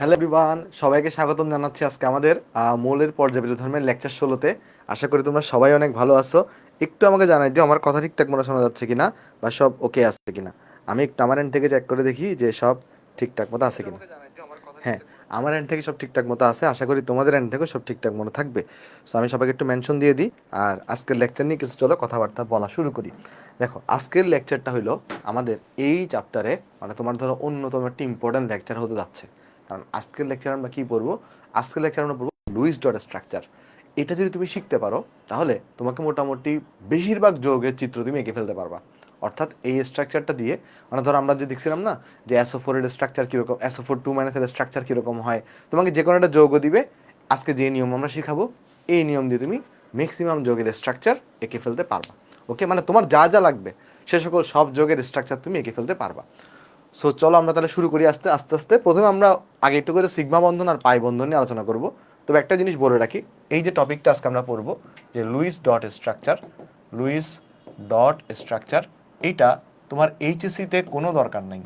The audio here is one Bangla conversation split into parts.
হ্যালো এভরিওয়ান, সবাইকে স্বাগতম জানাচ্ছি আজকে আমাদের মৌলের পর্যায়বৃত্ত ধর্মের লেকচার 16-তে। আশা করি তোমরা সবাই অনেক ভালো আছো। একটু আমাকে জানাই দিও আমার কথা ঠিকঠাক মনে শোনা যাচ্ছে কিনা বা সব ওকে আছে কিনা। আমি একটু আমার এন্ড থেকে চেক করে দেখি যে সব ঠিকঠাক মতো আছে কিনা। হ্যাঁ, আমার এন্ড থেকে সব ঠিকঠাক মতো আছে, আশা করি তোমাদের এন্ড থেকেও সব ঠিকঠাক মতো থাকবে। সো আমি সবাইকে একটু মেনশন দিয়ে দিই আর আজকের লেকচার নিয়ে কিছু চলো কথাবার্তা বলা শুরু করি। দেখো, আজকের লেকচারটা হইলো আমাদের এই চ্যাপ্টারে, মানে তোমার ধরো অন্যতম একটা ইম্পর্টেন্ট লেকচার হতে যাচ্ছে। কারণ আজকের লেকচার আমরা কি পড়বো? আজকের লেকচার আমরা পড়বো লুইস ডট স্ট্রাকচার। এটা যদি তুমি শিখতে পারো তাহলে তোমাকে মোটামুটি বেশিরভাগ যৌগের চিত্র তুমি এঁকে ফেলতে পারবা। অর্থাৎ এই স্ট্রাকচারটা দিয়ে, মানে ধরো আমরা যে দেখছিলাম না যে SO4 এর স্ট্রাকচার কীরকম, SO4 2 এর স্ট্রাকচার কীরকম হয়, তোমাকে যে কোনো একটা যৌগ দিবে, আজকে যে নিয়ম আমরা শিখাবো এই নিয়ম দিয়ে তুমি ম্যাক্সিমাম যৌগের স্ট্রাকচার এঁকে ফেলতে পারবা। ওকে, মানে তোমার যা যা লাগবে সে সকল সব যৌগের স্ট্রাকচার তুমি এঁকে ফেলতে পারবা। সো চলো আমরা তাহলে শুরু করি আস্তে আস্তে আস্তে। প্রথমে আমরা আগে একটু করে সিগমা বন্ধন আর পাই বন্ধন নিয়ে আলোচনা করব। তবে একটা জিনিস বলে রাখি, এই যে টপিকটা আজকে আমরা পড়বো যে Luis dot structure, Lewis dot structure, এইটা তোমার এইচএসসিতে কোনো দরকার নাই,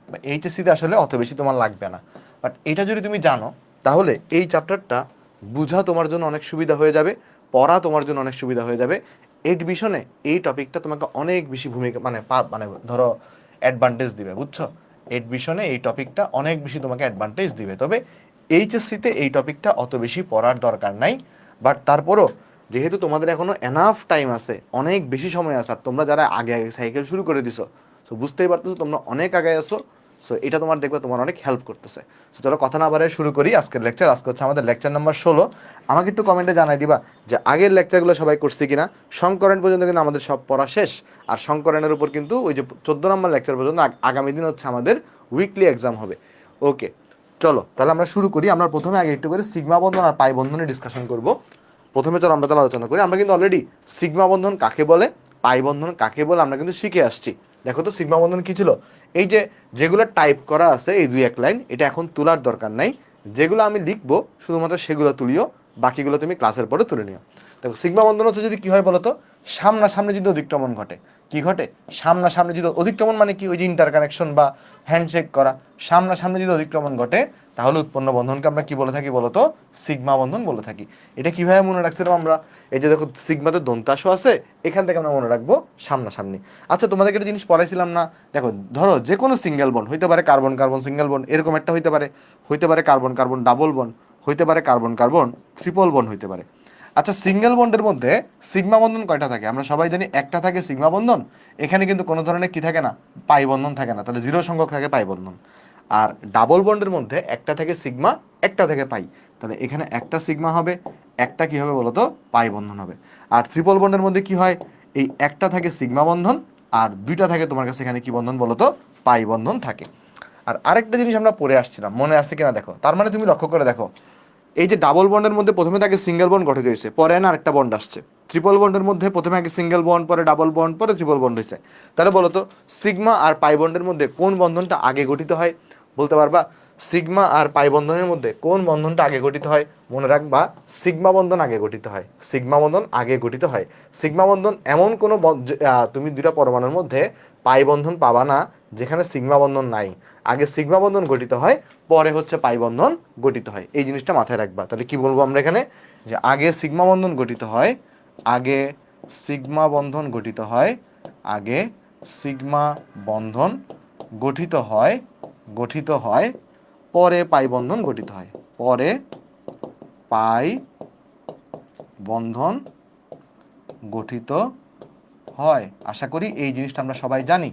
বা এইচএসসিতে আসলে অত বেশি তোমার লাগবে না। বাট এটা যদি তুমি জানো তাহলে এই চ্যাপ্টারটা বোঝা তোমার জন্য অনেক সুবিধা হয়ে যাবে, পড়া তোমার জন্য অনেক সুবিধা হয়ে যাবে। এডমিশনে এই টপিকটা তোমাকে অনেক বেশি ভূমিকা মানে ধরো অ্যাডভান্টেজ দিবে, বুঝছো? এডমিশনে এই টপিকটা অনেক বেশি তোমাকে অ্যাডভান্টেজ দিবে। তবে এইচএসসিতে এই টপিকটা অত বেশি পড়ার দরকার নাই। বাট তারপরও যেহেতু তোমাদের এখনো এনাফ টাইম আছে, অনেক বেশি সময় আছে, আর তোমরা যারা আগে আগে সাইকেল শুরু করে দিছো, সো বুঝতেই পারতেছো তোমরা অনেক আগে আছো। সো এটা তোমার দেখবে তোমার অনেক হেল্প করতেছে। সো চলো কথা না বাড়ায় শুরু করি আজকের লেকচার। আজকে হচ্ছে আমাদের লেকচার নাম্বার 16। আমাকে একটু কমেন্টে জানাই দিবা যে আগের লেকচারগুলো সবাই করছি কিনা। সংকরণ পর্যন্ত কিন্তু আমাদের সব পড়া শেষ। আর সংকরণের উপর কিন্তু ওই যে 14 নম্বর লেকচার পর্যন্ত আগামী দিন হচ্ছে আমাদের উইকলি এক্সাম হবে। ওকে, চলো তাহলে আমরা শুরু করি। আমরা প্রথমে আগে একটু করে সিগমা বন্ধন আর পাই বন্ধনের ডিসকাশন করব। প্রথমে চলো আমরা তাহলে আলোচনা করি। আমরা কিন্তু অলরেডি সিগমা বন্ধন কাকে বলে, পাই বন্ধন কাকে বলে আমরা কিন্তু শিখে আসছি। দেখো তো সিগমা বন্ধন কি ছিল। এই যে যেগুলো টাইপ করা আছে এই 2-1 লাইন, এটা এখন তোলার দরকার নাই। যেগুলো আমি লিখবো শুধুমাত্র সেগুলো তুলিও, বাকিগুলো তুমি ক্লাসের পরে তুলে নিও। দেখো সিগমা বন্ধন হচ্ছে যদি কি হয় বলতো, সামনাসামনি যদি অতিক্রমণ ঘটে। কি ঘটে? সামনাসামনি যদি অতিক্রমণ, মানে কি? ওই যে ইন্টার কানেকশন বা হ্যান্ডশেক করা। সামনাসামনি যদি অতিক্রমণ ঘটে তাহলে উৎপন্ন বন্ধনকে আমরা কি বলে থাকি বলতো? সিগমা বন্ধন বলে থাকি। এটা কিভাবে মনে রাখছিলাম আমরা? এই যে দেখো সিগমাতে দন্তাসও আছে, এখান থেকে আমরা মনে রাখবো সামনাসামনি। আচ্ছা, তোমাদেরকে একটা জিনিস পড়াইছিলাম না? দেখো ধরো যে কোনো সিঙ্গেল বন্ড হইতে পারে, কার্বন কার্বন সিঙ্গেল বন্ড এরকম একটা হইতে পারে, হইতে পারে কার্বন কার্বন ডাবল বন্ড, হইতে পারে কার্বন কার্বন ট্রিপল বন্ড হইতে পারে। আচ্ছা, সিঙ্গেল বন্ডের মধ্যে সিগমা বন্ধন কয়টা থাকে? আমরা সবাই জানি একটা থাকে সিগমা বন্ধন। এখানে কিন্তু কোনো ধরনের কি থাকে না, পাই বন্ধন থাকে না, তাহলে জিরো সংখ্যক থাকে পাই বন্ধন। আর ডাবল বন্ডের মধ্যে একটা থেকে সিগমা, একটা থেকে পাই, তাহলে এখানে একটা সিগমা হবে, একটা কি হবে বলতো? পাই বন্ধন হবে। আর ট্রিপল বন্ডের মধ্যে কি হয়? এই একটা থাকে সিগমা বন্ধন আর দুইটা থাকে তোমার কাছে এখানে কি বন্ধন বলতো? পাই বন্ধন থাকে। আর আরেকটা জিনিস আমরা পড়ে আসছিলাম, মনে আছে কিনা দেখো। তার মানে তুমি লক্ষ্য করে দেখো, এই যে ডাবল বন্ডের মধ্যে প্রথমে তাকে সিঙ্গেল বন্ড গঠিত হয়েছে, পরে না আরেকটা বন্ড আসছে। ট্রিপল বন্ডের মধ্যে প্রথমে আগে সিঙ্গেল বন্ড, পরে ডাবল বন্ড, পরে ট্রিপল বন্ড হয়েছে। তাহলে বলো তো সিগমা আর পাই বন্ডের মধ্যে কোন বন্ধনটা আগে গঠিত হয়? বলতে পারবা? সিগমা আর পাই বন্ধনের মধ্যে কোন বন্ধনটা আগে গঠিত হয়? মনে রাখবা, সিগমা বন্ধন আগে গঠিত হয়, সিগমা বন্ধন আগে গঠিত হয়। সিগমা বন্ধন এমন কোনো তুমি দুটা পরমাণুর মধ্যে পাই বন্ধন পাবা না যেখানে সিগমা বন্ধন নাই। আগে সিগমা বন্ধন গঠিত হয়, পরে হচ্ছে পাই বন্ধন গঠিত হয়। এই জিনিসটা মাথায় রাখবা। তাহলে কি বলবো আমরা এখানে? যে আগে সিগমা বন্ধন গঠিত হয়, আগে সিগমা বন্ধন গঠিত হয়, আগে সিগমা বন্ধন গঠিত হয়, গঠিত হয়, পরে পাই বন্ধন গঠিত হয়, পরে পাই বন্ধন গঠিত হয়। আশা করি এই জিনিসটা আমরা সবাই জানি।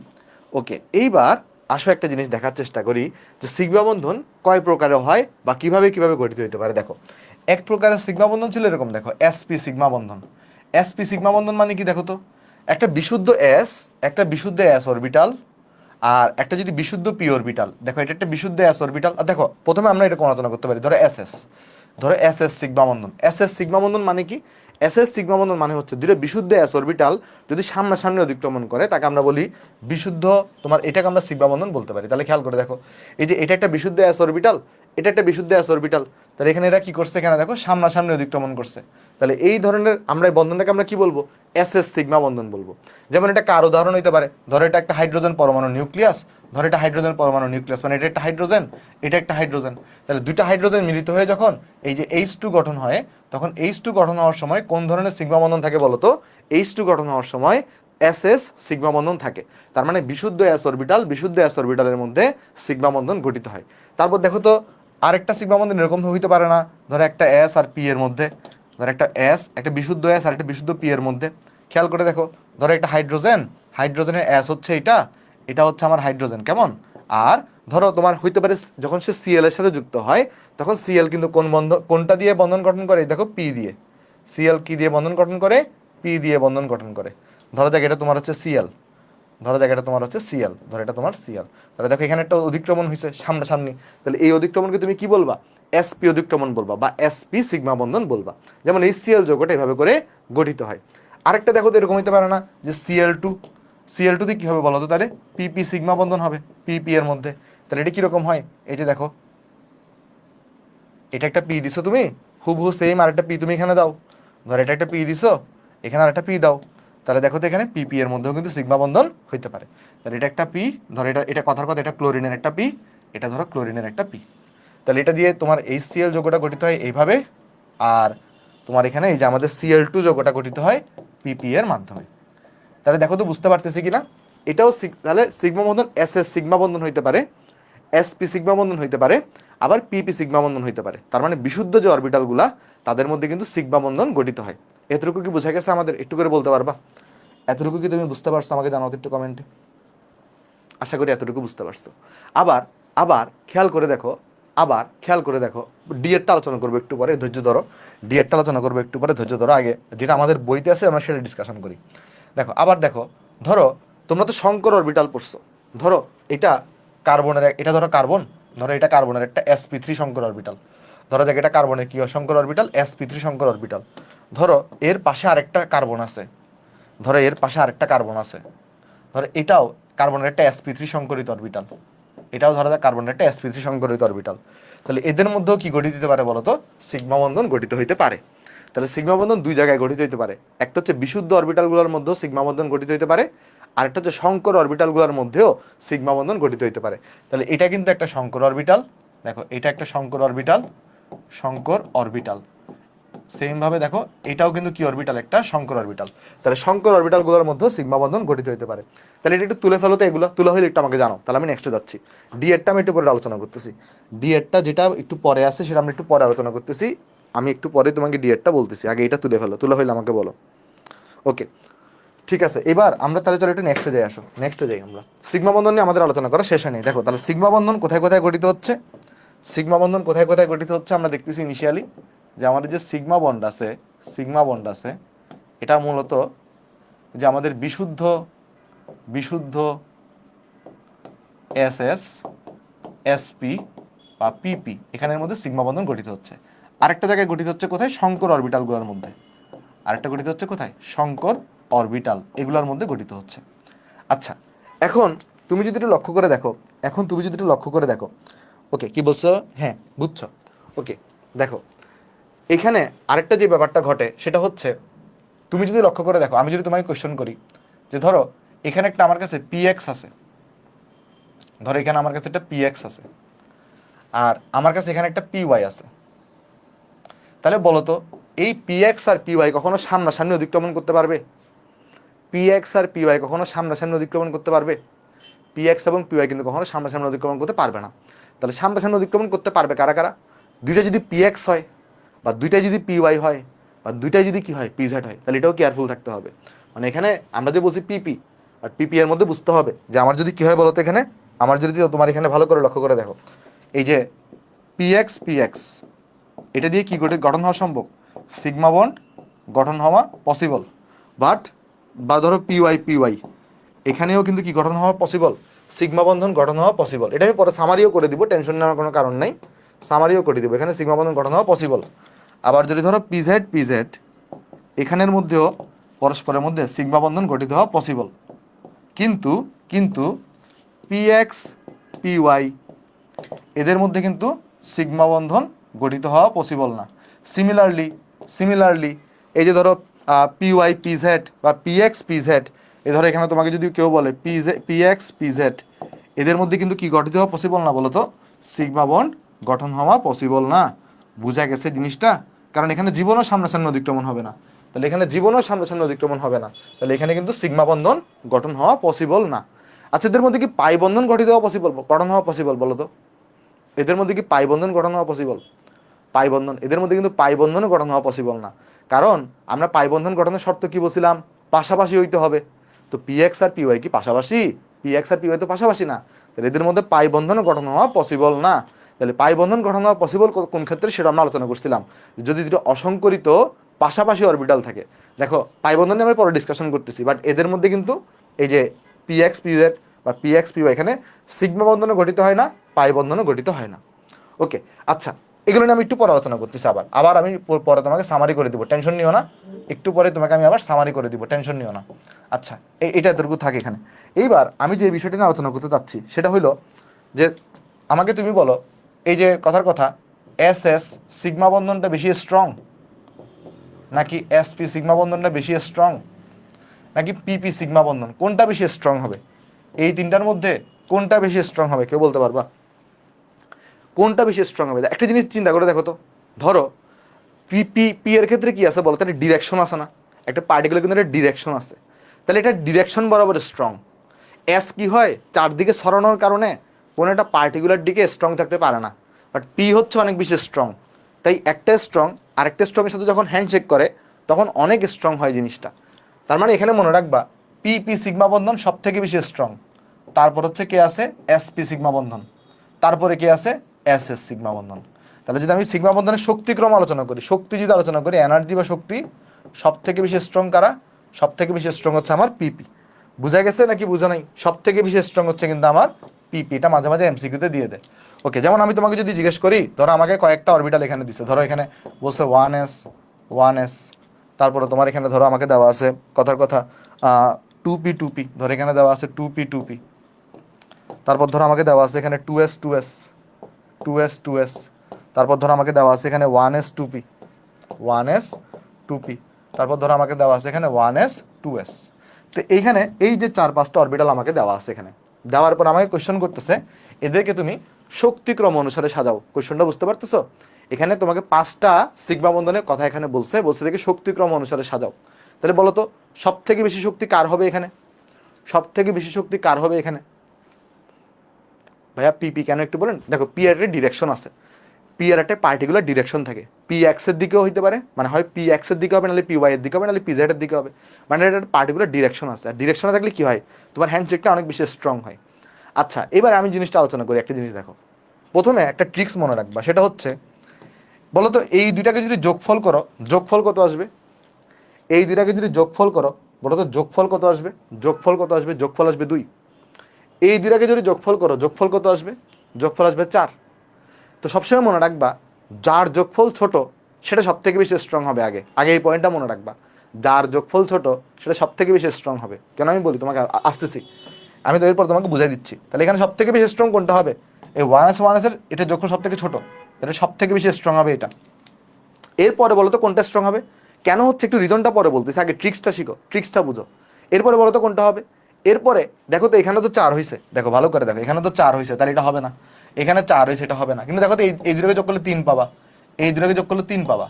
ওকে, এইবার আসো একটা জিনিস দেখার চেষ্টা করি যে সিগমা বন্ধন কয় প্রকারে হয় বা কিভাবে কিভাবে গঠিত হতে পারে। দেখো, এক প্রকারের সিগমা বন্ধন ছিল এরকম, দেখো এসপি সিগমা বন্ধন। এসপি সিগমা বন্ধন মানে কি দেখো তো, একটা বিশুদ্ধ এস, একটা বিশুদ্ধ এস অরবিটাল, আর একটা যদি বিশুদ্ধ পি অরবিটাল। দেখো এটা একটা বিশুদ্ধ এস অরবিটাল। আর দেখো প্রথমে আমরা এটা আলোচনা করতে পারি, ধরো এস এস, ধরো এস এস সিগমা বন্ধন। এস এস সিগমা বন্ধন মানে কি? এস এস সিগমা বন্ধন মানে হচ্ছে দুটো বিশুদ্ধ এস অরবিটাল যদি সামনাসামনি অতিক্রমণ করে তাকে আমরা বলি বিশুদ্ধ, তোমার এটাকে আমরা সিগমা বন্ধন বলতে পারি। তাহলে খেয়াল করে দেখো, এই যে এটা একটা বিশুদ্ধ এস অরবিটাল, এটা একটা বিশুদ্ধ এস অরবিটাল, তাহলে এখানে এরা কি করছে? এখানে দেখো সামনাসামনি অতিক্রমণ করছে। তাহলে এই ধরনের আমরা এই বন্ধনটাকে আমরা কি বলবো, এস এস সিগমা বন্ধন বলবো। যেমন এটা কার উদাহরণ হইতে পারে, ধরো এটা একটা হাইড্রোজেন পরমাণু নিউক্লিয়াস, ধরো এটা হাইড্রোজেন পরমাণু নিউক্লিয়াস, মানে এটা একটা হাইড্রোজেন, এটা একটা হাইড্রোজেন। তাহলে দুইটা হাইড্রোজেন মিলিত হয়ে যখন এই যে H2 গঠন হয়, তখন H2 গঠন হওয়ার সময় কোন ধরনের সিগমা বন্ধন থাকে বলতো, H2 গঠন হওয়ার সময় এস এস সিগমা বন্ধন থাকে। তার মানে বিশুদ্ধ এস অরবিটাল, বিশুদ্ধ এস অরবিটালের মধ্যে সিগমা বন্ধন গঠিত হয়। তারপর দেখো তো আরেকটা সিগমা বন্ধন এরকম হইতে পারে না, ধরো একটা এস আর পি এর মধ্যে, ধরো একটা এস, একটা বিশুদ্ধ এস আর একটা বিশুদ্ধ পি এর মধ্যে। খেয়াল করে দেখো, ধরো একটা হাইড্রোজেন, হাইড্রোজেনের এস হচ্ছে এটা, এটা হচ্ছে আমার হাইড্রোজেন, কেমন। আর ধরো তোমার হইতে পারে যখন সে সিএল এর সাথে যুক্ত হয়, তখন সিএল কিন্তু কোন বন্ধন, কোনটা দিয়ে বন্ধন গঠন করে, দেখো পি দিয়ে। সিএল কি দিয়ে বন্ধন গঠন করে, পি দিয়ে বন্ধন গঠন করে। ধরো যাক এটা তোমার হচ্ছে সিএল, ধরো যাক এটা তোমার হচ্ছে সিএল, ধরো এটা তোমার সিএল। তাহলে দেখো এখানে একটা অধিক্রমণ হয়েছে সামনাসামনি, তাহলে এই অধিক্রমণকে তুমি কি বলবা, এসপি অধিক্রমণ বলবা বা এসপি সিগমা বন্ধন বলবা। যেমন এই সিএল যৌগটা এভাবে করে গঠিত হয়। আরেকটা দেখো তো এরকম হতে পারে না যে সিএল টু, সিএল টু দিয়ে কি হবে বলো তো, তাহলে পিপি সিগমা বন্ধন হবে পিপি এর মধ্যে। তাহলে এটা কিরকম হয়, এই যে দেখো এটা একটা পি দিছো তুমি, হুবহু সেম আরেকটা পি তুমি এখানে দাও, ধর এটা একটা পি দিছো, এখানে আরেকটা পি দাও, তাহলে দেখো তো এখানে পিপি এর মধ্যেও কিন্তু সিগমা বন্ধন হইতে পারে। তাহলে এটা একটা পি, ধর এটা এটা কথার কথা এটা ক্লোরিনের একটা পি, এটা ধরো ক্লোরিনের একটা পি। তাহলে এটা দিয়ে তোমার HCl যৌগটা গঠিত হয় এইভাবে, আর তোমার এখানে এই যে আমাদের Cl2 যৌগটা গঠিত হয় পিপি এর মাধ্যমে। তাহলে দেখো তো বুঝতে পারতেছি কিনা, এটাও তাহলে সিগমা বন্ধন এস এস সিগমা বন্ধন হইতে পারে, এসপি সিগমা বন্ধন হইতে পারে, আবার পিপি সিগমা বন্ধন হইতে পারে। তার মানে বিশুদ্ধ যে অরবিটালগুলা তাদের মধ্যে কিন্তু সিগমা বন্ধন গঠিত হয়। এতটুকু কি বোঝা গেছে আমাদের, একটু করে বলতে পারবা, এতটুকু কি তুমি বুঝতে পারছো, আমাকে জানাও তো একটু কমেন্টে। আশা করি এতটুকু বুঝতে পারছো। আবার আবার খেয়াল করে দেখো, আবার খেয়াল করে দেখো, ডিএরটা আলোচনা করবো একটু পরে, ধৈর্য ধরো। ডিএরটা আলোচনা করবো একটু পরে, ধৈর্য ধরো। আগে যেটা আমাদের বইতে আছে আমরা সেটা ডিসকাশন করি। দেখো আবার দেখো, ধরো তোমরা তো শঙ্কর অরবিটাল পড়ছো, ধরো এটা কার্বনের, এটা ধরো কার্বন, ধরো এটা কার্বনের একটা sp3 শঙ্কর অরবিটাল, ধরো দেখ এটা কার্বনের কি হয় Shankar orbital, sp3 Shankar orbital. ধরো এর পাশে আরেকটা কার্বন আছে, ধরো এর পাশে আরেকটা কার্বন আছে, ধরো এটাও কার্বনের একটা sp3 সংকরিত অরবিটাল, এটাও ধরা যায় কার্বনের একটা sp3 সংকরিত অরবিটাল। তাহলে এদের মধ্যেও কি গঠিত হতে পারে বলতো, সিগমা বন্ধন গঠিত হইতে পারে। তাহলে সিগমা বন্ধন দুই জায়গায় গঠিত হইতে পারে, একটা হচ্ছে বিশুদ্ধ অরবিটালগুলোর মধ্যেও সিগমা বন্ধন গঠিত হইতে পারে, আর একটা হচ্ছে শঙ্কর অরবিটালগুলোর মধ্যেও সিগমা বন্ধন গঠিত হইতে পারে। তাহলে এটা কিন্তু একটা শঙ্কর অরবিটাল, দেখো এটা একটা Shankar orbital, Shankar orbital. Same ভাবে দেখো এটাও কিন্তু কি অরবিটাল, একটা শঙ্কর অরবিটাল। তাহলে শঙ্কর অরবিটালগুলোর মধ্যে সিগমা বন্ধন গঠিত হতে পারে। তাহলে এটা একটু তুলে ফেলো তো, এগুলো তুলে হলে একটু আমাকে জানাও, তাহলে আমি নেক্সটে যাচ্ছি। ডি এরটা আমি একটু পরে আলোচনা করতেছি, ডি এরটা যেটা একটু পরে আসছে সেটা আমরা একটু পরে আলোচনা করতেছি। আমি একটু পরে তোমাকে ডি এরটা বলতেছি, আগে এটা তুলে ফেলো, তুলে হইলে আমাকে বলো। ওকে, ঠিক আছে। এবার আমরা তাহলে চলো একটু নেক্সটে যাই, আসো নেক্সটে যাই আমরা। সিগমা বন্ধন নিয়ে আমাদের আলোচনা করা শেষ হয়নি। দেখো তাহলে সিগমা বন্ধন কোথায় কোথায় গঠিত হচ্ছে, সিগমা বন্ধন কোথায় কোথায় গঠিত হচ্ছে আমরা দেখতেছি ইনিশিয়ালি, যে আমাদের যে সিগমা বন্ড আছে, সিগমা বন্ড আছে, এটা মূলত যে আমাদের বিশুদ্ধ, বিশুদ্ধ এস এস, এসপি বা পিপি, এখানের মধ্যে সিগমা বন্ধন গঠিত হচ্ছে। আরেকটা জায়গায় গঠিত হচ্ছে কোথায়, শঙ্কর অরবিটালগুলোর মধ্যে। আরেকটা গঠিত হচ্ছে কোথায়, শঙ্কর অরবিটাল, এগুলোর মধ্যে গঠিত হচ্ছে। আচ্ছা, এখন তুমি যদি একটু লক্ষ্য করে দেখো, এখন তুমি যদি একটু লক্ষ্য করে দেখো, ওকে কি বলছো, হ্যাঁ বুঝছো, ওকে। দেখো এখানে আরেকটা যে ব্যাপারটা ঘটে সেটা হচ্ছে, তুমি যদি লক্ষ্য করে দেখো, আমি যদি তোমাকে কোয়েশ্চেন করি যে ধরো এখানে একটা আমার কাছে পিএক্স আছে, ধরো এখানে আমার কাছে একটা পিএক্স আছে, আর আমার কাছে এখানে একটা পিওয়াই আছে, তাহলে বলো তো এই পিএক্স আর পিওয়াই কখনো সামনাসামনি অতিক্রমণ করতে পারবে? পিএক্স আর পিওয়াই কখনো সামনাসামনি অতিক্রমণ করতে পারবে? পিএক্স এবং পিওয়াই কিন্তু কখনো সামনাসামনি অতিক্রমণ করতে পারবে না। তাহলে সামনাসামনি অতিক্রমণ করতে পারবে কারা কারা? দুইটা যদি পিএক্স হয়, বা দুইটাই যদি পিওয়াই হয়, বা দুইটাই যদি কি হয় পিজেড হয়, তাহলে এটাও কেয়ারফুল থাকতে হবে। মানে এখানে আমরা যে বলছি পিপি আর পিপি এর মধ্যে বুঝতে হবে যে আমার যদি কি হয় বলতো, এখানে আমার যদি তোমার এখানে ভালো করে লক্ষ্য করে দেখো, এই যে পিএক্স পিএক্স, এটা দিয়ে কি গঠন হওয়া সম্ভব, সিগমা বন্ড গঠন হওয়া পসিবল। বাট বা ধরো পিওয়াই পিওয়াই, এখানেও কিন্তু কি গঠন হওয়া পসিবল, সিগমা বন্ধন গঠন হওয়া পসিবল। এটা আমি পরে সামারিও করে দিব, টেনশন নেওয়ার কোনো কারণ নাই, সামারিও করে দিব, এখানে সিগমা বন্ধন গঠন হওয়া পসিবল। আবার যদি ধরো পিজেড পিজেড, এখানের মধ্যেও পরস্পরের মধ্যে সিগমা বন্ধন গঠিত হওয়া পসিবল। কিন্তু কিন্তু পিএক্স পিওয়াই এদের মধ্যে কিন্তু সিগমা বন্ধন গঠিত হওয়া পসিবল না। সিমিলারলি সিমিলারলি এই যে ধরো পিওয়াই পিজেড বা পিএক্স পিজেড, এই ধরো এখানে তোমাকে যদি কেউ বলে পিএক্স পিজেড, এদের মধ্যে কিন্তু কি গঠিত হওয়া পসিবল না বলো তো? সিগমা বন্ড গঠন হওয়া পসিবল না। বুঝা গেছে জিনিসটা? কারণ এখানে জীবনও সামনাসামনি অতিক্রমণ হবে না, তাহলে এখানে জীবনও সামনাসামনি অতিক্রমণ হবে না, তাহলে এখানে কিন্তু সিগমা বন্ধন গঠন হওয়া পসিবল না। আচ্ছা, এদের মধ্যে কি পাই বন্ধন গঠিত হওয়া পসিবল, গঠন হওয়া পসিবল বলো তো? এদের মধ্যে কি পাই বন্ধন গঠন হওয়া পসিবল? পাই বন্ধন, এদের মধ্যে কিন্তু পাই বন্ধনও গঠন হওয়া পসিবল না। কারণ আমরা পাই বন্ধন গঠনের শর্ত কি বলছিলাম? পাশাপাশি হইতে হবে। তো পিএক্স আর পিওয়াই কি পাশাপাশি? পিএক্স আর পিওয়াই তো পাশাপাশি না, তাহলে এদের মধ্যে পাই বন্ধনও গঠন হওয়া পসিবল না। তাহলে পাই বন্ধন গঠন হওয়া পসিবল কোন ক্ষেত্রে সেটা আমরা আলোচনা করছিলাম, যদি দুটো অসংকরিত পাশাপাশি অরবিটাল থাকে। দেখো পাই বন্ধন নিয়ে আমি পরে ডিসকাশন করতেছি, বাট এদের মধ্যে কিন্তু এই যে পিএক্স পিজেড বা পিএক্স পিওয়াই, এখানে সিগমা বন্ধনও গঠিত হয় না, পাই বন্ধনও গঠিত হয় না। ওকে, আচ্ছা, এগুলো নিয়ে আমি একটু পরে আলোচনা করতেছি। আবার আবার আমি পরে তোমাকে সামারি করে দিব, টেনশন নিও না। একটু পরে তোমাকে আমি আবার সামারি করে দিব, টেনশন নিও না। আচ্ছা, এটা এতটুকু থাকে এখানে। এইবার আমি যে বিষয়টি নিয়ে আলোচনা করতে চাচ্ছি সেটা হলো যে আমাকে তুমি বলো, এই যে কথার কথা, এস এস সিগমা বন্ধনটা বেশি স্ট্রং, নাকি এসপি সিগমা বন্ধনটা বেশি স্ট্রং, নাকি পিপি সিগমা বন্ধন, কোনটা বেশি স্ট্রং হবে? এই তিনটার মধ্যে কোনটা বেশি স্ট্রং হবে, কেউ বলতে পারবা? কোনটা বেশি স্ট্রং হবে? একটা জিনিস চিন্তা করে দেখো তো, ধরো পি পি পি এর ক্ষেত্রে কি আছে বলতো? একটা ডিরেকশন আছে না, একটা পার্টিকুলার কিন্তু একটা ডিরেকশন আছে, তাহলে এটা ডিরেকশন বরাবর স্ট্রং। এস কি হয়, চারদিকে সরানোর কারণে কোনো একটা পার্টিকুলার দিকে স্ট্রং থাকতে পারে না, বাট পি হচ্ছে অনেক বেশি স্ট্রং। তাই একটা স্ট্রং আরেকটা স্ট্রংয়ের সাথে যখন হ্যান্ডশেক করে তখন অনেক স্ট্রং হয় জিনিসটা। তার মানে এখানে মনে রাখবা, পি পি সিগমা বন্ধন সব থেকে বেশি স্ট্রং, তারপর হচ্ছে কে আছে এস পি সিগমা বন্ধন, তারপরে কে আছে এস এস সিগমা বন্ধন। তাহলে যদি আমি সিগমা বন্ধনের শক্তিক্রম আলোচনা করি, শক্তি যদি আলোচনা করি, এনার্জি বা শক্তি, সব থেকে বেশি স্ট্রং কারা? সব থেকে বেশি স্ট্রং হচ্ছে আমার পিপি। বুঝা গেছে নাকি বুঝা নাই? সব থেকে বেশি স্ট্রং হচ্ছে কিন্তু আমার পিপি। এটা মাঝে মাঝে এমসিকিউতে দিয়ে দেয়। ওকে, যেমন আমি তোমাকে যদি জিজ্ঞেস করি, ধরো আমাকে কয়েকটা অরবিটাল এখানে দিছে, ধরো এখানে বলছে ওয়ান এস, তারপরে তোমার এখানে ধরো আমাকে দেওয়া আছে কথার কথা টু পি, ধরো এখানে দেওয়া আছে টু পি, তারপর ধরো আমাকে দেওয়া আছে এখানে টু এস, তারপর ধরো আমাকে দেওয়া আছে এখানে ওয়ান এস টু পি, তারপর ধরো আমাকে দেওয়া আছে এখানে ওয়ান এস টু এস। তো এইখানে এই যে চার পাঁচটা অরবিটাল আমাকে দেওয়া আছে, এখানে দেওয়ার পর আমাকে কোয়েশ্চেন করতেছে এদেরকে তুমি শক্তিক্রম অনুসারে সাজাও। কোয়েশ্চনটা বুঝতে পারতেছো? এখানে তোমাকে পাঁচটা সিগমা বন্ধনের কথা এখানে বলছে দেখে শক্তিক্রম অনুসারে সাজাও। তাহলে বলো তো সব থেকে বেশি শক্তি কার হবে এখানে? সব থেকে বেশি শক্তি কার হবে এখানে? ভাইয়া পিপি কেন একটু বলেন। দেখো পি এর একটা ডিরেকশন আছে, পি এর একটা পার্টিকুলার ডিরেকশন থাকে, পি এক্স এর দিকেও হইতে পারে, মানে হয় পি এক্স এর দিকে হবে, নাহলে পি ওয়াই এর দিকে হবে, নাহলে পি জেড এর দিকে হবে, মানে এটা একটা পার্টিকুলার ডিরেকশন আছে। আর ডিরেকশনে থাকলে কি হয়, তোমার হ্যান্ডশেকটা অনেক বেশি স্ট্রং হয়। আচ্ছা, এবার আমি জিনিসটা আলোচনা করি। একটা জিনিস দেখো, প্রথমে একটা ট্রিক্স মনে রাখবা, সেটা হচ্ছে বলো তো এই দুইটাকে যদি যোগফল করো, যোগফল কত আসবে? এই দুইটাকে যদি যোগফল করো, বলো তো যোগফল কত আসবে? যোগফল কত আসবে? যোগফল আসবে 2। এই দুইটাকে যদি যোগফল করো, যোগফল কত আসবে? যোগফল আসবে 4। তো সবসময় মনে রাখবা, যার যোগফল ছোট সেটা সব থেকে বেশি স্ট্রং হবে। আগে আগে এই পয়েন্টটা মনে রাখবা, যার যোগফল ছোট সেটা সব থেকে বেশি স্ট্রং হবে। কেন আমি বলি তোমাকে, আসতেছি, আমি তো এরপর তোমাকে বুঝাই দিচ্ছি। তাহলে এখানে সব থেকে বেশি স্ট্রং কোনটা হবে? এই ওয়ান এস এর এটা যোগফল সব থেকে ছোট, এটা সব থেকে বেশি স্ট্রং হবে এটা। এরপরে বলো তো কোনটা স্ট্রং হবে? কেন হচ্ছে একটু রিজনটা পরে বলতেছি, আগে ট্রিক্সটা শিখো, ট্রিক্সটা বুঝো। এরপরে বলো তো কোনটা হবে? এরপরে দেখো তো এখানে তো 4 হয়েছে, দেখো ভালো করে দেখো, এখানে তো 4 হয়েছে, তাহলে এটা হবে না। এখানে 4 হয়েছে, এটা হবে না। কিন্তু দেখো তো এই দুটোকে যোগ করলে 3 পাবা, এই দুটোকে যোগ করলে 3 পাবা,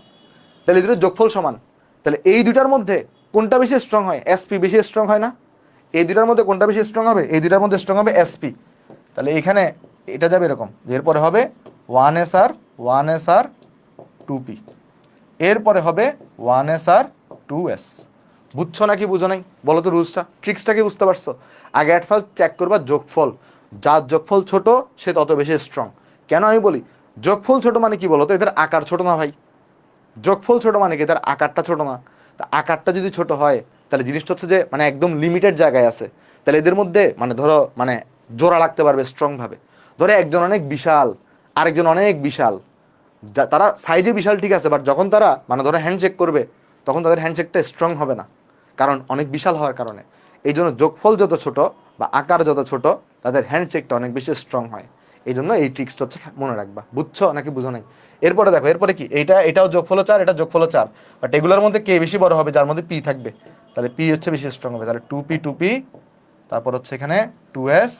তাহলে এই দুটোর যোগফল সমান। তাহলে এই দুটার মধ্যে কোনটা বেশি স্ট্রং হয়? এসপি বেশি স্ট্রং হয় না? এই দুটার মধ্যে কোনটা বেশি স্ট্রং হবে? এই দুটার মধ্যে স্ট্রং হবে এসপি। তাহলে এখানে এটা যাবে এরকম যে এরপরে হবে ওয়ান এস আর টু পি, এরপরে হবে ওয়ান এস আর টু এস। বুঝছো নাকি বুঝো নাই বলো তো? রুলসটা ট্রিক্সটা কি বুঝতে পারছো? আগে অ্যাট ফার্স্ট চেক করবা যোগফল, যার যোগফল ছোট সে তত বেশি স্ট্রং। কেন আমি বলি যোগফল ছোট মানে কি বলো তো? এদের আকার ছোট না ভাই। যোগফল ছোট মানে কি? এদের আকারটা ছোট না। তা আকারটা যদি ছোট হয় তাহলে জিনিসটা হচ্ছে যে মানে একদম লিমিটেড জায়গায় আছে, তাহলে এদের মধ্যে মানে ধরো মানে জোড়া লাগতে পারবে স্ট্রং ভাবে। ধরো একজন অনেক বিশাল, আরেকজন অনেক বিশাল, তারা সাইজে বিশাল ঠিক আছে, বাট যখন তারা মানে ধরো হ্যান্ডশেক করবে তখন তাদের হ্যান্ডশেকটা স্ট্রং হবে না, কারণ অনেক বিশাল হওয়ার কারণে। এই জন্য যোগফল যত ছোট বা আকার যত ছোট তাদের হ্যান্ডশেকটা অনেক বেশি স্ট্রং হয়। এই জন্য এই ট্রিক্সটা হচ্ছে মনে রাখবা, বুঝছো নাকি বুঝো নাই? এরপরে দেখো, এরপরে কি, এটাও যোগফল 4, এটা যোগফল 4, বাট এগুলোর মধ্যে কে বেশি বড় হবে? যার মধ্যে পি থাকবে, তাহলে পি হচ্ছে বেশি স্ট্রং হবে, তাহলে 2p তারপর হচ্ছে এখানে 2s।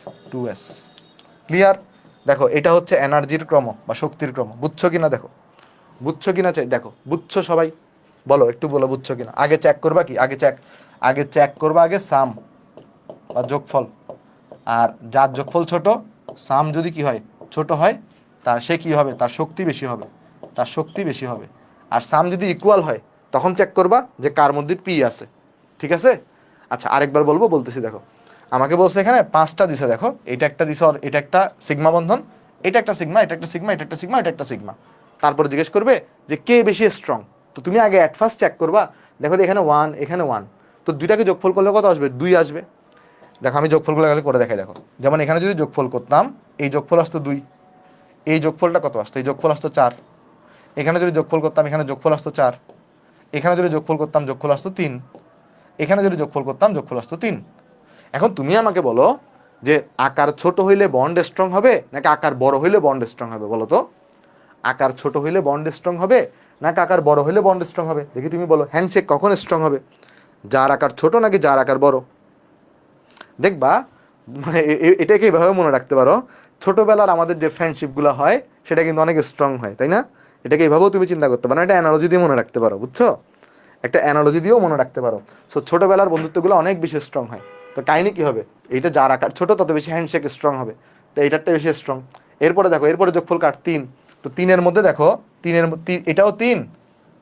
ক্লিয়ার? দেখো এটা হচ্ছে এনার্জির ক্রম বা শক্তির ক্রম, বুঝছো কিনা দেখো, বুঝছো কিনা চাই দেখো, বুঝছো সবাই? বলো, একটু বলো বুঝছো কিনা। আগে চেক করবা কি, আগে চেক করবা আগে সাম বা যোগফল, আর যার যোগফল ছোট, সাম যদি কি হয়, ছোট হয়, তা সে কি হবে, তার শক্তি বেশি হবে, তার শক্তি বেশি হবে। আর সাম যদি ইকুয়াল হয়, তখন চেক করবা যে কার মধ্যে পি আছে, ঠিক আছে? আচ্ছা আরেকবার বলবো, বলতেছি দেখো, আমাকে বলছে এখানে 5টা দিছে, দেখো এটা একটা দিছে, এটা একটা সিগমা বন্ধন, এটা একটা সিগমা, এটা একটা সিগমা, এটা একটা সিগমা, এটা একটা সিগমা। তারপরে জিজ্ঞেস করবে যে কে বেশি স্ট্রং। তো তুমি আগে অ্যাট ফার্স্ট চেক করবা, দেখো এখানে 1, এখানে 1, তো দুইটাকে যোগফল করলে কত আসবে? 2 আসবে। দেখো আমি যোগফলগুলো গেলে করে দেখাই, দেখো যেমন এখানে যদি যোগফল করতাম, এই যোগফল আসতো 2, এই যোগফলটা কত আসতো? এই যোগফল আসতো 4, এখানে যদি যোগফল করতাম, এখানে যোগফল আসতো 4, এখানে যদি যোগফল করতাম যোগফল আসতো 3, এখানে যদি যোগফল করতাম যোগফল আসতো 3। এখন তুমি আমাকে বলো যে আকার ছোট হইলে বন্ড স্ট্রং হবে নাকি আকার বড় হইলে বন্ড স্ট্রং হবে, বলো তো? আকার ছোট হইলে বন্ড স্ট্রং হবে নাকি আকার বড় হইলে বন্ড স্ট্রং হবে? দেখি তুমি বলো, হ্যান্ডশেক কখন স্ট্রং হবে, যার আকার ছোট নাকি যার আকার বড়? দেখবা, মানে এটাকে এইভাবে মনে রাখতে পারো, ছোটবেলার আমাদের যে ফ্রেন্ডশিপগুলো হয় সেটা কিন্তু অনেক স্ট্রং হয়, তাই না? এটাকে এইভাবেও তুমি চিন্তা করতে পারো, এটা অ্যানালজি দিয়ে মনে রাখতে পারো, বুঝছো? একটা অ্যানালজি দিয়েও মনে রাখতে পারো। সো ছোটবেলার বন্ধুত্বগুলো অনেক বেশি স্ট্রং হয়। তো কাহিনী কি হবে, এইটা যার আকার ছোট তত বেশি হ্যান্ডশেক স্ট্রং হবে, তো এইটারটা বেশি স্ট্রং। এরপরে দেখো, এরপরে যোগফল কাট 3, তো 3-এর মধ্যে দেখো, এটাও 3,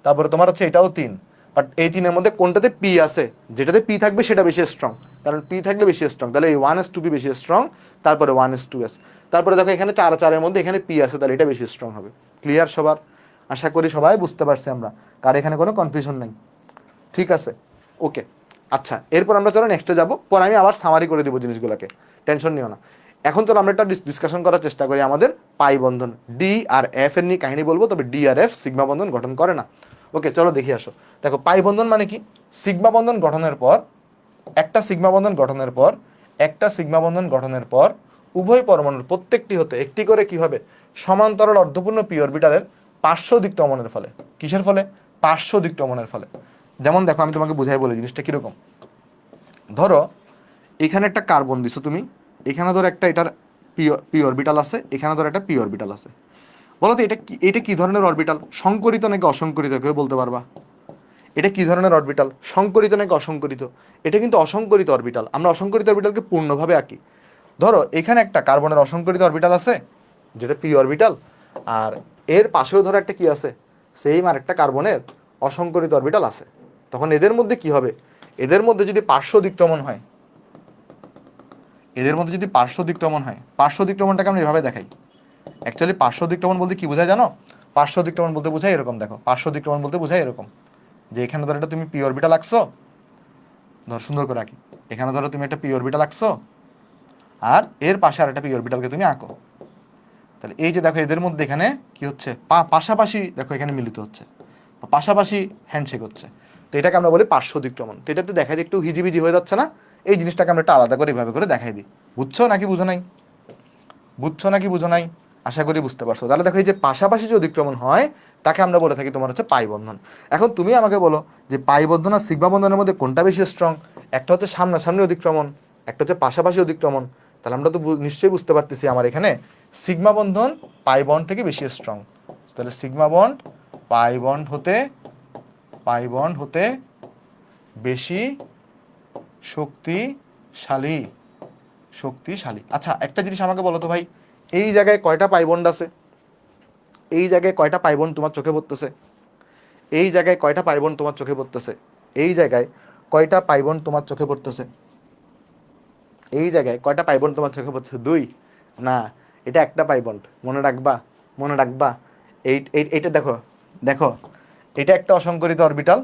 তারপরে তোমার হচ্ছে এটাও 3, বাট এই 3-এর মধ্যে কোনটাতে পি আছে? যেটাতে পি থাকবে সেটা বেশি স্ট্রং, কারণ পি থাকলে বেশি স্ট্রং, তাহলে এই 1s2p বেশি স্ট্রং, তারপরে 1s2s। তারপরে দেখো এখানে 4-4-এর মধ্যে এখানে পি আছে, তাহলে এটা বেশি স্ট্রং হবে। ক্লিয়ার সবার? আশা করি সবাই বুঝতে পারছি আমরা, কার এখানে কোনো কনফিউশন নেই, ঠিক আছে? ওকে। আচ্ছা এরপর আমরা চলো নেক্সটে যাবো, পর আমি আবার সামারি করে দেবো জিনিসগুলোকে, টেনশন নিও না। এখন চলো আমরা একটা ডিসকাশন করার চেষ্টা করি আমাদের পাই বন্ধন, ডি আর এফ এর নিয়ে কাহিনী বলবো, তবে ডি আর এফ সিগমা বন্ধন গঠন করে না। ওকে চলো দেখি আসো। দেখো পাই বন্ধন মানে কি, সিগমা বন্ধন গঠনের পর, একটা সিগমা বন্ধন গঠনের পর, একটা সিগমা বন্ধন গঠনের পর উভয় পরমাণুর প্রত্যেকটি হতে একটি করে কি হবে, সমান্তরাল অর্ধপূর্ণ পি অরবিটালের পার্শ্ব দিক্রমণের ফলে। কিসের ফলে? পার্শ্ব দিক্রমণের ফলে। যেমন দেখো আমি তোমাকে বুঝাই বলি জিনিসটা কিরকম। ধরো এখানে একটা কার্বন দিছো তুমি, এখানে ধরো একটা এটার পি অরবিটাল আছে, এখানে ধরো একটা পি অরবিটাল আছে। বলো তো এটা কি ধরনের অরবিটাল, সংকরিত নাকি অসংকরিত, কেউ বলতে পারবা? এটা কি ধরনের অরবিটাল, সংকরিত নাকি অসংকরিত? এটা কিন্তু অসংকরিত অরবিটাল। আমরা অসংকরিত অরবিটালকে পূর্ণভাবে আঁকি। ধরো এখানে একটা কার্বনের অসংকরিত অরবিটাল আছে, যেটা পি অরবিটাল, আর এর পাশেও ধরো একটা কি আছে, সেম আর একটা কার্বনের অসংকরিত অরবিটাল আছে। তখন এদের মধ্যে কি হবে, এদের মধ্যে যদি পার্শ্ব দিক্রমণ হয়, এদের মধ্যে যদি পার্শ্ব দিক্রমণ হয়, পার্শ্ব দিক্রমণটাকে আমরা এভাবে দেখাই। অ্যাকচুয়ালি পার্শ্ব দিক্রমণ বলতে কি বোঝায় জানো? পার্শ্ব দিক্রমণ বলতে বোঝায় এরকম, দেখো পার্শ্ব দিক্রমণ বলতে বোঝায় এরকম, যে এখানে ধরো এটা তুমি পি অরবিটাল আঁকছো, ধর সুন্দর করে আঁকি, এখানে ধরো তুমি একটা পি অরবিটাল আঁকছো, আর এর পাশে আর একটা পি অরবিটালকে তুমি আঁকো। তাহলে এই যে দেখো এদের মধ্যে এখানে কি হচ্ছে, পাশাপাশি দেখো এখানে মিলিত হচ্ছে, পাশাপাশি হ্যান্ডশেক হচ্ছে। তো এটাকে আমরা বলি পার্শ্ব দিক্রমণ। তো এটাতে দেখাই দিই একটু হিজিবিজি হয়ে যাচ্ছে না? এই জিনিসটাকে আমরা একটা আলাদা করে এভাবে করে দেখাই দিই। বুঝছো নাকি বুঝো নাই? বুঝছো নাকি বুঝো নাই? আশা করি বুঝতে পারছো। তাহলে দেখো এই যে পাশাপাশি যে অতিক্রমণ হয়, তাকে আমরা বলে থাকি তোমার হচ্ছে পাই বন্ধন। এখন তুমি আমাকে বলো যে পাই বন্ধন আর সিগমা বন্ধনের মধ্যে কোনটা বেশি স্ট্রং? একটা হচ্ছে সামনাসামনি অতিক্রমণ, একটা হচ্ছে পাশাপাশি অতিক্রমণ। তাহলে আমরা তো নিশ্চয়ই বুঝতে পারতেছি আমার এখানে সিগমা বন্ধন পাই বন্ড থেকে বেশি স্ট্রং। তাহলে সিগমা বন্ড পাই বন্ড হতে, পাই বন্ড হতে বেশি শক্তিশালী, শক্তিশালী। আচ্ছা একটা জিনিস আমাকে বলো তো ভাই, এই জায়গায় কয়টা পাই বন্ড আছে? এই জায়গায় কয়টা পাই বন্ড তোমার চোখে পড়তেছে? এই জায়গায় কয়টা পাই বন্ড তোমার চোখে পড়তেছে? এই জায়গায় কয়টা পাই বন্ড তোমার চোখে পড়তেছে? এই জায়গায় কয়টা পাই বন্ড তোমার চোখে পড়তেছে? 2? না, এটা একটা পাই বন্ড, মনে রাখবা, মনে রাখবা। এইটা দেখো, দেখো এটা একটা অসংকরিত অরবিটাল,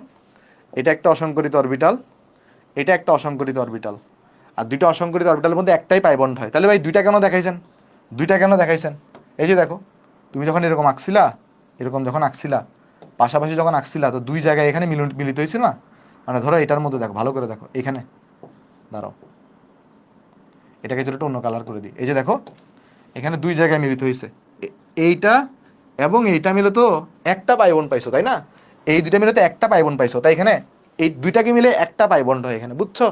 এটা একটা অসংকরিত অরবিটাল, এটা একটা অসংকরিত অরবিটাল, আর দুইটা অসংকরিত অরবিটালের মধ্যে একটাই পাই বন্ড হয়। তাহলে ভাই দুইটা কেন দেখাইছেন? দুইটা কেন দেখাইছেন? এই যে দেখো, তুমি যখন এরকম আঁকছিলা, এরকম যখন আঁকছিলা, পাশাপাশি যখন আঁকছিলা, তো দুই জায়গায় এখানে মিলিত হয়েছিল না? মানে ধরো এটার মধ্যে দেখো, ভালো করে দেখো এখানে, দাঁড়াও এটাকে যদি একটু অন্য কালার করে দিই, এই যে দেখো এখানে দুই জায়গায় মিলিত হয়েছে, এইটা এবং এইটা মিলে তো একটা পাই বন্ড পাইছো, তাই না? এই দুইটা মিলে তো একটা পাই বন্ড পাইছো, তাই এখানে এই দুইটাকে মিলে একটা পাই বন্ড হয় এখানে, বুঝছো?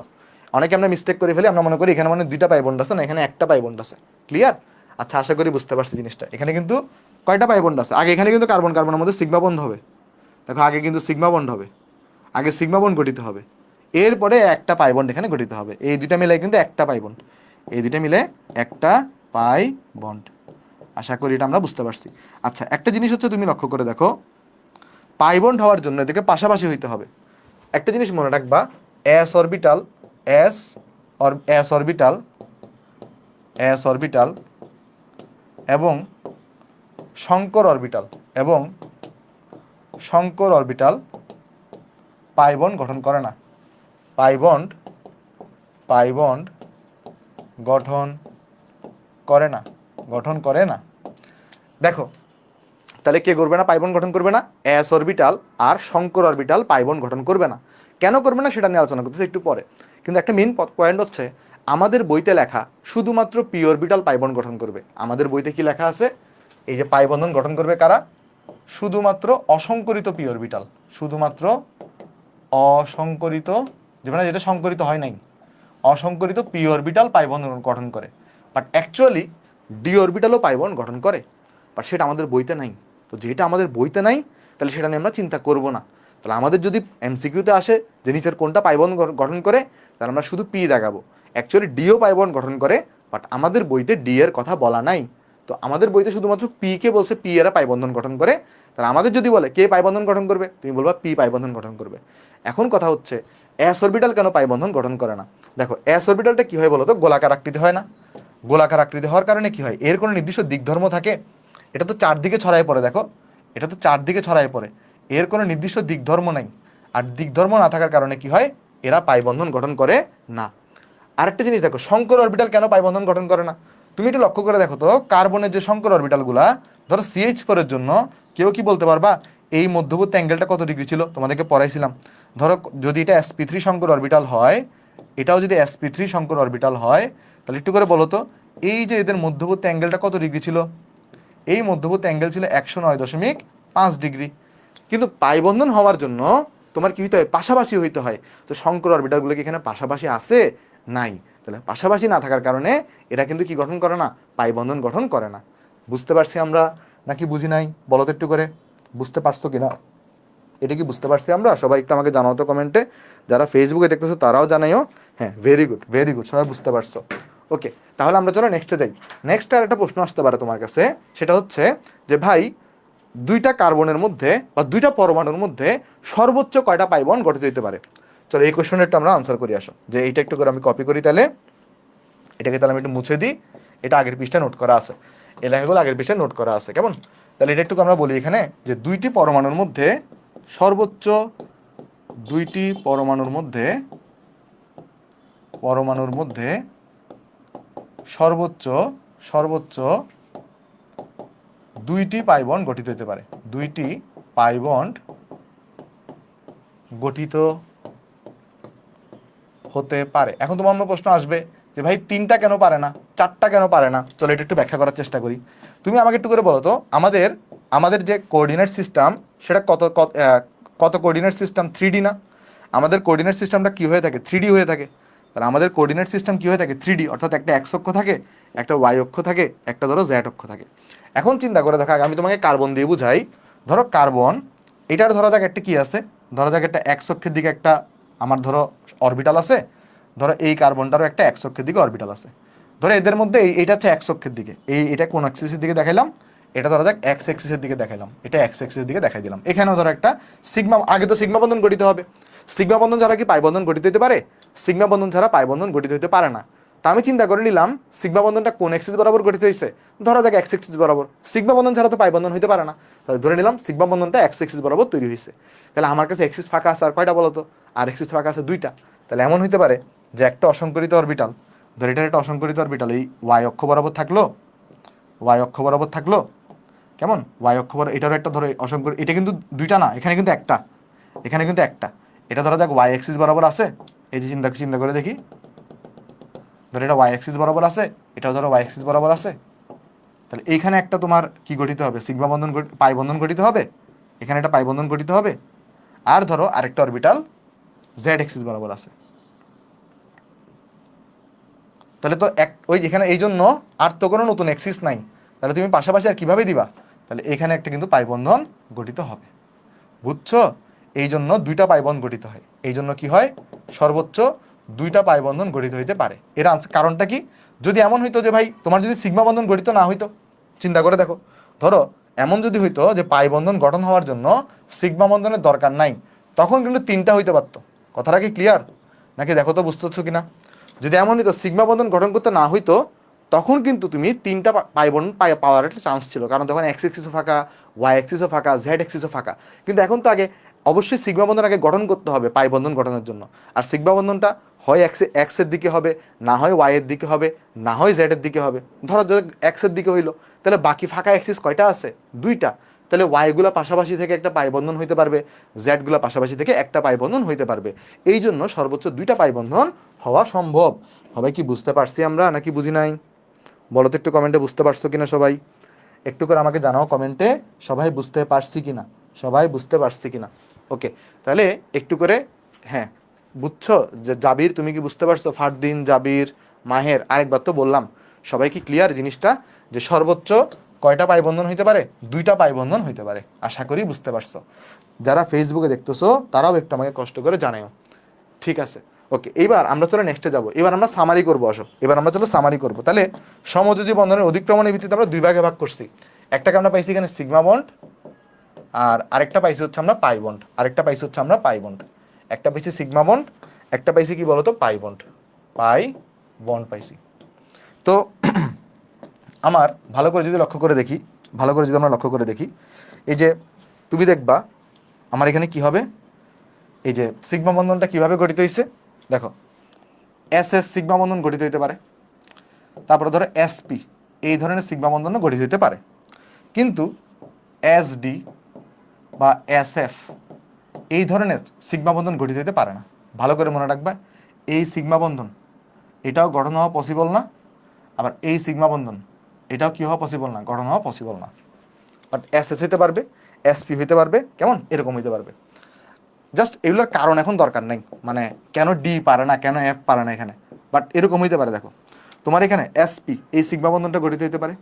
অনেকে আমরা মিস্টেক করে ফেলি, আমরা মনে করি এখানে মানে দুইটা পাই বন্ড আছে, না এখানে একটা পাই বন্ড আছে। ক্লিয়ার? আচ্ছা, আশা করি বুঝতে পারছি জিনিসটা। এখানে কিন্তু কয়টা পাই বন্ড আছে? আগে এখানে কিন্তু কার্বন কার্বনের মধ্যে সিগমা বন্ড হবে। দেখো আগে কিন্তু সিগমা বন্ড হবে, আগে সিগমা বন্ড গঠিত হবে, এরপরে একটা পাই বন্ড এখানে গঠিত হবে। এই দুইটা মিলে কিন্তু একটা পাই বন্ড, এই দুইটা মিলে একটা পাই বন্ড। আশা করি এটা আমরা বুঝতে পারছি। আচ্ছা, একটা জিনিস হচ্ছে তুমি লক্ষ্য করে দেখো, পাই বন্ড হওয়ার জন্য এদেরকে পাশাপাশি হইতে হবে। একটা জিনিস মনে রাখবা, S orbital, S S orbital, S orbital এবং শঙ্কর অরবিটাল, এবং শঙ্কর অরবিটাল পাই বন্ড গঠন করে না। পাই বন্ড, পাই বন্ড গঠন করে না, গঠন করে না। দেখো তাহলে কে করবে না? পাই বন্ড গঠন করবে না, এস অরবিটাল আর শঙ্কর অরবিটাল পাই বন্ড গঠন করবে না। কেন করবে না সেটা নিয়ে আলোচনা করতেছি একটু পরে। কিন্তু একটা মেইন পয়েন্ট হচ্ছে, আমাদের বইতে লেখা শুধুমাত্র পি অরবিটাল পাই বন্ড গঠন করবে। আমাদের বইতে কি লেখা আছে? এই যে পাই বন্ধন গঠন করবে কারা? শুধুমাত্র অসংকরিত পি অরবিটাল, শুধুমাত্র অসংকরিত, যেটা সংকরিত হয় নাই, অসংকরিত পি অরবিটাল পাই বন্ড গঠন করে। বাট অ্যাকচুয়ালি ডি অরবিটালও পাই বন্ড গঠন করে, বাট সেটা আমাদের বইতে নাই। তো যেটা আমাদের বইতে নাই, তাহলে সেটা নিয়ে আমরা চিন্তা করব না। তাহলে আমাদের যদি এমসিকিউতে আসে যে নিচের কোনটা পাই বন্ড গঠন করে, তাহলে আমরা শুধু পি দেখাবো। অ্যাকচুয়ালি ডিও পাই বন্ড গঠন করে, বাট আমাদের বইতে ডি এর কথা বলা নাই। তো আমাদের বইতে শুধুমাত্র পি কে বলছে পি এরা পাই বন্ধন গঠন করে। তাহলে আমাদের যদি বলে কে পাই বন্ধন গঠন করবে, তুমি বলবা পি পাই বন্ধন গঠন করবে। এখন কথা হচ্ছে, এস অরবিটাল কেন পাই বন্ধন গঠন করে না? দেখো এস অরবিটালটা কি হয় বলো তো? গোলাকার আকৃতি হয় না? গোলাকার আকৃতি হওয়ার কারণে কি হয়? এর কোনো নির্দিষ্ট দিকধর্ম থাকে? এটা তো চারদিকে ছড়ায় পড়ে, দেখো এটা তো চারদিকে ছড়ায় পড়ে, এর কোনো নির্দিষ্ট দিকধর্ম নাই। আর দিকধর্ম না থাকার কারণে কি হয়? এরা পাই বন্ধন গঠন করে না। আরেকটা জিনিস দেখো, শঙ্কর অরবিটাল কেন পাই বন্ধন গঠন করে না? তুমি একটু লক্ষ্য করে দেখো তো, কার্বনের যে শঙ্কর অরবিটালগুলা, ধরো CH4 এর জন্য কেউ কি বলতে পারবা এই মধ্যবর্তী অ্যাঙ্গেলটা কত ডিগ্রি ছিল? তোমাদেরকে পড়াইছিলাম। ধরো যদি এটা sp3 শঙ্কর অরবিটাল হয়, এটাও যদি sp3 শঙ্কর অরবিটাল হয়, তাহলে একটু করে বলো তো, এই যে এদের মধ্যবর্তী অ্যাঙ্গেলটা কত ডিগ্রি ছিল? এই মধ্যবর্তী অ্যাঙ্গেল ছিল 109.5 ডিগ্রি। কিন্তু পাই বন্ধন হওয়ার জন্য তোমার কি হইতে হয়? পাশাপাশি হইতে হয়। তো শঙ্কর অরবিটালগুলো কি এখানে পাশাপাশি আছে? নাই। তাহলে পাশাপাশি না থাকার কারণে এরা কিন্তু কি গঠন করে না? পাই বন্ধন গঠন করে না। বুঝতে পারছি আমরা নাকি বুঝি নাই? বলো তো একটু করে, বুঝতে পারছো কিনা? এটা কি বুঝতে পারছি আমরা? সবাই একটু আমাকে জানাও তো কমেন্টে। যারা ফেসবুকে দেখতেছো তারাও জানাইও। হ্যাঁ, ভেরি গুড, ভেরি গুড, সবাই বুঝতে পারছো। ওকে, তাহলে আমরা চলো নেক্সটে যাই। নেক্সট আর একটা প্রশ্ন আসতে পারে তোমার কাছে, সেটা হচ্ছে যে ভাই, দুইটা কার্বনের মধ্যে বা দুইটা পরমাণুর মধ্যে সর্বোচ্চ কয়টা পাই বন্ড গঠিত হতে পারে? চলো এই কোশ্চেনের একটু আমরা আনসার করি, আসো। যে এইটা একটু করে আমি কপি করি, তাহলে এটাকে তাহলে আমি একটু মুছে দিই। এটা আগের পৃষ্ঠা নোট করা আছে, এই লেখাগুলো আগের পৃষ্ঠায় নোট করা আছে, কেমন? তাহলে এটা একটু আমরা বলি এখানে, যে দুইটি পরমাণুর মধ্যে সর্বোচ্চ, দুইটি পরমাণুর মধ্যে, পরমাণুর মধ্যে সর্বোচ্চ, সর্বোচ্চ দুইটি পাই বন্ড গঠিত হতে পারে, দুইটি পাই বন্ড গঠিত হতে পারে। এখন তোমার মনে প্রশ্ন আসবে যে ভাই তিনটা কেন পারে না, চারটা কেন পারে না? চলো এটা একটু ব্যাখ্যা করার চেষ্টা করি। তুমি আমাকে একটু করে বলো তো, আমাদের আমাদের যে কোঅর্ডিনেট সিস্টেম, সেটা কত কত কোঅর্ডিনেট সিস্টেম? 3D না? আমাদের কোঅর্ডিনেট সিস্টেমটা কি হয়ে থাকে? 3D হয়ে থাকে। তাহলে আমাদের কোঅর্ডিনেট সিস্টেম কি হয়ে থাকে? 3D, অর্থাৎ একটা এক্স অক্ষ থাকে, একটা ওয়াই অক্ষ থাকে, একটা ধরো জেড অক্ষ থাকে। এখন চিন্তা করে দেখো, আমি তোমাকে কার্বন দিয়ে বুঝাই। ধরো কার্বন, এটার ধরা যাক একটা কি আছে, ধরা যাক একটা এক্স অক্ষের দিকে একটা আমার ধরো অরবিটাল আছে। ধরো এই কার্বনটারও একটা এক্স অক্ষের দিকে অরবিটাল আছে। ধরো এদের মধ্যে এইটা হচ্ছে এক্স অক্ষের দিকে, এটা কোন অ্যাক্সিসের দিকে দেখাইলাম? এটা ধরা যাক এক্স অ্যাক্সিসের দিকে দেখাইলাম, এটা এক্স অ্যাক্সিসের দিকে দেখাই দিলাম। এখানেও ধরো একটা সিগমা, আগে তো সিগমা বন্ধন গঠিত হবে। সিগমা বন্ধন ছাড়া কি পাই বন্ধন গঠিত হতে পারে? সিগমা বন্ধন ছাড়া পাই বন্ধন গঠিত হতে পারে না। তা আমি চিন্তা করে নিলাম সিগমা বন্ধনটা কোন অ্যাক্সিস বরাবর গঠিত হয়েছে? ধরা যাক এক্স অ্যাক্সিস বরাবর। সিগমা বন্ধন ছাড়া তো পাই বন্ধন হতে পারে না। তাহলে ধরে নিলাম সিগমা বন্ধনটা এক্স অ্যাক্সিস বরাবর তৈরি হয়েছে। তাহলে আমার কাছে এক্সিস ফাঁকা আছে আর কয়টা বলো তো? আর এক্সিস ফাঁকা আছে দুইটা। তাহলে এমন হতে পারে যে একটা অসংকরিত অরবিটাল, ধর এটার একটা অসংকরিত অরবিটাল এই ওয়াই অক্ষ বরাবর থাকলো, ওয়াই অক্ষ বরাবর থাকলো, কেমন? ওয়াই অক্ষ বরাবর এটারও একটা ধরো অসংকরিত, এটা কিন্তু দুইটা না, এখানে কিন্তু একটা, এখানে কিন্তু একটা। এটা ধরা যাক ওয়াই অ্যাক্সিস বরাবর আছে। এই যে চিন্তা চিন্তা করে দেখি, ধরো এটা ওয়াই অ্যাক্সিস বরাবর আছে, এটাও ধরো ওয়াই অ্যাক্সিস বরাবর আছে। তাহলে এইখানে একটা তোমার কি গঠিত হবে, সিগমা বন্ধন পাই বন্ধন গঠিত হবে, এখানে একটা পাই বন্ধন গঠিত হবে। আর ধরো আরেকটা অরবিটাল জেড এক্সিস বরাবর আছে, তাহলে তো এক ওই এখানে এই জন্য আর তো কোনো নতুন এক্সিস নাই, তাহলে তুমি পাশাপাশি আর কিভাবে দিবা, তাহলে এখানে একটা কিন্তু পাই বন্ধন গঠিত হবে। বুঝছো? এই জন্য দুইটা পাই বন্ধন গঠিত হয়, এই জন্য কি হয়, সর্বোচ্চ দুইটা পাই বন্ধন গঠিত হইতে পারে। এর কারণটা কি, যদি এমন হইতো যে ভাই তোমার যদি সিগমা বন্ধন গঠিত না হইতো, চিন্তা করে দেখো, ধরো এমন যদি হইতো যে পাই বন্ধন গঠন হওয়ার জন্য সিগমা বন্ধনের দরকার নাই, তখন কিন্তু তিনটা হইতে পারতো। কথাটা কি ক্লিয়ার নাকি দেখো তো বুঝতেছো কিনা? যদি এমন হইতো সিগমা বন্ধন গঠন করতে না হইতো, তখন কিন্তু তুমি তিনটা পাই বন্ধন পাওয়ার একটা চান্স ছিল, কারণ তখন এক্স এক্সিসও ফাঁকা, ওয়াই এক্সিসও ফাঁকা, জেড এক্সিসও ফাঁকা। কিন্তু এখন তো আগে অবশ্যই সিগমা বন্ধন আগে গঠন করতে হবে পাই বন্ধন গঠনের জন্য, আর সিগমা বন্ধনটা হয় এক্সের দিকে হবে, না হয় ওয়াই এর দিকে হবে, না হয় জেড এর দিকে হবে। ধরো যদি এক্সের দিকে হইলো, তাহলে বাকি ফাঁকা এক্সিস কয়টা আছে, দুইটা। তাহলে ওয়াইগুলো পাশাপাশি থেকে একটা পাই বন্ধন হইতে পারবে, জেডগুলো পাশাপাশি থেকে একটা পাই বন্ধন হইতে পারবে। এই জন্য সর্বোচ্চ দুইটা পাই বন্ধন হওয়া সম্ভব। সবাই কি বুঝতে পারছি আমরা নাকি বুঝি নাই? বলো তো একটু কমেন্টে, বুঝতে পারছো কিনা সবাই? একটু করে আমাকে জানাও কমেন্টে, সবাই বুঝতে পারছি কিনা, সবাই বুঝতে পারছি কিনা। ওকে, তাহলে একটু করে, হ্যাঁ বুঝছো যে জাবির, তুমি কি বুঝতে পারছো? ফারদিন, জাবির, মাহের, আরেকবার তো বললাম, সবাই কি ক্লিয়ার জিনিসটা, যে সর্বোচ্চ কয়টা পাই বন্ধন হইতে পারে, দুইটা পাই বন্ধন হইতে পারে। আশা করি বুঝতে পারছো। যারা ফেসবুকে দেখতেছো তারাও একটু আমাকে কষ্ট করে জানাও। ঠিক আছে, ওকে, এইবার আমরা চলো নেক্সটে যাবো। এবার আমরা সামারি করবো, আসো এবার আমরা চলো সামারি করবো। তাহলে সমযোজী বন্ধনের অধিক্রমণের ভিত্তিতে আমরা দুই ভাগে ভাগ করছি। একটাকে আমরা পাইছি এখানে সিগমা বন্ড, আর আরেকটা পাইছি হচ্ছে আমরা পাই বন্ড, আরেকটা পাইছি হচ্ছে আমরা পাই বন্ড। একটা পাইছি সিগমা বন্ড, একটা পাইছি কি বলতো, পাই বন্ড, পাই বন্ড পাইছি। তো আমার ভালো করে যদি লক্ষ্য করে দেখি, ভালো করে যদি আমরা লক্ষ্য করে দেখি, এই যে তুমি দেখবা আমার এখানে কি হবে, এই যে সিগমা বন্ধনটা কিভাবে গঠিত হয়েছে দেখো, এস এস সিগমা বন্ধন গঠিত হইতে পারে, তারপরে ধরো এসপি, এই ধরনের সিগমা বন্ধন গঠিত হইতে পারে। কিন্তু এস ডি বা এস এফ, এই ধরনের সিগমা বন্ধন গঠিত হইতে পারে না। ভালো করে মনে রাখবা, এই সিগমা বন্ধন এটাও গঠন হওয়া পসিবল না, আবার এই সিগমা বন্ধন এটাও কি হওয়া পসিবল না, গঠন হওয়া পসিবল না। বাট এস এস হইতে পারবে, এসপি হইতে পারবে, কেমন এরকম হইতে পারবে। জাস্ট এগুলোর কারণ এখন দরকার নেই, মানে কেন ডি পারে না, কেন এফ পারে না এখানে, বাট এরকম হইতে পারে। দেখো তোমার এখানে এসপি এই সিগমা বন্ধনটা গঠিত হইতে পারে,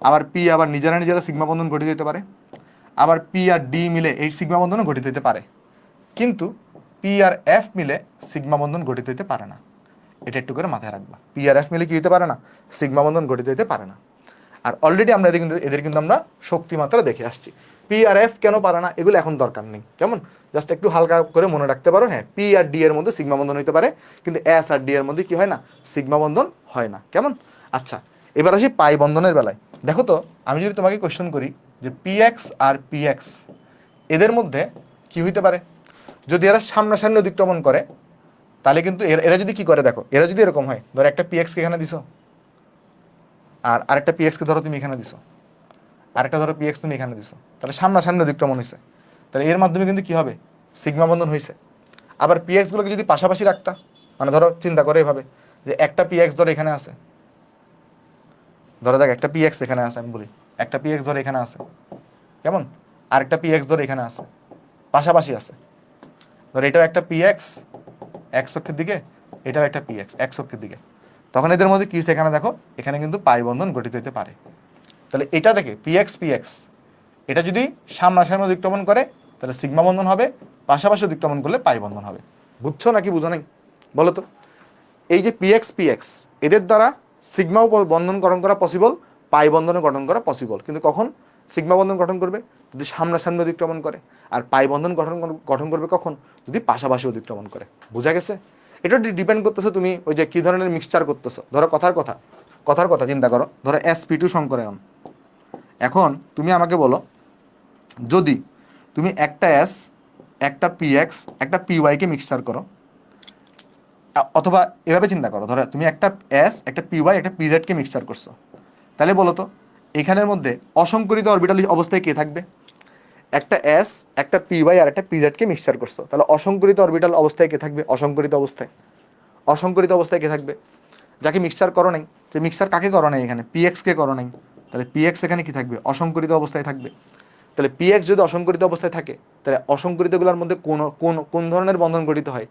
আবার পি আবার নিজেরা নিজেরা সিগমা বন্ধন গঠিত হইতে পারে, আবার পি আর ডি মিলে এই সিগমা বন্ধনও গঠিত হইতে পারে। কিন্তু পি আর এফ মিলে সিগমা বন্ধন গঠিত হইতে পারে না। এটা একটু করে মাথায় রাখবা, পি আর এফ মিলে কি হইতে পারে না, সিগমা বন্ধন গঠিত হইতে পারে না। আর অলরেডি আমরা এদের কিন্তু আমরা শক্তিমাত্রা দেখে আসছি। পি আর এফ কেন পারে না এগুলো এখন দরকার নেই, কেমন জাস্ট একটু হালকা করে মনে রাখতে পারো। হ্যাঁ, পি আর ডি এর মধ্যে সিগমা বন্ধন হইতে পারে, কিন্তু এস আর ডি এর মধ্যে কি হয় না, সিগমা বন্ধন হয় না, কেমন। আচ্ছা, এবার আসি পাই বন্ধনের বেলায়। দেখো তো, আমি যদি তোমাকে কোয়েশ্চেন করি যে পি এক্স আর পি এক্স এদের মধ্যে কি হইতে পারে, যদি এরা সামনাসামনি অতিক্রমণ করে, তাহলে কিন্তু এরা যদি কি করে, দেখো এরা যদি এরকম হয়, ধরো একটা পি এক্সকে এখানে দিছো, আর আরেকটা পি এক্সকে ধরো তুমি এখানে দিছো, আরেকটা ধরো পি এক্স তুমি এখানে দিছো, তাহলে সামনাসামনি অতিক্রমণ হয়েছে, তাহলে এর মাধ্যমে কিন্তু কি হবে, সিগমা বন্ধন হয়েছে। আবার পি এক্স গুলোকে যদি পাশাপাশি রাখতা, মানে ধরো চিন্তা করে এভাবে যে একটা পি এক্স ধরো এখানে আছে, ধরো দেখ একটা পি এক্স এখানে আছে, আমি বলি একটা পি এক্স ধরো এখানে আছে, কেমন, আরেকটা পি এক্স ধরো এখানে আছে, পাশাপাশি আছে, ধরো এটাও একটা পি এক্স এক্স অক্ষের দিকে, এটাও একটা পি এক্স এক্স অক্ষের দিকে, তখন এদের মধ্যে কি এখানে দেখো, এখানে কিন্তু পাই বন্ধন গঠিত হতে পারে। তাহলে এটা দেখে পি এক্স এটা যদি সামনাসামনি অতিক্রমণ করে তাহলে সিগমা বন্ধন হবে, পাশাপাশি অতিক্রমণ করলে পাই বন্ধন হবে। বুঝছো নাকি বুঝো নাই বলো তো? এই যে পি এক্স এদের দ্বারা সিগমাও বন্ধন গঠন করা পসিবল, পাই বন্ধনে গঠন করা পসিবল, কিন্তু কখন সিগমা বন্ধন গঠন করবে, যদি সামনাসামনি অতিক্রমণ করে, আর পাই বন্ধন গঠন করবে কখন, যদি পাশাপাশি অতিক্রমণ করে। বোঝা গেছে? এটা ডিপেন্ড করতেছে তুমি ওই যে কি ধরনের মিক্সচার করতেছো। ধরো কথার কথা চিন্তা করো, ধরো sp2 সংকরায়ন। এখন তুমি আমাকে বলো, যদি তুমি একটা এস, একটা পি এক্স, একটা পি ওয়াইকে মিক্সচার করো, অথবা এভাবে চিন্তা করো, ধরো তুমি একটা এস, একটা পি ওয়াই, একটা পিজেড কে মিক্সচার করছো, তাহলে বলো তো এখানের মধ্যে অসংকরিত অরবিটাল অবস্থায় কে থাকবে? একটা এস, একটা পি ওয়াই আর একটা পিজেড কে মিক্সচার করছো, তাহলে অসংকরিত অরবিটাল অবস্থায় কে থাকবে? অসংকরিত অবস্থায় কে থাকবে? যাকে মিক্সচার করো নাই, যে মিক্সচার কাকে করো নাই, এখানে পি এক্স কে করো নাই, তাহলে পি এক্স এখানে কি থাকবে, অসংকরিত অবস্থায় থাকবে। তাহলে পি এক্স যদি অসংকরিত অবস্থায় থাকে, তাহলে অসংকরিতগুলোর মধ্যে কোন কোন কোন ধরনের বন্ধন গঠিত হয়,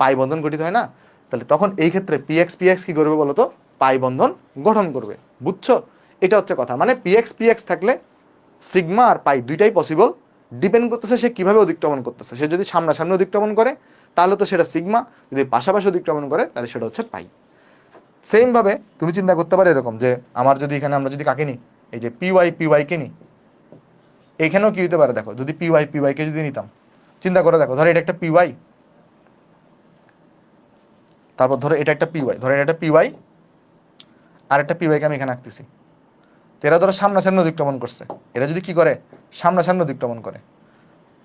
পাই বন্ধন গঠিত হয় না। তাহলে তখন এই ক্ষেত্রে পি এক্স কি করবে বলো তো, পাই বন্ধন গঠন করবে। বুঝছো, এটা হচ্ছে কথা। মানে পি এক্স থাকলে সিগমা আর পাই দুইটাই পসিবল, ডিপেন্ড করতেছে সে কিভাবে অতিক্রমণ করতেছে। সে যদি সামনাসামনি অতিক্রমণ করে তাহলে তো সেটা সিগমা, যদি পাশাপাশি অতিক্রমণ করে তাহলে সেটা হচ্ছে পাই। সেম ভাবে তুমি চিন্তা করতে পারো এরকম যে আমার যদি এখানে আমরা যদি কাকে নিই, এই যে পি ওয়াই কে নিই, এখানেও কি হতে পারে দেখো, যদি পি ওয়াই কে যদি নিতাম, চিন্তা করে দেখো, ধরো এটা একটা পি ওয়াই, তারপর ধরো এটা একটা পি ওয়াই, ধরো এটা একটা পি ওয়াই আর একটা পি ওয়াই কে আমি এখানে আঁকতেছি। তো এরা ধরো সামনাসামনি অতিক্রমণ করছে, এরা যদি কি করে সামনাসামনি অতিক্রমণ করে,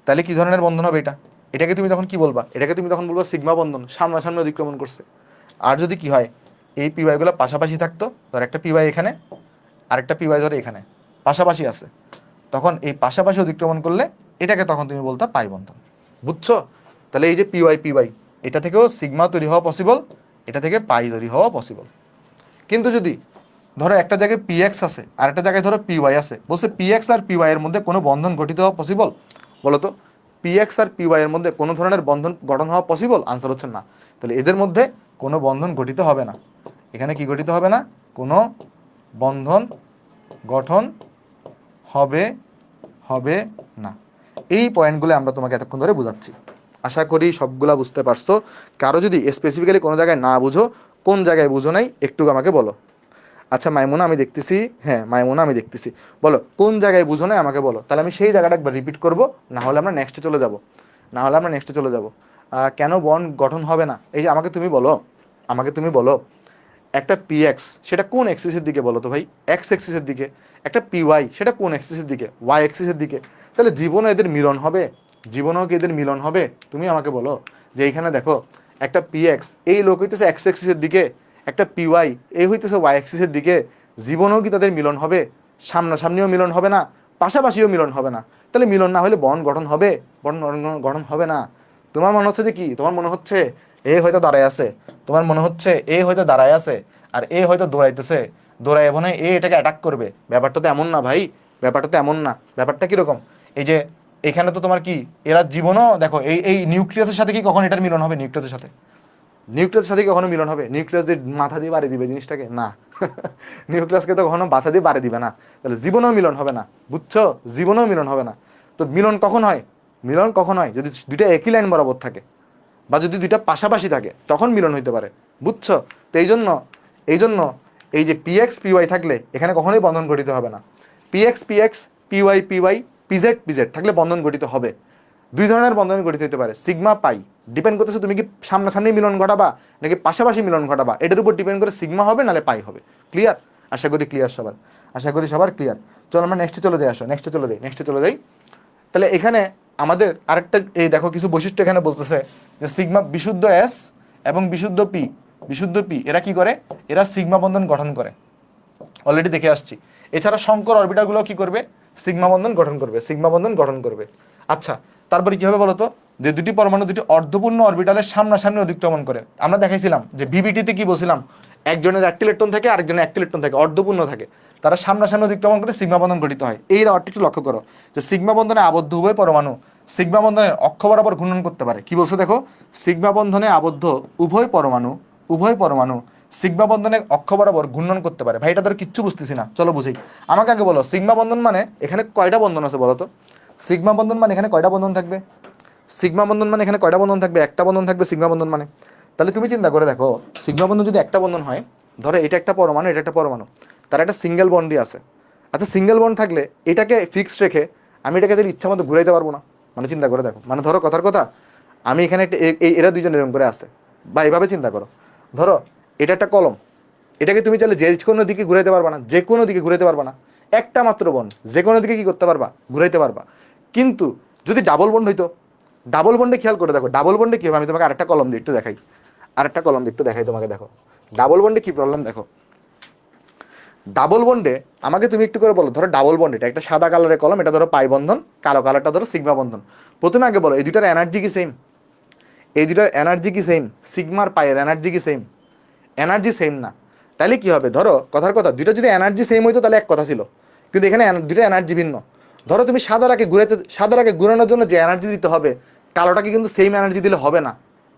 তাহলে কি ধরনের বন্ধন হবে এটা, এটাকে তুমি তখন কি বলবা, এটাকে তুমি তখন বলবা সিগমা বন্ধন, সামনাসামনি অতিক্রমণ করছে। আর যদি কি হয়, এই পি ওয়াই গুলো পাশাপাশি থাকতো, ধর একটা পি ওয়াই এখানে আরেকটা পি ওয়াই ধরে এখানে পাশাপাশি আছে, তখন এই পাশাপাশি অতিক্রমণ করলে এটাকে তখন তুমি বলতে পাই বন্ধন। বুঝছো, তাহলে এই যে পি ওয়াই এটা থেকেও সিগমা তৈরি হওয়া পসিবল, এটা থেকে পাই তৈরি হওয়া পসিবল। কিন্তু যদি ধরো একটা জায়গায় পি এক্স আছে আর একটা জায়গায় ধরো পি ওয়াই আছে, বলছে পি এক্স আর পি ওয়াই এর মধ্যে কোনো বন্ধন গঠিত হওয়া পসিবল, বলো তো পি এক্স আর পি ওয়াই এর মধ্যে কোনো ধরনের বন্ধন গঠন হওয়া পসিবল, আনসার হচ্ছে না। তাহলে এদের মধ্যে কোনো বন্ধন গঠিত হবে না, এখানে কি গঠিত হবে না, কোনো বন্ধন গঠন হবে হবে না। এই পয়েন্টগুলো আমরা তোমাকে এতক্ষণ ধরে বোঝাচ্ছি, আশা করি সবগুলা বুঝতে পারছো। কারো যদি স্পেসিফিক্যালি কোনো জায়গায় না বুঝো, কোন জায়গায় বুঝো নাই একটু আমাকে বলো। আচ্ছা মাইমুনা আমি দেখতেছি, হ্যাঁ মাইমুনা আমি দেখতেছি, বলো কোন জায়গায় বুঝো নাই আমাকে বলো, তাহলে আমি সেই জায়গাটা একবার রিপিট করবো, না হলে আমরা নেক্সটে চলে যাব, না হলে আমরা নেক্সটে চলে যাব। কেন বন্ড গঠন হবে না, এই যে আমাকে তুমি বলো, আমাকে তুমি বলো একটা পি এক্স সেটা কোন এক্সিসের দিকে বলো তো ভাই, এক্স এক্সিসের দিকে। একটা পি ওয়াই সেটা কোন এক্সিসের দিকে, ওয়াই এক্সিসের দিকে। তাহলে জীবনে এদের মিলন হবে, জীবনেও কি এদের মিলন হবে, তুমি আমাকে বলো। যে এইখানে দেখো একটা পি এক্স এই লোক হইতেছে এক্স এক্সিসের দিকে, একটা পি ওয়াই এই হইতেছে ওয়াই এক্সিসের দিকে, জীবনেও কি তাদের মিলন হবে, সামনাসামনিও মিলন হবে না, পাশাপাশিও মিলন হবে না। তাহলে মিলন না হলে বন্ড গঠন হবে, বন্ড গঠন হবে না। তোমার মনে হচ্ছে যে কি, তোমার মনে হচ্ছে এ হয়তো দাঁড়ায় আছে, তোমার মনে হচ্ছে এ হয়তো দাঁড়ায় আছে আর এ হয়তো দৌড়াইতেছে, দৌড়াই মনে হয় এ এটাকে অ্যাটাক করবে, ব্যাপারটা তো এমন না ভাই, ব্যাপারটা তো এমন না। ব্যাপারটা কিরকম, এই যে এখানে তো তোমার কি এরা জীবনও দেখো এই এই নিউক্লিয়াসের সাথে কি কখন এটার মিলন হবে, নিউক্লিয়াসের সাথে, নিউক্লিয়াসের সাথে কখনো মিলন হবে, নিউক্লিয়াস দিয়ে মাথা দিয়ে বাড়ি দিবে জিনিসটাকে না নিউক্লিয়াসকে তো কখনো মাথা দিয়ে বাড়ি দিবে না, তাহলে জীবনেও মিলন হবে না। বুঝছো, জীবনেও মিলন হবে না। তো মিলন কখন হয়, মিলন কখন হয় যদি দুইটা একই লাইন বরাবর থাকে বা যদি দুইটা পাশাপাশি থাকে তখন মিলন হইতে পারে। বুঝছো, তো এই জন্য এই যে পি এক্স পি ওয়াই থাকলে এখানে কখনোই বন্ধন গঠিত হবে না। P X P Y P Z থাকলে বন্ধন গঠিত হবে। দুই ধরনের বন্ধন গঠিত হতে পারে, সিগমা পাই, ডিপেন্ড করতেছে তুমি কি সামনাসামনি মিলন ঘটাবা নাকি পাশাপাশি মিলন ঘটাবা, এটার উপর ডিপেন্ড করে সিগমা হবে নাহলে পাই হবে। ক্লিয়ার, আশা করি ক্লিয়ার সবার, আশা করি সবার ক্লিয়ার। চলো আমরা নেক্সটে চলে যাই, আসো নেক্সটে চলে যাই। তাহলে এখানে আমাদের আরেকটা এই দেখো কিছু বৈশিষ্ট্য এখানে বলতেছে যে সিগমা বিশুদ্ধ এস এবং বিশুদ্ধ পি এরা কি করে, এরা সিগমা বন্ধন গঠন করে, অলরেডি দেখে আসছি। এছাড়া সংকর অরবিটালগুলো কি করবে, সিগমা বন্ধন গঠন করবে, সিগমা বন্ধন গঠন করবে। আচ্ছা, তারপরে কি হবে বলতো, যে দুটি পরমাণু দুটি অর্ধপূর্ণ অরবিটালের সামনাসামনি অতিক্রমণ করে। আমরা দেখাইছিলাম যে ভিভিটিতে কি বলছিলাম, একজনের একটি ইলেকট্রন থাকে আরেকজনের একটি ইলেকট্রন থাকে, অর্ধপূর্ণ থাকে, তারা সামনাসামনি অতিক্রমণ করে সিগমা বন্ধন গঠিত হয়। এই রাওয়ারটি একটু লক্ষ্য করো যে সিগমা বন্ধনে আবদ্ধ উভয় পরমাণু সিগমা বন্ধনের অক্ষ বরাবর ঘূর্ণন করতে পারে। কি বলছে দেখো, সিগমা বন্ধনে আবদ্ধ উভয় পরমাণু সিগমা বন্ধনে অক্ষ বরাবর ঘূর্ণন করতে পারে। ভাই এটা ধর কিচ্ছু বুঝতেছি না, চলো বুঝি। আমাকে আগে বলো সিগমা বন্ধন মানে এখানে কয়টা বন্ধন আছে বলো তো, সিগমা বন্ধন মানে এখানে কয়টা বন্ধন থাকবে, সিগমা বন্ধন মানে এখানে কয়টা বন্ধন থাকবে, একটা বন্ধন থাকবে সিগমা বন্ধন মানে। তাহলে তুমি চিন্তা করে দেখো, সিগমা বন্ধন যদি একটা বন্ধন হয়, ধরো এটা একটা পরমাণু এটা একটা পরমাণু, তার একটা সিঙ্গেল বন্ডই আছে। আচ্ছা সিঙ্গেল বন্ড থাকলে এটাকে ফিক্সড রেখে আমি এটাকে যদি ইচ্ছা মতো ঘুরাইতে পারবো না, মানে চিন্তা করে দেখো, মানে ধরো কথার কথা আমি এখানে একটা এরা দুইজন এরকম করে আছে, বা এইভাবে চিন্তা করো, ধরো এটা একটা কলম, এটাকে তুমি চাইলে যে কোনো দিকে ঘুরাইতে পারবা না, যে কোনো দিকে ঘুরাইতে পারবা না, একটা মাত্র বন্ড যে কোনো দিকে কি করতে পারবা, ঘুরাইতে পারবা। কিন্তু যদি ডাবল বন্ড হইতো, ডাবল বন্ডে খেয়াল করে দেখো, ডাবল বন্ডে কি হবে, আমি তোমাকে আরেকটা কলম দিয়ে একটু দেখাই, আরেকটা কলম দিয়ে একটু দেখাই তোমাকে, দেখো ডাবল বন্ডে কি প্রবলেম দেখো। ডাবল বন্ডে আমাকে তুমি একটু করে বলো, ধরো ডাবল বন্ড এটা একটা সাদা কালারের কলম, এটা ধরো পাই বন্ধন, কালো কালারটা ধরো সিগমা বন্ধন। প্রথমে আগে বলো এই দুটার এনার্জি কি সেম, এই দুটার এনার্জি কি সেম, সিগমার পাইয়ের এনার্জি কি সেম, এনার্জি সেম না। তাহলে কি হবে, ধরো কথার কথা দুইটা যদি এনার্জি সেম হইতো তাহলে এক কথা ছিল, কিন্তু এখানে দুটো এনার্জি ভিন্ন। ধরো তুমি সাদাটাকে ঘুরানোর জন্য যে এনার্জি দিতে হবে, কালোটাকে কিন্তু সেম এনার্জি দিলে হবে না,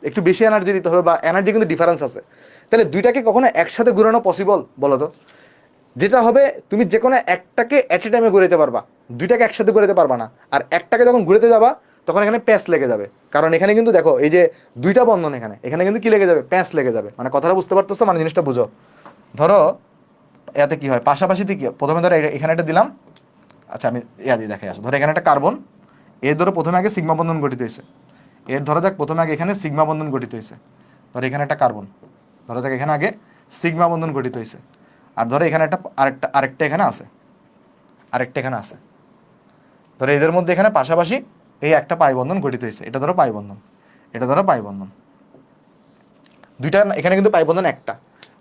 একটু বেশি এনার্জি দিতে হবে, বা এনার্জি কিন্তু ডিফারেন্স আছে। তাহলে দুইটাকে কখনো একসাথে ঘুরানো পসিবল বলো তো? যেটা হবে, তুমি যে কোনো একটাকে এট এ টাইমে ঘুরাতে পারবা, দুইটাকে একসাথে ঘুরাতে পারবা না। আর একটাকে যখন ঘুরাতে যাবা তখন এখানে প্যাঁচ লেগে যাবে, কারণ এখানে কিন্তু দেখো এই যে দুইটা বন্ধন, এখানে এখানে কিন্তু কি লেগে যাবে, প্যাঁচ লেগে যাবে। মানে কথাটা বুঝতে পারতেছো? মানে জিনিসটা বুঝো। ধরো এতে কি হয়, পাশাপাশিতে কি প্রথমে ধরো এখানে একটা দিলাম, আচ্ছা আমি ইয়া দিয়ে দেখাই আসো। ধরো এখানে একটা কার্বন, এর ধরো প্রথমে আগে সিগমা বন্ধন গঠিত হয়েছে, এর ধরো যাক প্রথমে আগে এখানে সিগমা বন্ধন গঠিত হয়েছে। ধরো এখানে একটা কার্বন, ধরো যাক এখানে আগে সিগমা বন্ধন গঠিত হয়েছে। আর ধরো এখানে একটা আরেকটা এখানে আছে, আরেকটা এখানে আছে। ধরো এদের মধ্যে এখানে পাশাপাশি এই একটা পাই বন্ধন গঠিত হয়েছে, এটা ধরো পাই বন্ধন, এটা ধরো পাই বন্ধন, দুইটা এখানে কিন্তু পাই বন্ধন একটা।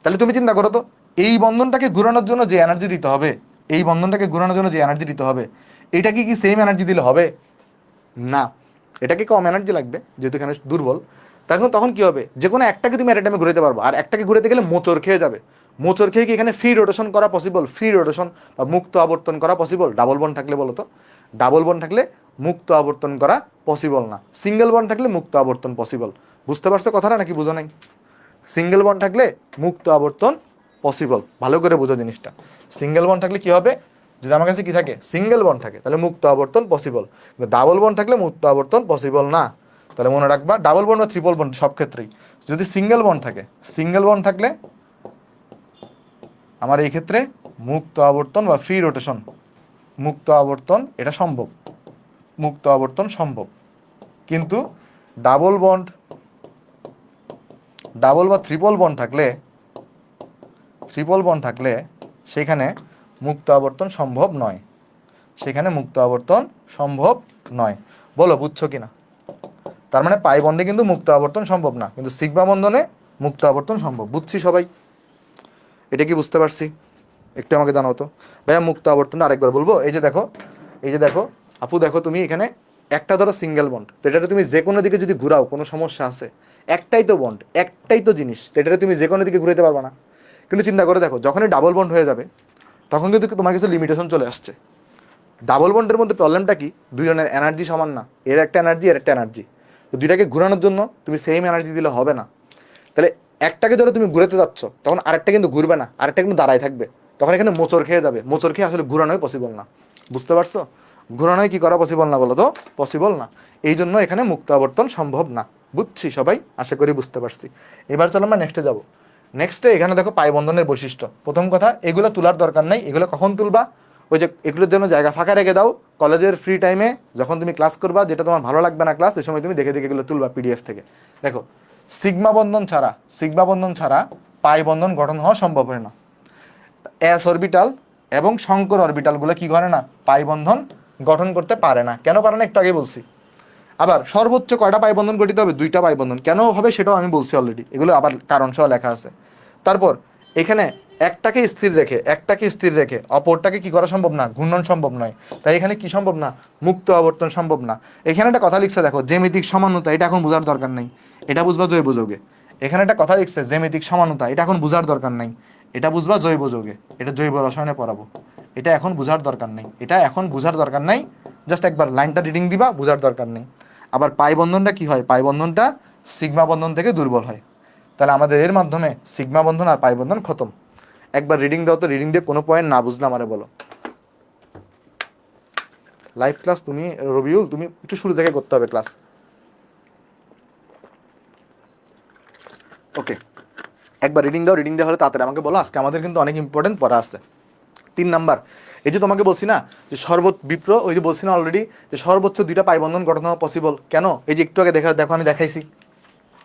তাহলে তুমি চিন্তা করো তো, এই বন্ধনটাকে ঘুরানোর জন্য যে এনার্জি দিতে হবে, এই বন্ধনটাকে ঘুরানোর জন্য যে এনার্জি দিতে হবে, এটা কি সেম এনার্জি দিলে হবে? না, এটাকে কম এনার্জি লাগবে, যেহেতু এখানে দুর্বল। তখন তখন কি হবে, যে কোনো একটাকে তুমি একটা টাইমে ঘুরাতে পারবো, আর একটাকে ঘুরাতে গেলে মোচড় খেয়ে যাবে। মোচড় খেয়ে কি এখানে ফ্রি রোটেশন করা পসিবল? ফ্রি রোটেশন বা মুক্ত আবর্তন করা পসিবল ডাবল বন্ড থাকলে? বলো তো, ডাবল বন্ড থাকলে মুক্ত আবর্তন করা পসিবল না, সিঙ্গেল বন্ড থাকলে মুক্ত আবর্তন পসিবল। বুঝতে পারছো কথাটা নাকি বুঝো নাই? সিঙ্গেল বন্ড থাকলে মুক্ত আবর্তন পসিবল, ভালো করে বোঝো জিনিসটা। সিঙ্গেল বন্ড থাকলে কি হবে, যদি আমার কাছে কি থাকে, সিঙ্গেল বন্ড থাকে, তাহলে মুক্ত আবর্তন পসিবল। কিন্তু ডাবল বন্ড থাকলে মুক্ত আবর্তন পসিবল না। তাহলে মনে রাখবা, ডাবল বন্ড বা ট্রিপল বন্ড সব ক্ষেত্রেই যদি সিঙ্গেল বন্ড থাকে, সিঙ্গেল বন্ড থাকলে আমার এই ক্ষেত্রে মুক্ত আবর্তন বা ফ্রি রোটেশন, মুক্ত আবর্তন এটা সম্ভব, মুক্ত আবর্তন সম্ভব। কিন্তু ডাবল বন্ড, ডাবল বা ট্রিপল বন্ড থাকলে, ট্রিপল বন্ড থাকলে সেখানে মুক্ত আবর্তন সম্ভব নয়, সেখানে মুক্ত আবর্তন সম্ভব নয়। বলো বুঝছো কিনা? তার মানে পাই বন্ধে কিন্তু মুক্ত আবর্তন সম্ভব না, কিন্তু সিগমা বন্ধনে মুক্ত আবর্তন সম্ভব। বুঝছি সবাই? এটা কি বুঝতে পারছি? একটু আমাকে জানাও তো ভাইয়া। মুক্ত আবর্তন আরেকবার বলবো, এই যে দেখো, এই যে দেখো আপু, দেখো তুমি এখানে একটা ধরো সিঙ্গেল বন্ড, তো এটাতে তুমি যে কোনো দিকে যদি ঘুরাও কোনো সমস্যা আছে? একটাই তো বন্ড, একটাই তো জিনিস, তো এটাতে তুমি যে কোনো দিকে ঘুরাতে পারবে না। কিন্তু চিন্তা করে দেখো, যখনই ডাবল বন্ড হয়ে যাবে তখন কিন্তু তোমার কিছু লিমিটেশন চলে আসছে। ডাবল বন্ডের মধ্যে প্রবলেমটা কি, দুজনের এনার্জি সমান না, এর একটা এনার্জি এর একটা এনার্জি, তো দুইটাকে ঘুরানোর জন্য তুমি সেম এনার্জি দিলে হবে না। তাহলে একটাকে ধরো তুমি ঘুরাতে যাচ্ছ, তখন আরেকটা কিন্তু ঘুরবে না, আরেকটা কিন্তু দাঁড়ায় থাকবে, তখন এখানে মোচড় খেয়ে যাবে। মোচড় খেয়ে আসলে ঘুরানোই পসিবল না। বুঝতে পারছো? ঘুরানোই কি করা পসিবল না বলো তো? পসিবল না। এই জন্য এখানে মুক্ত আবর্তন সম্ভব না। বুঝছি সবাই? আশা করি বুঝতে পারছি। এবার চলো আমরা নেক্সটে যাবো। নেক্সটে এখানে দেখো পাই বন্ধনের বৈশিষ্ট্য। প্রথম কথা, এগুলো তোলার দরকার নাই, এগুলো কখন তুলবা, ওই যে এগুলোর জন্য জায়গা ফাঁকা রেখে দাও, কলেজের ফ্রি টাইমে যখন তুমি ক্লাস করবা, যেটা তোমার ভালো লাগবে না ক্লাস, ওই সময় তুমি দেখে দেখে এগুলো তুলবা পিডিএফ থেকে। দেখো, সিগমা বন্ধন ছাড়া, সিগমা বন্ধন ছাড়া পাই বন্ধন গঠন হওয়া সম্ভব হয় না। এস অরবিটাল এবং শঙ্কর অরবিটালগুলো কি করে না, পাই বন্ধন গঠন করতে পারে না। কেন পারে না একটু আগে বলছি। আবার সর্বোচ্চ কয়টা পাই বন্ধন গঠিত হবে? দুইটা পাই বন্ধন। কেন হবে সেটাও আমি বলছি অলরেডি, এগুলো আবার কারণ সহ লেখা আছে। তারপর এখানে একটাকে স্থির রেখে অপরটাকে কি করা সম্ভব না, ঘূর্ণন সম্ভব নয়। তাই এখানে কি সম্ভব না, মুক্ত আবর্তন সম্ভব না। এখানে একটা কথা লিখছে দেখো, জ্যামিতিক সমানুতা, এটা এখন বোঝার দরকার নাই, এটা বুঝবা জৈব যৌগে। এখানে একটা কথা লিখছে জ্যামিতিক সমানুতা, এটা এখন বোঝার দরকার নাই, এটা বুঝবা জৈব যৌগে, এটা জৈব রসায়নে পড়াবো। এটা এখন বোঝার দরকার নেই, এটা এখন বোঝার দরকার নাই, জাস্ট একবার লাইনটা রিডিং দিবা, বোঝার দরকার নেই। আবার পাই বন্ধনটা কি হয়, পাই বন্ধনটা সিগমা বন্ধন থেকে দুর্বল হয়। তাহলে আমাদের এর মাধ্যমে সিগমা বন্ধন আর পাই বন্ধন খতম। একবার রিডিং দাও তো, রিডিং দিয়ে কোনো পয়েন্ট না বুঝলে আমারে বলো। লাইভ ক্লাস তুমি রবিউল, তুমি একটু শুরু থেকে করতে হবে ক্লাস। ওকে, একবার রিডিং দাও, রিডিং দেওয়া হলে তাড়াতাড়ি আমাকে বলো। আজকে আমাদের কিন্তু অনেক ইম্পর্টেন্ট পড়া আছে। 3 নাম্বার, এই যে তোমাকে বলছি না যে বিপ্র, ওই যে বলছি না অলরেডি যে সর্বোচ্চ দুইটা পাই বন্ধন গঠন হওয়া পসিবল। কেন? এই যে একটু আগে দেখো আমি দেখাইছি,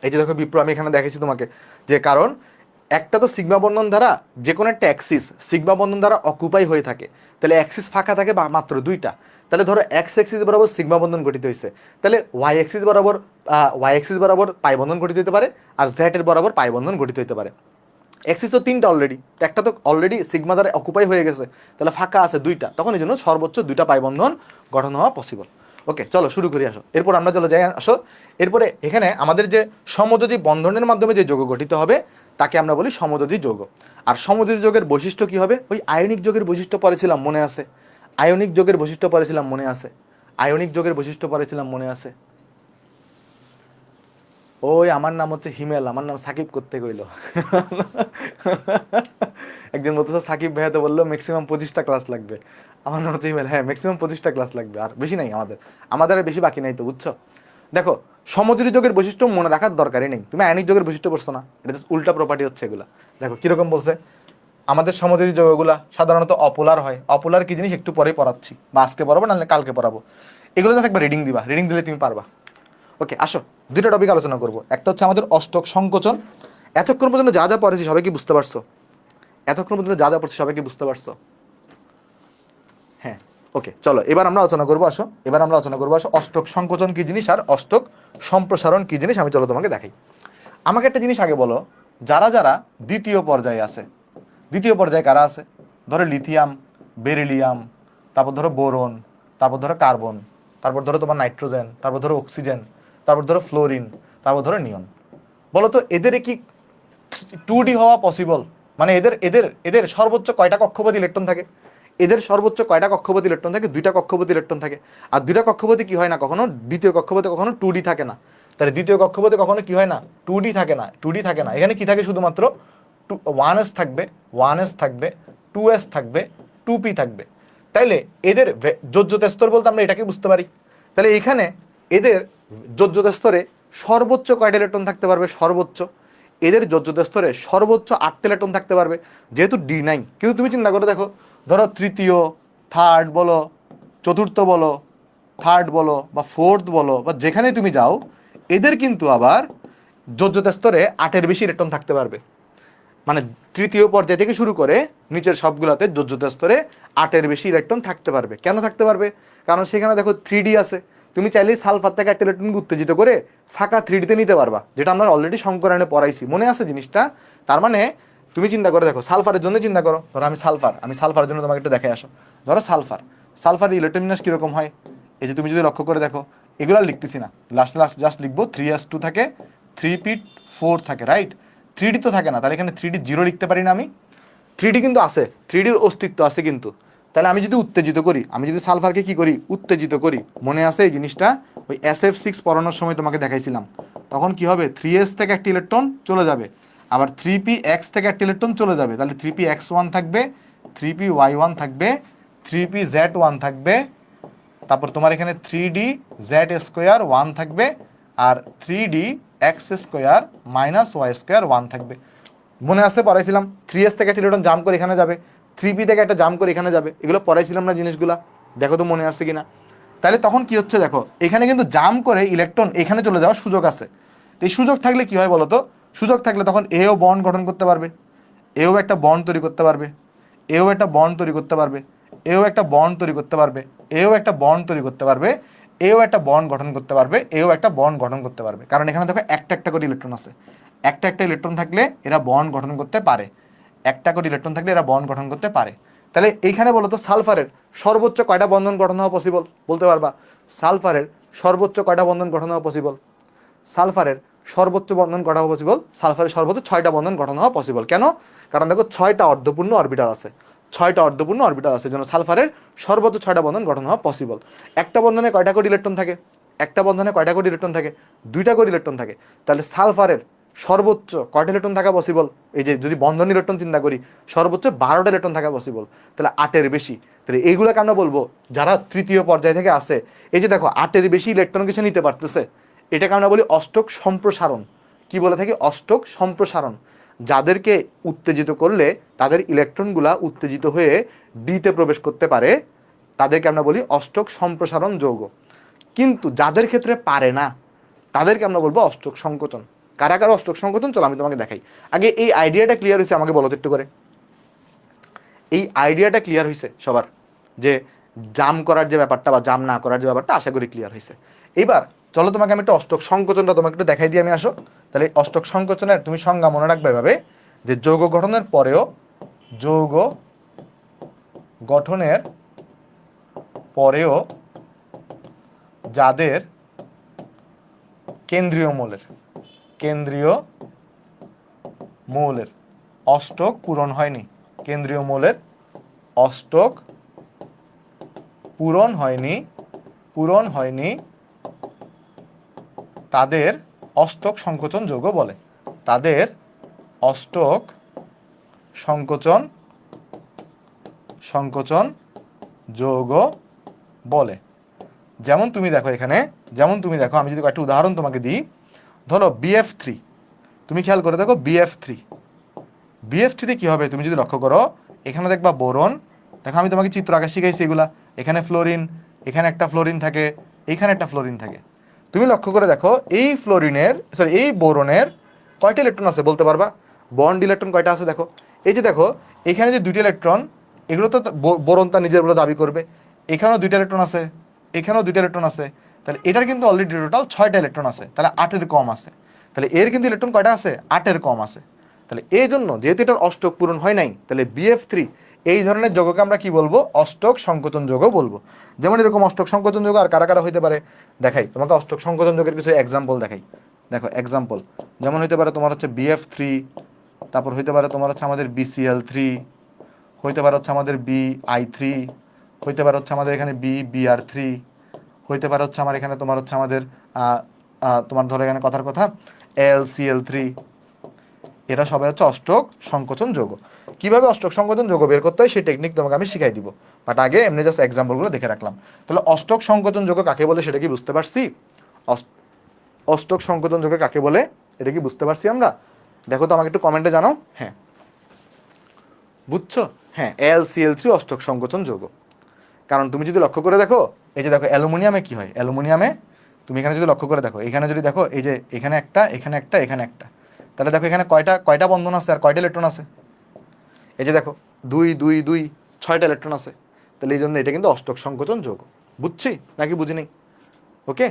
এই যে দেখো বিপ্র, আমি এখানে দেখাইছি তোমাকে, যে কারণ একটা তো সিগমা বন্ধন দ্বারা যে কোনো একটা অ্যাক্সিস সিগমা বন্ধন দ্বারা অকুপাই হয়ে থাকে, তাহলে অ্যাক্সিস ফাঁকা থাকে বা মাত্র দুইটা। তাহলে ধরো এক্স অ্যাক্সিস বরাবর সিগমা বন্ধন গঠিত হয়েছে, তাহলে ওয়াই অ্যাক্সিস বরাবর পাই বন্ধন গঠিত হতে পারে, আর জেড এর বরাবর পাই বন্ধন গঠিত হতে পারে। অ্যাক্সিস তো তিনটা অলরেডি, একটা তো অলরেডি সিগমা দ্বারা অকুপাই হয়ে গেছে, তাহলে ফাঁকা আছে দুইটা, তখন এই জন্য সর্বোচ্চ দুইটা পাই বন্ধন গঠন হওয়া পসিবল। ওকে চলো শুরু করি, আসো এরপর আমরা চলো যাই, আসো এরপরে এখানে আমাদের যে সমযোজী বন্ধনের মাধ্যমে যে যৌগ গঠিত হবে তাকে আমরা বলি সমযোজী যৌগ। আর সমযোজী যৌগের বৈশিষ্ট্য কি হবে? ওই আয়নিক যৌগের বৈশিষ্ট্য পড়েছিলাম, মনে আছে? আয়নিক যৌগের বৈশিষ্ট্য পড়েছিলাম, মনে আছে? আয়নিক যৌগের বৈশিষ্ট্য পড়েছিলাম, মনে আছে? ওই আমার নাম হচ্ছে হিমেল, আমার নাম সাকিব করতে কইলো। একজন বলতেছে সাকিব ভাইয়া তো বললো ম্যাক্সিমাম 25টা ক্লাস লাগবে। আমার নাম হচ্ছে হিমেল, হ্যাঁ ম্যাক্সিমাম 25টা ক্লাস লাগবে, আর বেশি নাই আমাদের, আমাদের আর বেশি বাকি নাই তো, বুঝছো? দেখো, সমযোজী যোগের বৈশিষ্ট্য মনে রাখার দরকারই নেই, তুমি আয়নিক যোগের বৈশিষ্ট্য পড়ছো না, এটা তো উল্টা প্রপার্টি হচ্ছে এগুলা। দেখো কিরকম বলছে, আমাদের সমযোজী যৌগগুলা সাধারণত অপোলার হয়। অপোলার কি জিনিস একটু পরেই পড়াচ্ছি, বা আজকে পড়াবো নাহলে কালকে পড়াবো। এগুলো তো একবার রিডিং দিবা, রিডিং দিলে তুমি পারবা। ওকে, আসো দুটো টপিক আলোচনা করবো। একটা হচ্ছে আমাদের অষ্টক সংকোচন। এতক্ষণ পর্যন্ত যা যা পড়েছি সবাই কি বুঝতে পারছো? এতক্ষণ পর্যন্ত যা যা পড়ছি সবাই কি বুঝতে পারছো? হ্যাঁ, ওকে, চলো এবার আমরা আলোচনা করবো। আসো এবার আমরা আলোচনা করবো, আসো অষ্টক সংকোচন কি জিনিস আর অষ্টক সম্প্রসারণ কি জিনিস। আমি চলো তোমাকে দেখাই। আমাকে একটা জিনিস আগে বলো, যারা যারা দ্বিতীয় পর্যায়ে আছে, দ্বিতীয় পর্যায়ে কারা আছে? ধরো লিথিয়াম, বেরিলিয়াম, তারপর ধরো বোরন, তারপর ধরো কার্বন, তারপর ধরো তোমার নাইট্রোজেন, তারপর ধরো অক্সিজেন, তারপর ধরো ফ্লোরিন, তারপর ধরো নিয়ন। বলো তো এদের কি 2D হওয়া পসিবল? মানে এদের এদের এদের সর্বোচ্চ কয়টা কক্ষপথ ইলেকট্রন থাকে? এদের সর্বোচ্চ কয়টা কক্ষপথ ইলেকট্রন থাকে? 2টা কক্ষপথ ইলেকট্রন থাকে। আর 2টা কক্ষপথে কি হয় না কখনো, দ্বিতীয় কক্ষপথে কখনো 2D থাকে না। তাহলে দ্বিতীয় কক্ষপথে কখনো কি হয় না, 2D থাকে না, 2D থাকে না। এখানে কি থাকে শুধুমাত্র 1s থাকবে, 1s থাকবে, 2s থাকবে, 2p থাকবে। তাইলে এদের যোজ্যতা স্তর বলতে আমরা এটাকে বুঝতে পারি। তাহলে এখানে এদের যোজ্যতা স্তরে সর্বোচ্চ কয়টা ইলেকট্রন থাকতে পারবে? সর্বোচ্চ এদের যোজ্যতা স্তরে সর্বোচ্চ 8টা ইলেকট্রন থাকতে পারবে, যেহেতু D9। কিন্তু তুমি চিন্তা করে দেখো, ধরো তৃতীয়, থার্ড বলো, চতুর্থ বলো, থার্ড বলো বা ফোর্থ বলো, বা যেখানে তুমি যাও, এদের কিন্তু আবার যোজ্যতা স্তরে 8-এর বেশি ইলেকট্রন থাকতে পারবে। মানে তৃতীয় পর্যায় থেকে শুরু করে নিচের সবগুলোতে যোজ্যতা স্তরে 8-এর বেশি ইলেকট্রন থাকতে পারবে। কেন থাকতে পারবে? কারণ সেখানে দেখো 3D আছে। তুমি চাইলেই সালফার থেকে একটা ইলেকট্রনকে উত্তেজিত করে ফাঁকা 3Dতে নিতে পারবা, যেটা আমরা অলরেডি সংকরায়নে পড়াইছি, মনে আছে জিনিসটা? তার মানে তুমি চিন্তা করে দেখো, সালফারের জন্য চিন্তা করো, ধরো আমি সালফারের জন্য তোমাকে একটু দেখে আসো। ধরো সালফার ইলেকট্রন বিন্যাস কিরকম হয়? এই যে তুমি যদি লক্ষ্য করে দেখো, এগুলো আর লিখতেছি না, লাস্ট লাস্ট জাস্ট লিখবো 3s2 থাকে, 3p4 থাকে, রাইট? 3D তো থাকে না, তাহলে এখানে 3D জিরো লিখতে পারি না আমি? 3D কিন্তু আছে, 3Dর অস্তিত্ব আছে কিন্তু। তাহলে আমি যদি উত্তেজিত করি, আমি যদি সালফারকে কি করি, উত্তেজিত করি, মনে আছে এই জিনিসটা? ওই SF6 পড়ানোর সময় তোমাকে দেখাইছিলাম। তখন কি হবে, 3s থেকে একটা ইলেকট্রন চলে যাবে, আবার 3px থেকে একটা ইলেকট্রন চলে যাবে, তাহলে 3px1 থাকবে, 3py1 থাকবে, 3pz1 থাকবে, তারপর তোমার এখানে 3d z² 1 থাকবে, আর 3d(x²- y²) 1 থাকবে। মনে আছে পড়াইছিলাম? 3s থেকে একটা ইলেকট্রন জাম্প করে এখানে যাবে, 3p থেকে একটা জাম্প করে এখানে যাবে, এগুলো পড়াইছিলাম না জিনিসগুলা? দেখো তো মনে আছে কিনা। তাহলে তখন কি হচ্ছে দেখো, এখানে কিন্তু জাম্প করে ইলেকট্রন এখানে চলে যাওয়ার সুযোগ আছে। তো এই সুযোগ থাকলে কি হয় বলতো? সুযোগ থাকলে তখন এও বন্ড গঠন করতে পারবে, এও একটা বন্ড তৈরি করতে পারবে, এও একটা বন্ড তৈরি করতে পারবে, এও একটা বন্ড তৈরি করতে পারবে, এও একটা বন্ড তৈরি করতে পারবে, এও একটা বন্ড গঠন করতে পারবে, এও একটা বন্ড গঠন করতে পারবে। কারণ এখানে দেখো একটা একটা করে ইলেকট্রন আছে, একটা একটা ইলেকট্রন থাকলে এরা বন্ড গঠন করতে পারে, একটা করে ইলেকট্রন থাকলে এরা বন্ড গঠন করতে পারে। তাহলে এইখানে বলো তো সালফারের সর্বোচ্চ কয়টা বন্ধন গঠন হওয়া পসিবল বলতে পারবা? সালফারের সর্বোচ্চ কয়টা বন্ধন গঠন হওয়া পসিবল? সালফারের সর্বোচ্চ বন্ধন গঠন হওয়া পসিবল, সালফারের সর্বোচ্চ 6টা বন্ধন গঠন হওয়া পসিবল। কেন? কারণ দেখো 6টা অর্ধপূর্ণ অরবিটাল আছে, 6টা অর্ধপূর্ণ অরবিটাল আছে, জন্য সালফারের সর্বোচ্চ 6টা বন্ধন গঠন হওয়া পসিবল। একটা বন্ধনে কয়টা করে ইলেকট্রন থাকে? একটা বন্ধনে কয়টা করে ইলেকট্রন থাকে? 2টা করে ইলেকট্রন থাকে। তাহলে সালফারের সর্বোচ্চ কয়টা ইলেকট্রন থাকা পসিবল? এই যে যদি বন্ধন ইলেকট্রন চিন্তা করি, সর্বোচ্চ 12টা ইলেকট্রন থাকা পসিবল, তাহলে 8-এর বেশি। তাহলে এইগুলো কেন বলবো, যারা তৃতীয় পর্যায় থেকে আসে, এই যে দেখো 8-এর বেশি ইলেকট্রন কিছু নিতে পারতেছে, এটাকে আমরা বলি অষ্টক সম্প্রসারণ। কি বলে থাকি? অষ্টক সম্প্রসারণ। যাদেরকে উত্তেজিত করলে তাদের ইলেকট্রনগুলা উত্তেজিত হয়ে ডিতে প্রবেশ করতে পারে, তাদেরকে আমরা বলি অষ্টক সম্প্রসারণ যৌগ। কিন্তু যাদের ক্ষেত্রে পারে না, তাদেরকে আমরা বলবো অষ্টক সংকোচন। কারা কারা অষ্টক সংকোচন, চলো আমি তোমাকে দেখাই। আগে এই আইডিয়াটা ক্লিয়ার হয়েছে আমাকে বলো তো একটু করে, এই আইডিয়াটা ক্লিয়ার হয়েছে সবার? যে জাম করার যে ব্যাপারটা বা জাম না করার যে ব্যাপারটা, আশা করি ক্লিয়ার হয়েছে। এইবার চলো তোমাকে আমি একটা অষ্টক সংকোচনটা তোমাকে একটু দেখাই দিয়ে আমি আসো। তাহলে অষ্টক সংকোচনের তুমি সংজ্ঞা মনে রাখবে এভাবে, যে যৌগ গঠনের পরেও, যৌগ গঠনের পরেও যাদের কেন্দ্রীয় মোলের, কেন্দ্রীয় মৌলের অষ্টক পূরণ হয়নি, কেন্দ্রীয় মৌলের অষ্টক পূরণ হয়নি তাদের অষ্টক সংকোচন যৌগ বলে। তাদের অষ্টক সংকোচন যৌগ বলে। যেমন তুমি দেখো এখানে, আমি যদি একটা উদাহরণ তোমাকে দিই, ধরো BF3, তুমি খেয়াল করে দেখো BF3 তে কি হবে তুমি যদি লক্ষ্য করো, এখানে দেখবা বোরন, দেখো আমি তোমাকে চিত্র আঁকা শিখাইছি এগুলা, এখানে ফ্লোরিন, এখানে একটা ফ্লোরিন থাকে, এইখানে একটা ফ্লোরিন থাকে। তুমি লক্ষ্য করে দেখো এই বোরনের কয়টা ইলেকট্রন আছে বলতে পারবা? বন্ড ইলেকট্রন কয়টা আছে দেখো। এই যে দেখো এখানে যে দুইটা ইলেকট্রন, এগুলো তো বোরন তার নিজের বলে দাবি করবে। এখানেও দুইটা ইলেকট্রন আছে, এখানেও দুইটা ইলেকট্রন আছে, তাহলে এটার কিন্তু অলরেডি টোটাল 6টা ইলেকট্রন আছে, তাহলে 8-এর কম আছে। তাহলে এর কিন্তু ইলেকট্রন কয়টা আছে? 8-এর কম আছে। তাহলে এই জন্য যেহেতু এটার অষ্টক পূরণ হয় নাই, তাহলে BF3 এই ধরনের যৌগকে আমরা কি বলবো? অষ্টক সংকোচন যৌগ বলবো। যেমন এরকম অষ্টক সংকোচন যৌগ আর কারা কারা হইতে পারে দেখাই তোমাকে, অষ্টক সংকোচন যৌগের কিছু এক্সাম্পল দেখাই। দেখো এক্সাম্পল যেমন হইতে পারে তোমার হচ্ছে BF3, তারপর হইতে পারে তোমার হচ্ছে আমাদের BCl3, হইতে পারে হচ্ছে আমাদের BI3, হইতে পারে হচ্ছে আমাদের এখানে BBr3, হইতে পারে হচ্ছে আমার এখানে তোমার হচ্ছে আমাদের তোমার ধরো এখানে কথার কথা AlCl3। এরা সবাই হচ্ছে অষ্টক সংকোচন যৌগ। কিভাবে অষ্টক সংকোচন যৌগ বের করতে হয় সেই টেকনিক তোমাকে আমি শিখাই দিব, বাট আগে এমনি জাস্ট এক্সাম্পলগুলো দেখে রাখলাম। তাহলে অষ্টক সংকোচন যৌগ কাকে বলে সেটা কি বুঝতে পারছি? অষ্টক সংকোচন যৌগ কাকে বলে এটা কি বুঝতে পারছি আমরা? দেখো তো আমাকে একটু কমেন্টে জানাও। হ্যাঁ বুঝছো? হ্যাঁ, AlCl3 অষ্টক সংকোচন যৌগ। কারণ তুমি যদি লক্ষ্য করে দেখো, এই যে দেখো অ্যালুমিনিয়ামে কি হয়, অ্যালুমিনিয়ামে তুমি এখানে যদি লক্ষ্য করে দেখো, এখানে যদি দেখো এই যে এখানে একটা, এখানে একটা, এখানে একটা, তাহলে দেখো এখানে কয়টা কয়টা বন্ধন আছে আর কয়টা ইলেকট্রন আছে? এই যে দেখো 2 2 2 6টা ইলেকট্রন আছে। তাহলে এই জন্য এটা কিন্তু অষ্টক সংকোচন যৌগ। বুঝছি নাকি বুঝি নেই? ওকে,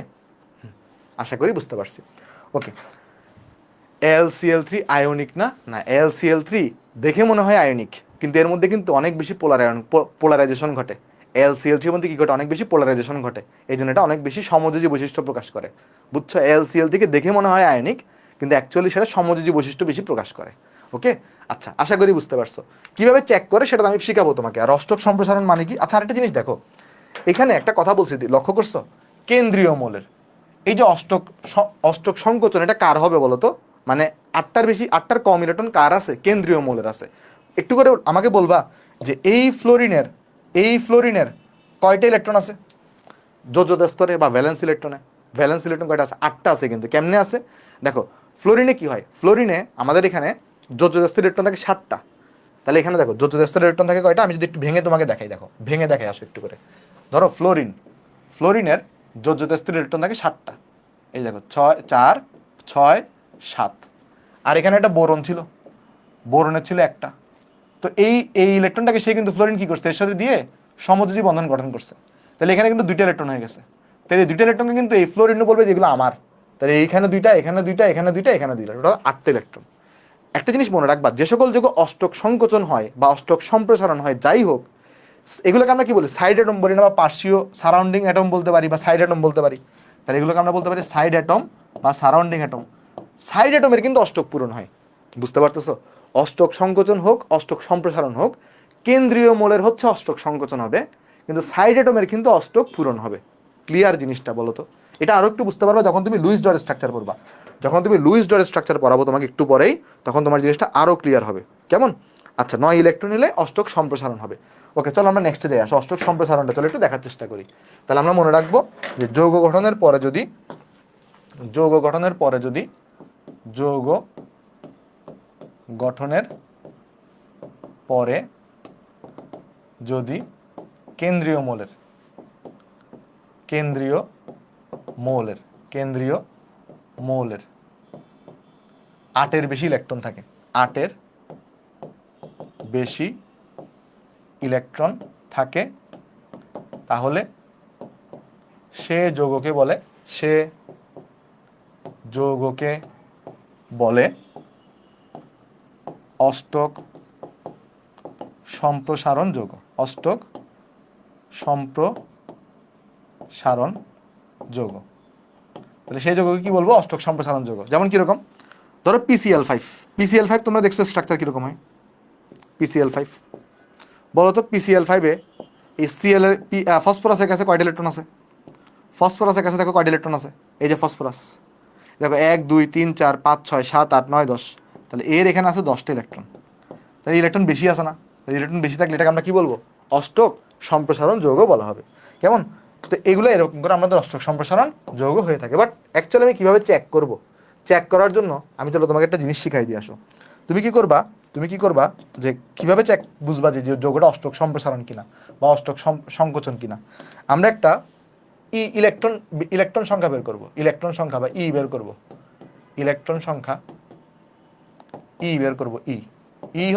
আশা করি বুঝতে পারছি। ওকে, AlCl3 আয়নিক না? না, AlCl3 দেখে মনে হয় আয়নিক, কিন্তু এর মধ্যে কিন্তু অনেক বেশি পোলারাইজেশন ঘটে। AlCl3 এর মধ্যে কি ঘটে? অনেক বেশি পোলারাইজেশন ঘটে, এই জন্য এটা অনেক বেশি সমযোজী বৈশিষ্ট্য প্রকাশ করে। বুঝছো? AlCl3 কে দেখে মনে হয় আয়নিক, কিন্তু অ্যাকচুয়ালি সেটা সমযোজী বৈশিষ্ট্য বেশি প্রকাশ করে। ওকে, আচ্ছা আশা করি বুঝতে পারছো। কিভাবে চেক করে সেটা আমি শিখাবো তোমাকে। আর অষ্টক সম্প্রসারণ মানে কি? আচ্ছা আরেকটা জিনিস দেখো, এখানে একটা কথা বলছি, লক্ষ্য করছো? কেন্দ্রীয় মৌলের এই যে অষ্টক সংকোচন, এটা কার হবে বলো তো? মানে 8টার বেশি 8টার কম ইলেকট্রন কার আছে? কেন্দ্রীয় মৌলের আছে। একটু করে আমাকে বলবা যে এই ফ্লোরিনের কয়টা ইলেকট্রন আছে যোজ্যতা স্তরে বা ভ্যালেন্স ইলেকট্রনে? ভ্যালেন্স ইলেকট্রন কয়টা আছে? 8টা আছে। কিন্তু কেমনে আছে দেখো, ফ্লোরিনে কি হয়, ফ্লোরিনে আমাদের এখানে যোজ্যতা স্তরের ইলেকট্রন থাকে 7টা। তাহলে এখানে দেখো যোজ্যতা স্তরের ইলেকট্রন থাকে কয়টা? আমি যদি একটু ভেঙে তোমাকে দেখাই, দেখো ভেঙে দেখাই আসো একটু করে। ধরো ফ্লোরিনের যোজ্যতা স্তরের ইলেকট্রন থাকে 7টা। এই দেখো 6 4 6 7। আর এখানে একটা বোরন ছিল, বোরনের ছিল একটা। তো এই ইলেকট্রনটাকে সে কিন্তু ফ্লোরিন কি করছে, এর সাথে দিয়ে সমযোজী বন্ধন গঠন করছে। তাহলে এখানে কিন্তু 2টা ইলেকট্রন হয়ে গেছে। তাহলে এই 2টা ইলেকট্রনকে কিন্তু এই ফ্লোরিন বলবে যেগুলো আমার। তাহলে এইখানে 2টা, এখানে 2টা, এখানে 2টা, এখানে 2টা, টোটাল 8টা ইলেকট্রন। একটা জিনিস মনে রাখবা, যে সকল যৌগ অষ্টক সংকোচন হয় বা অষ্টক সম্প্রসারণ হয় যাই হোক, এগুলোকে আমরা কি বলি? সাইড অ্যাটম বলি না, বা পার্শ্বীয় সারাউন্ডিং অ্যাটম বলতে পারি, বা সাইড অ্যাটম বলতে পারি। তাহলে এগুলোকে আমরা বলতে পারি সাইড অ্যাটম বা সারাউন্ডিং অ্যাটম। সাইড অ্যাটমের কিন্তু অষ্টক পূরণ হয়। বুঝতে পারতেছো? অষ্টক সংকোচন হোক, অষ্টক সম্প্রসারণ হোক, কেন্দ্রীয় মৌলের হচ্ছে অষ্টক সংকোচন হবে, কিন্তু সাইড অ্যাটমের কিন্তু অষ্টক পূরণ হবে। ক্লিয়ার জিনিসটা বলো তো? এটা আরো একটু বুঝতে পারবা যখন তুমি লুইস ডট স্ট্রাকচার পড়বা। যখন তুমি লুইস ডট স্ট্রাকচার পড়াবো তোমাকে একটু পরেই, তখন তোমার জিনিসটা আরো ক্লিয়ার হবে। কেমন? আচ্ছা, 9 ইলেকট্রন নিলে অষ্টক সম্প্রসারণ হবে। ওকে, চলো আমরা নেক্সটে যাই। আসো অষ্টক সম্প্রসারণটা চলো একটু দেখার চেষ্টা করি। তাহলে আমরা মনে রাখবো যে যৌগ গঠনের পরে যদি যৌগ গঠনের পরে যদি কেন্দ্রীয় মৌলের কেন্দ্রীয় মৌলের কেন্দ্রীয় মৌলের 8-এর বেশি ইলেকট্রন থাকে, 8-এর বেশি ইলেকট্রন থাকে, তাহলে সে যৌগকে বলে অষ্টক সম্প্রসারণ যৌগ। অষ্টক সম্প্রসারণ যৌগ। তাহলে সেই যৌগকে কি বলবো? অষ্টক সম্প্রসারণ যৌগ। যেমন কিরকম? ধরো PCl5, PCl5 তোমরা দেখছো স্ট্রাকচার কিরকম হয়? PCl5 বলো তো, PCl5-এ এই Cl এর ফসফরাসের কাছে কয়টা ইলেকট্রন আছে? ফসফরাসের কাছে দেখো কয়টা ইলেকট্রন আছে, এই যে ফসফরাস, দেখো 1 2 3 4 5 6 7 8 9 10, তাহলে এর এখানে আছে 10টা ইলেকট্রন, তাহলে ইলেকট্রন বেশি আছে না? ইলেকট্রন বেশি থাকলে এটাকে আমরা কি বলবো? অষ্টক সম্প্রসারণ যৌগ বলা হবে। কেমন? তো এগুলো এরকম করে আমাদের অষ্টক সম্প্রসারণ যৌগ হয়ে থাকে। বাট অ্যাকচুয়ালি আমি কীভাবে চেক করব? চেক করার জন্য আমি চলো তোমাকে একটা জিনিস শিখাই দিয়ে আসো। তুমি কি করবা, যে কিভাবে চেক বুঝবা যে যৌগটা অষ্টক সম্প্রসারণ কিনা বা অষ্টক সংকোচন কিনা? আমরা একটা ইলেকট্রন সংখ্যা বের করব, ইলেকট্রন সংখ্যা বা বের করব, ইলেকট্রন সংখ্যা বের করব।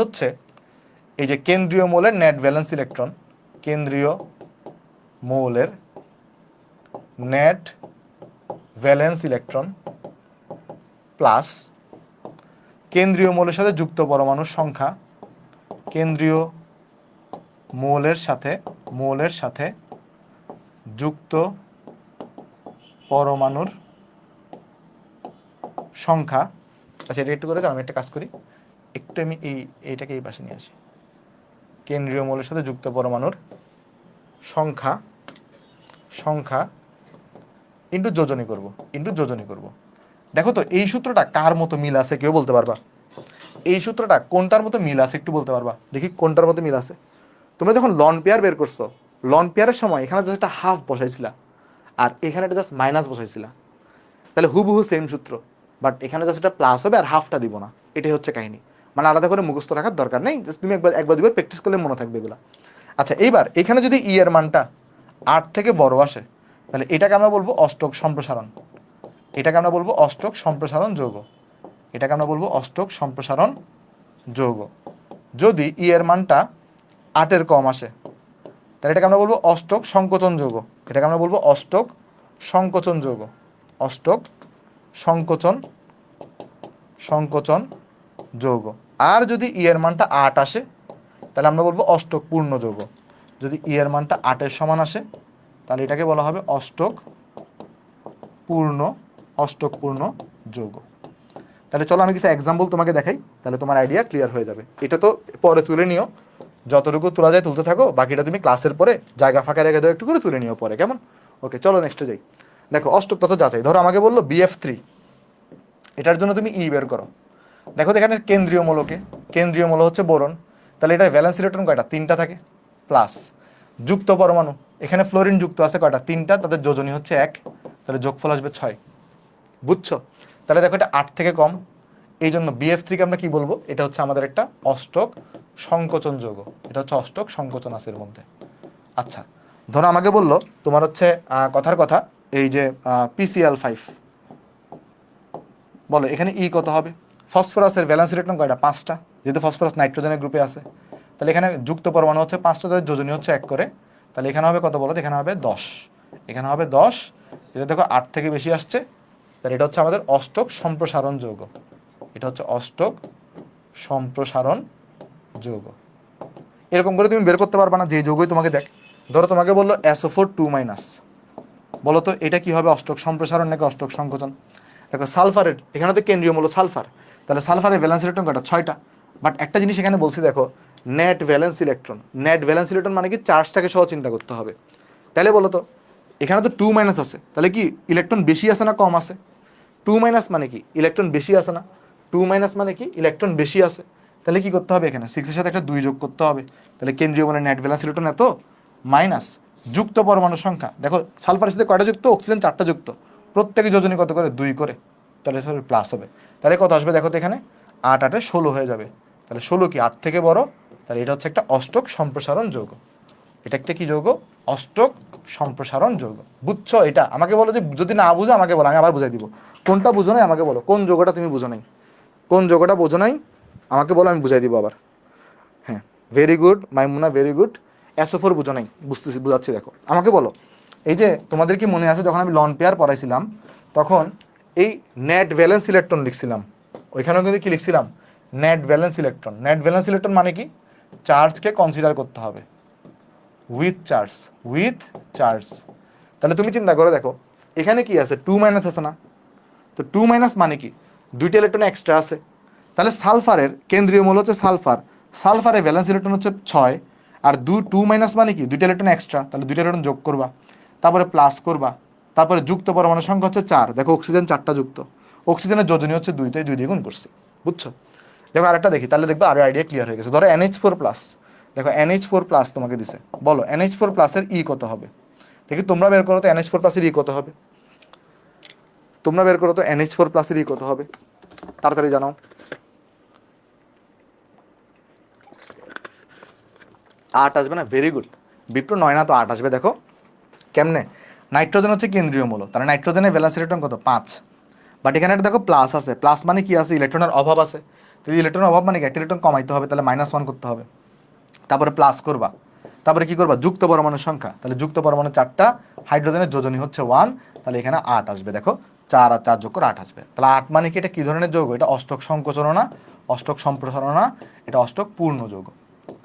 হচ্ছে এই যে কেন্দ্রীয় মৌলের নেট ভ্যালেন্স ইলেকট্রন, কেন্দ্রীয় মৌলের নেট ভ্যালেন্স ইলেকট্রন প্লাস কেন্দ্রীয় মৌলের সাথে যুক্ত পরমাণুর সংখ্যা, কেন্দ্রীয় মৌলের সাথে যুক্ত পরমাণুর সংখ্যা। আচ্ছা, এটা একটু করে আমি একটা কাজ করি, একটু আমি এইটাকে এই পাশে নিয়ে আসি। কেন্দ্রীয় মৌলের সাথে যুক্ত পরমাণুর সংখ্যা ইন্টু যোজনী করব। দেখো তো এই সূত্রটা কার মতো মিল আছে, কেউ বলতে পারবা? এই সূত্রটা কোনটার মতো মিল আছে একটু বলতে পারবা? দেখি কোনটার মতো মিল আছে। তোমরা যখন লন পেয়ার বের করছো, লন পেয়ারের সময় এখানে জাস্ট একটা হাফ বসাইছিলা আর এখানে একটা জাস্ট মাইনাস বসাইছিলা, তাহলে হুবহু সেম সূত্র, বাট এখানে জাস্ট একটা প্লাস হবে আর হাফটা দিব না। এটাই হচ্ছে কাহিনী। মানে আলাদা করে মুখস্থ রাখার দরকার নেই, জাস্ট তুমি একবার দুবার প্র্যাকটিস করলে মনে থাকবে এগুলো। আচ্ছা, এইবার এখানে যদি এর মানটা 8 থেকে বড় আসে, তাহলে এটাকে আমরা বলবো অষ্টক সম্প্রসারণ, যৌগ। যদি এর মানটা 8-এর কম আসে, তাহলে এটাকে আমরা বলবো অষ্টক সংকোচন যৌগ, সংকোচন যৌগ। আর যদি এর মানটা 8 আসে, তাহলে আমরা বলবো অষ্টক পূর্ণ যৌগ। যদি এর মানটা 8-এর সমান আসে, তাহলে এটাকে বলা হবে অষ্টক পূর্ণ যৌগ। তাহলে চলো আমি কিছু এক্সাম্পল তোমাকে দেখাই, তাহলে তোমার আইডিয়া ক্লিয়ার হয়ে যাবে। এটা তো পরে তুলে নিও, যতটুকু তোলা যায় তুলতে থাকো, বাকিটা তুমি ক্লাসের পরে জায়গা ফাঁকা রেখে দাও একটু করে, তুলে নিও পরে, কেমন? ওকে, চলো নেক্সটে যাই। দেখো অষ্টক তথ্য যাচাই, ধরো আমাকে বললো BF3, এটার জন্য তুমি বের করো। দেখো এখানে কেন্দ্রীয় মৌল হচ্ছে বোরন, তাহলে এটা ভ্যালেন্স ইলেকট্রন কয়টা? 3টা থাকে, প্লাস যুক্ত পরমাণু, এখানে ফ্লোরিন যুক্ত আছে কয়টা? 3টা, তাদের যোজনী হচ্ছে 1, তাহলে যোগফল আসবে 6। বুঝছো? তাহলে দেখো এটা 8 থেকে কম, এই জন্য BF3-কে আমরা কি বলবো? এটা হচ্ছে আমাদের একটা অষ্টক সংকোচন যৌগ, এটা হচ্ছে অষ্টক সংকোচন আছে এর মধ্যে। আচ্ছা, ধরো আমাকে বললো তোমার হচ্ছে কথার কথা এই যে PCl5, বলো এখানে কত হবে? ফসফরাসের ভ্যালেন্স ইলেকট্রন কয়টা? 5টা, যেহেতু ফসফরাস নাইট্রোজেনের গ্রুপে আছে, তাহলে এখানে যুক্ত পরমাণু হচ্ছে 5টা, তাদের যোজনী হচ্ছে 1 করে, তাহলে এখানে হবে কত বলো? এখানে হবে 10, যেটা দেখো 8 থেকে বেশি আসছে, তাহলে এটা হচ্ছে আমাদের অষ্টক সম্প্রসারণ যৌগ, এরকম করে তুমি বের করতে পারবা না যে যৌগই তোমাকে দেখ। ধরো তোমাকে বললো SO4 2-, বলো তো এটা কি হবে? অষ্টক সম্প্রসারণ নাকি অষ্টক সংকোচন? দেখো সালফারের, এখানে তো কেন্দ্রীয় মৌল সালফার, তাহলে সালফারের ভ্যালেন্স ইলেকট্রন কয়টা? 6টা। বাট একটা জিনিস এখানে বলছি দেখো, নেট ভ্যালেন্স ইলেকট্রন মানে কি? চার্জটাকে সহ চিন্তা করতে হবে। তাহলে বলো তো এখানে তো 2- আছে, তাহলে কি ইলেকট্রন বেশি আছে না কম আছে? 2- মানে কি? ইলেকট্রন বেশি আছে না? 2- মানে কি? ইলেকট্রন বেশি আছে। তাহলে কি করতে হবে? এখানে 6-এর সাথে একটা 2 যোগ করতে হবে, তাহলে কেন্দ্রীয় মৌলের নেট ভ্যালেন্স ইলেকট্রন এত, মাইনাস যুক্ত পরমাণুর সংখ্যা, দেখো সালফারের সাথে কয়টা যুক্ত? অক্সিজেন 4টা যুক্ত, প্রত্যেকে যোজনী কত করে? 2 করে, তাহলে প্লাস হবে। তাহলে কত আসবে দেখো তো এখানে? 8 8-এ 16 হয়ে যাবে, তাহলে 16 কি 8 থেকে বড়? তাহলে এটা হচ্ছে একটা অষ্টক সম্প্রসারণ যৌগ, এটা একটা কি যৌগ? অষ্টক সম্প্রসারণ যৌগ। বুঝছো? এটা আমাকে বলো, যে যদি না বুঝো আমাকে বলো, আমি আবার বুঝাই দিব। কোনটা বুঝো নাই আমাকে বলো, কোন যৌগটা তুমি বুঝো নাই, আমাকে বলো, আমি বুঝাই দিব আবার। হ্যাঁ, ভেরি গুড মাইমুনা, ভেরি গুড। SO4 বুঝো নাই, বুঝাচ্ছি, দেখো আমাকে বলো। এই যে তোমাদের কি মনে আছে যখন আমি লন পেয়ার পড়াইছিলাম, তখন এই নেট ভ্যালেন্স ইলেকট্রন লিখছিলাম, ওইখানেও কিন্তু কি লিখছিলাম? নেট ভ্যালেন্স ইলেকট্রন মানে কি? চার্জকে কনসিডার করতে হবে, উইথ চার্জ। তাহলে তুমি চিন্তা করে দেখো, এখানে কি আছে? 2- আছে না? তো 2- মানে কি? 2টা ইলেকট্রন এক্সট্রা আছে। তাহলে সালফারের কেন্দ্রীয় মূল হচ্ছে সালফার, সালফারের ভ্যালেন্স ইলেকট্রন হচ্ছে 6, আর 2 মাইনাস মানে কি 2টা ইলেকট্রন এক্সট্রা, তাহলে 2টা ইলেকট্রন যোগ করবা, তারপরে প্লাস করবা, তারপরে যুক্ত পরমাণু সংখ্যা হচ্ছে 4, দেখো অক্সিজেন 4টা যুক্ত, অক্সিজেনের যোজনী হচ্ছে 2, তাই 2 দিয়ে গুণ করছি। বুঝছো? দেখো আরেকটা দেখি, তাহলে দেখবো আরো আইডিয়া ক্লিয়ার হয়ে গেছে। ধরো NH4 প্লাস, দেখো NH4 প্লাস তোমাকে দিছে, বলো NH4 প্লাসের ই কত হবে? দেখি তোমরা বের করো তো NH4 প্লাসের ই কত হবে, তোমরা বের করো তো NH4 প্লাসের ই কত হবে, তাড়াতাড়ি জানাও। 8 আসবে না? ভেরি গুড বিপ্র, 9 না তো 8 আসবে। দেখো কেমনে, নাইট্রোজেন হচ্ছে কেন্দ্রীয় মূল, তাহলে নাইট্রোজেনের ভ্যালেন্স ইলেকট্রন কত? 5। বাট এখানে একটা দেখো প্লাস আছে, প্লাস মানে কি আছে? ইলেকট্রনের অভাব আছে। যদি ইলেকট্রনের অভাব মানে কি, একটা ইলেকট্রন কমাইতে হবে, তাহলে -1 করতে হবে, তারপরে প্লাস করবা, তারপরে কি করবা? যুক্ত পরমাণুর সংখ্যা, তাহলে যুক্ত পরমাণু 4টা, হাইড্রোজেনের যোজনী হচ্ছে 1, তাহলে এখানে 8 আসবে। দেখো 4 আর 4 যোগ করে 8 আসবে। তাহলে 8 মানে কি, এটা কি ধরনের যৌগ? এটা অষ্টক সংকোচন না, অষ্টক সম্প্রসারণ না, এটা অষ্টক পূর্ণ যৌগ।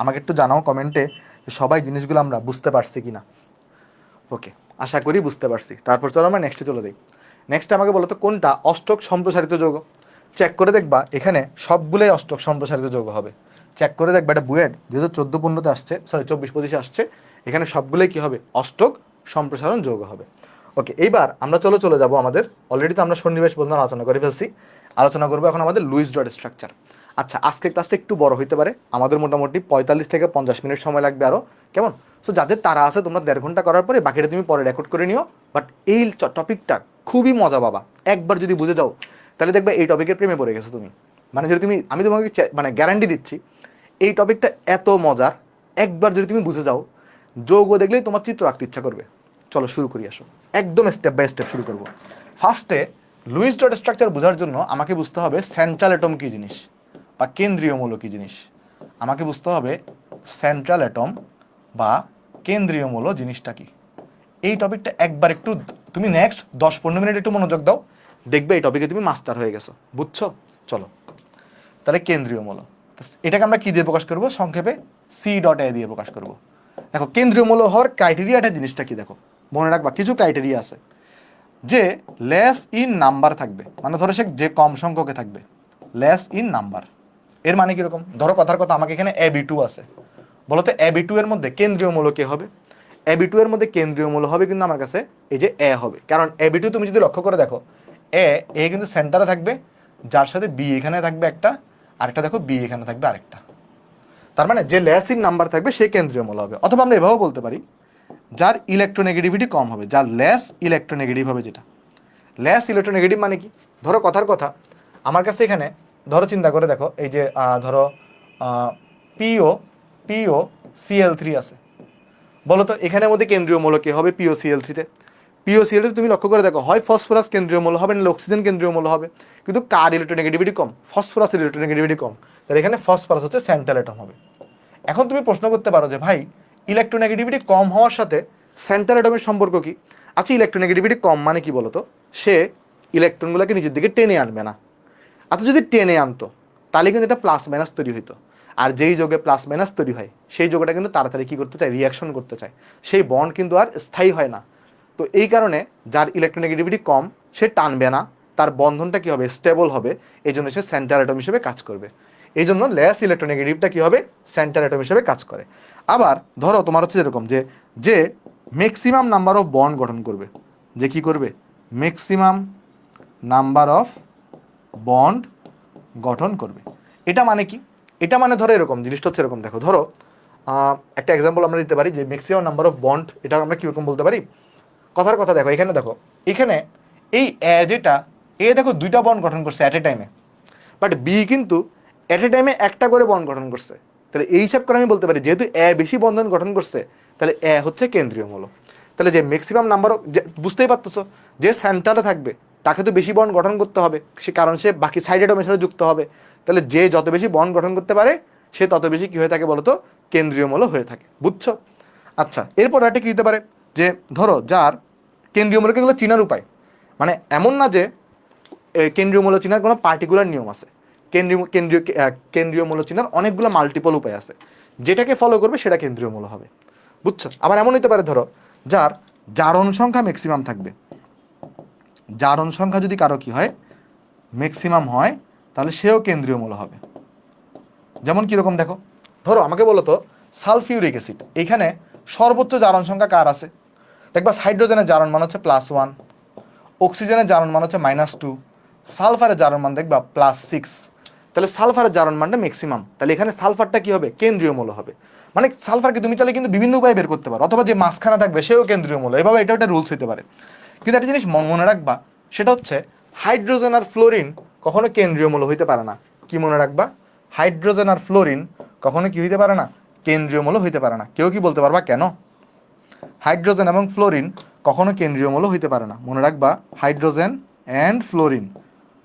আমাকে একটু জানাও কমেন্টে যে সবাই জিনিসগুলো আমরা বুঝতে পারছি কিনা। ওকে, আশা করি বুঝতে পারছি। তারপর চলো আমরা নেক্সটে চলে যাই। নেক্সট আমাকে বলো তো কোনটা অষ্টক সম্প্রসারিত যৌগ? চেক করে দেখবা এখানে সবগুলোই অষ্টক সম্প্রসারিত যৌগ হবে। চেক করে দেখবা, এটা বুয়েট 2014-15-তে আসছে, সরি 24-25-এ আসছে, এখানে সবগুলোই কি হবে? অষ্টক সম্প্রসারণ যৌগ হবে। ওকে, এইবার আমরা চলে যাব আমাদের, অলরেডি তো আমরা সন্নিবেশ বন্ধন আলোচনা করে ফেলছি, আলোচনা করবো এখন আমাদের লুইস ডট স্ট্রাকচার। আচ্ছা, আজকের ক্লাসটা একটু বড় হইতে পারে, আমাদের মোটামুটি 45 থেকে 50 মিনিট সময় লাগবে আরও, কেমন? সো যাদের তারা আছে তোমরা 1.5 ঘন্টা করার পরে বাকিটা তুমি পরে রেকর্ড করে নিও। বাট এই টপিকটা খুবই মজা বাবা, একবার যদি বুঝে যাও তাহলে দেখবে এই টপিকের প্রেমে পড়ে গেছো তুমি। মানে যদি তুমি, আমি তোমাকে মানে গ্যারান্টি দিচ্ছি এই টপিকটা এত মজার, একবার যদি তুমি বুঝে যাও, যৌগ দেখলেই তোমার চিত্র আঁকতে ইচ্ছা করবে। চলো শুরু করি, আসো একদম স্টেপ বাই স্টেপ শুরু করবো। ফার্স্টে লুইস ডট স্ট্রাকচার বোঝার জন্য আমাকে বুঝতে হবে সেন্ট্রাল অ্যাটম কী জিনিস বা কেন্দ্রীয় মৌল কী জিনিস। আমাকে বুঝতে হবে সেন্ট্রাল অ্যাটম বা কেন্দ্রীয় মৌল জিনিসটা কি। এই টপিকটা একবার একটু তুমি নেক্সট 10-15 মিনিট একটু মনোযোগ দাও, দেখবে এই টপিকে তুমি মাস্টার হয়ে গেছো। বুঝছো? চলো তাহলে কেন্দ্রীয় মৌল, এটাকে আমরা কি দিয়ে প্রকাশ করব? সংক্ষেপে C.A দিয়ে প্রকাশ করব। দেখো কেন্দ্রীয় মৌল হওয়ার ক্রাইটেরিয়াটা জিনিসটা কি, দেখো মনে রাখবা কিছু ক্রাইটেরিয়া আছে, যে লেস ইন নাম্বার থাকবে, মানে ধরো সে যে কম সংখ্যকে থাকবে, লেস ইন নাম্বার। এর মানে কিরকম? ধরো কথার কথা আমাকে এখানে AB2 আছে, বলতো AB2 এর মধ্যে কেন্দ্রীয় মৌল কে হবে? AB2 এর মধ্যে কেন্দ্রীয় মৌল হবে কিন্তু আমার কাছে এই যে A হবে, কারণ AB2 তুমি যদি লক্ষ্য করে দেখো, A কিন্তু সেন্টারে থাকবে, যার সাথে B এখানে থাকবে একটা, আরেকটা দেখো B এখানে থাকবে আরেকটা। তার মানে যে লেস ইন নাম্বার থাকবে সে কেন্দ্রীয় মৌল হবে। অথবা আমরা এভাবেও বলতে পারি যার ইলেকট্রোনেগেটিভিটি কম হবে, যার লেস ইলেকট্রোনেগেটিভ হবে। যেটা লেস ইলেকট্রোনেগেটিভ মানে কি? ধরো কথার কথা আমার কাছে এখানে, ধরো চিন্তা করে দেখো, এই যে ধরো পিও পিও Cl3 আছে, বলো তো এখানের মধ্যে কেন্দ্রীয় মৌল কে হবে? POCl3 তে। POCl3 তুমি লক্ষ্য করে দেখো, হয় ফসফরাস কেন্দ্রীয় মৌল হবে, নাহলে অক্সিজেন কেন্দ্রীয় মৌল হবে। কিন্তু কার ইলেকট্রোনেগেটিভিটি কম? ফসফরাসের ইলেকট্রোনেগেটিভিটি কম, তাহলে এখানে ফসফরাস হচ্ছে সেন্ট্রাল অ্যাটম হবে। এখন তুমি প্রশ্ন করতে পারো যে ভাই ইলেকট্রোনেগেটিভিটি কম হওয়ার সাথে সেন্ট্রাল অ্যাটমের সম্পর্ক কি? আচ্ছা, ইলেকট্রোনেগেটিভিটি কম মানে কি বলতো? সে ইলেকট্রনগুলোকে নিজের দিকে টেনে আনবে না। আচ্ছা, যদি টেনে আনতো তাহলে কিন্তু এটা প্লাস মাইনাস তৈরি হইতো, আর যেই যোগে প্লাস মাইনাস তৈরি হয় সেই যোগটা কিন্তু তাড়াতাড়ি কী করতে চায়? রিয়াকশন করতে চায়, সেই বন্ড কিন্তু আর স্থায়ী হয় না। তো এই কারণে যার ইলেকট্রোনেগেটিভিটি কম সে টানবে না, তার বন্ধনটা কী হবে? স্টেবল হবে, এই জন্য সে সেন্টার অ্যাটম হিসেবে কাজ করবে। এই জন্য লেস ইলেকট্রোনেগেটিভটা কী হবে? সেন্টার অ্যাটম হিসেবে কাজ করে। আবার ধরো তোমার হচ্ছে যেরকম যে যে ম্যাক্সিমাম নাম্বার অফ বন্ড গঠন করবে, যে কি করবে? ম্যাক্সিমাম নাম্বার অফ বন্ড গঠন করবে। এটা মানে কি? এটা মানে ধরো এরকম, জিনিসটা হচ্ছে এরকম, দেখো ধরো একটা এক্সাম্পল আমরা দিতে পারি যে ম্যাক্সিমাম নাম্বার অফ বন্ড, এটা আমরা কীরকম বলতে পারি? কথার কথা দেখো, এখানে দেখো, এখানে এই যেটা দেখো 2টা বন্ড গঠন করছে অ্যাট এ টাইমে, বাট বি কিন্তু অ্যাট এ টাইমে একটা করে বন্ড গঠন করছে। তাহলে এই হিসাব করে আমি বলতে পারি যেহেতু বেশি বন্ধন গঠন করছে, তাহলে হচ্ছে কেন্দ্রীয় মৌল। তাহলে যে ম্যাক্সিমাম নাম্বার, বুঝতেই পারতেছো যে সেন্টারে থাকবে তাকে তো বেশি বন্ড গঠন করতে হবে, সে কারণ সে বাকি সাইড অ্যাটমের সাথে যুক্ত হবে। তাহলে যে যত বেশি বন্ড গঠন করতে পারে সে তত বেশি কি হয়ে থাকে বলতো? কেন্দ্রীয় মৌল হয়ে থাকে। বুঝছো? আচ্ছা, এরপর একটা কি হতে পারে, যে ধরো যার কেন্দ্রীয় মৌলকে এগুলো চিনার উপায়, মানে এমন না যে কেন্দ্রীয় মৌল চিনার কোনো পার্টিকুলার নিয়ম আছে। কেন্দ্রীয় মৌল চিনার অনেকগুলো মাল্টিপল উপায় আছে, যেটাকে ফলো করবে সেটা কেন্দ্রীয় মৌল হবে। বুঝছো? আবার এমন হতে পারে ধরো যার জারণ সংখ্যা ম্যাক্সিমাম থাকবে, জারণ সংখ্যা যদি কারো কি হয়? ম্যাক্সিমাম হয় তাহলে সেও কেন্দ্রীয় মৌল হবে। যেমন কীরকম দেখো, ধরো আমাকে বলো তো সালফিউরিক অ্যাসিড, এখানে সর্বোচ্চ জারণ সংখ্যা কার আছে? দেখবা হাইড্রোজেনের জারণ মান হচ্ছে +1, অক্সিজেনের জারণ মান হচ্ছে -2, সালফারের জারণ মান দেখবা +6। তাহলে সালফারের জারণ মানটা ম্যাক্সিমাম, তাহলে এখানে সালফারটা কি হবে? কেন্দ্রীয় মৌল হবে। মানে সালফারকে তুমি চাইলে কিন্তু বিভিন্ন উপায়ে বের করতে পারো, অথবা যে মাঝখানে থাকবে সেও কেন্দ্রীয় মৌল, এভাবে এটা একটা রুলস হতে পারে। কিন্তু একটা জিনিস মনে রাখবা, সেটা হচ্ছে হাইড্রোজেন আর ফ্লোরিন কখনো কেন্দ্রীয় মৌল হইতে পারে না। কি মনে রাখবা? হাইড্রোজেন আর ফ্লোরিন কখনো কি হইতে পারে না? কেন্দ্রীয় মৌল হইতে পারে না। কেউ কি বলতে পারবা কেন? হাইড্রোজেন এবং ফ্লোরিন কখনো কেন্দ্রীয় মৌল হইতে পারে না। মনে রাখবা, হাইড্রোজেন অ্যান্ড ফ্লোরিন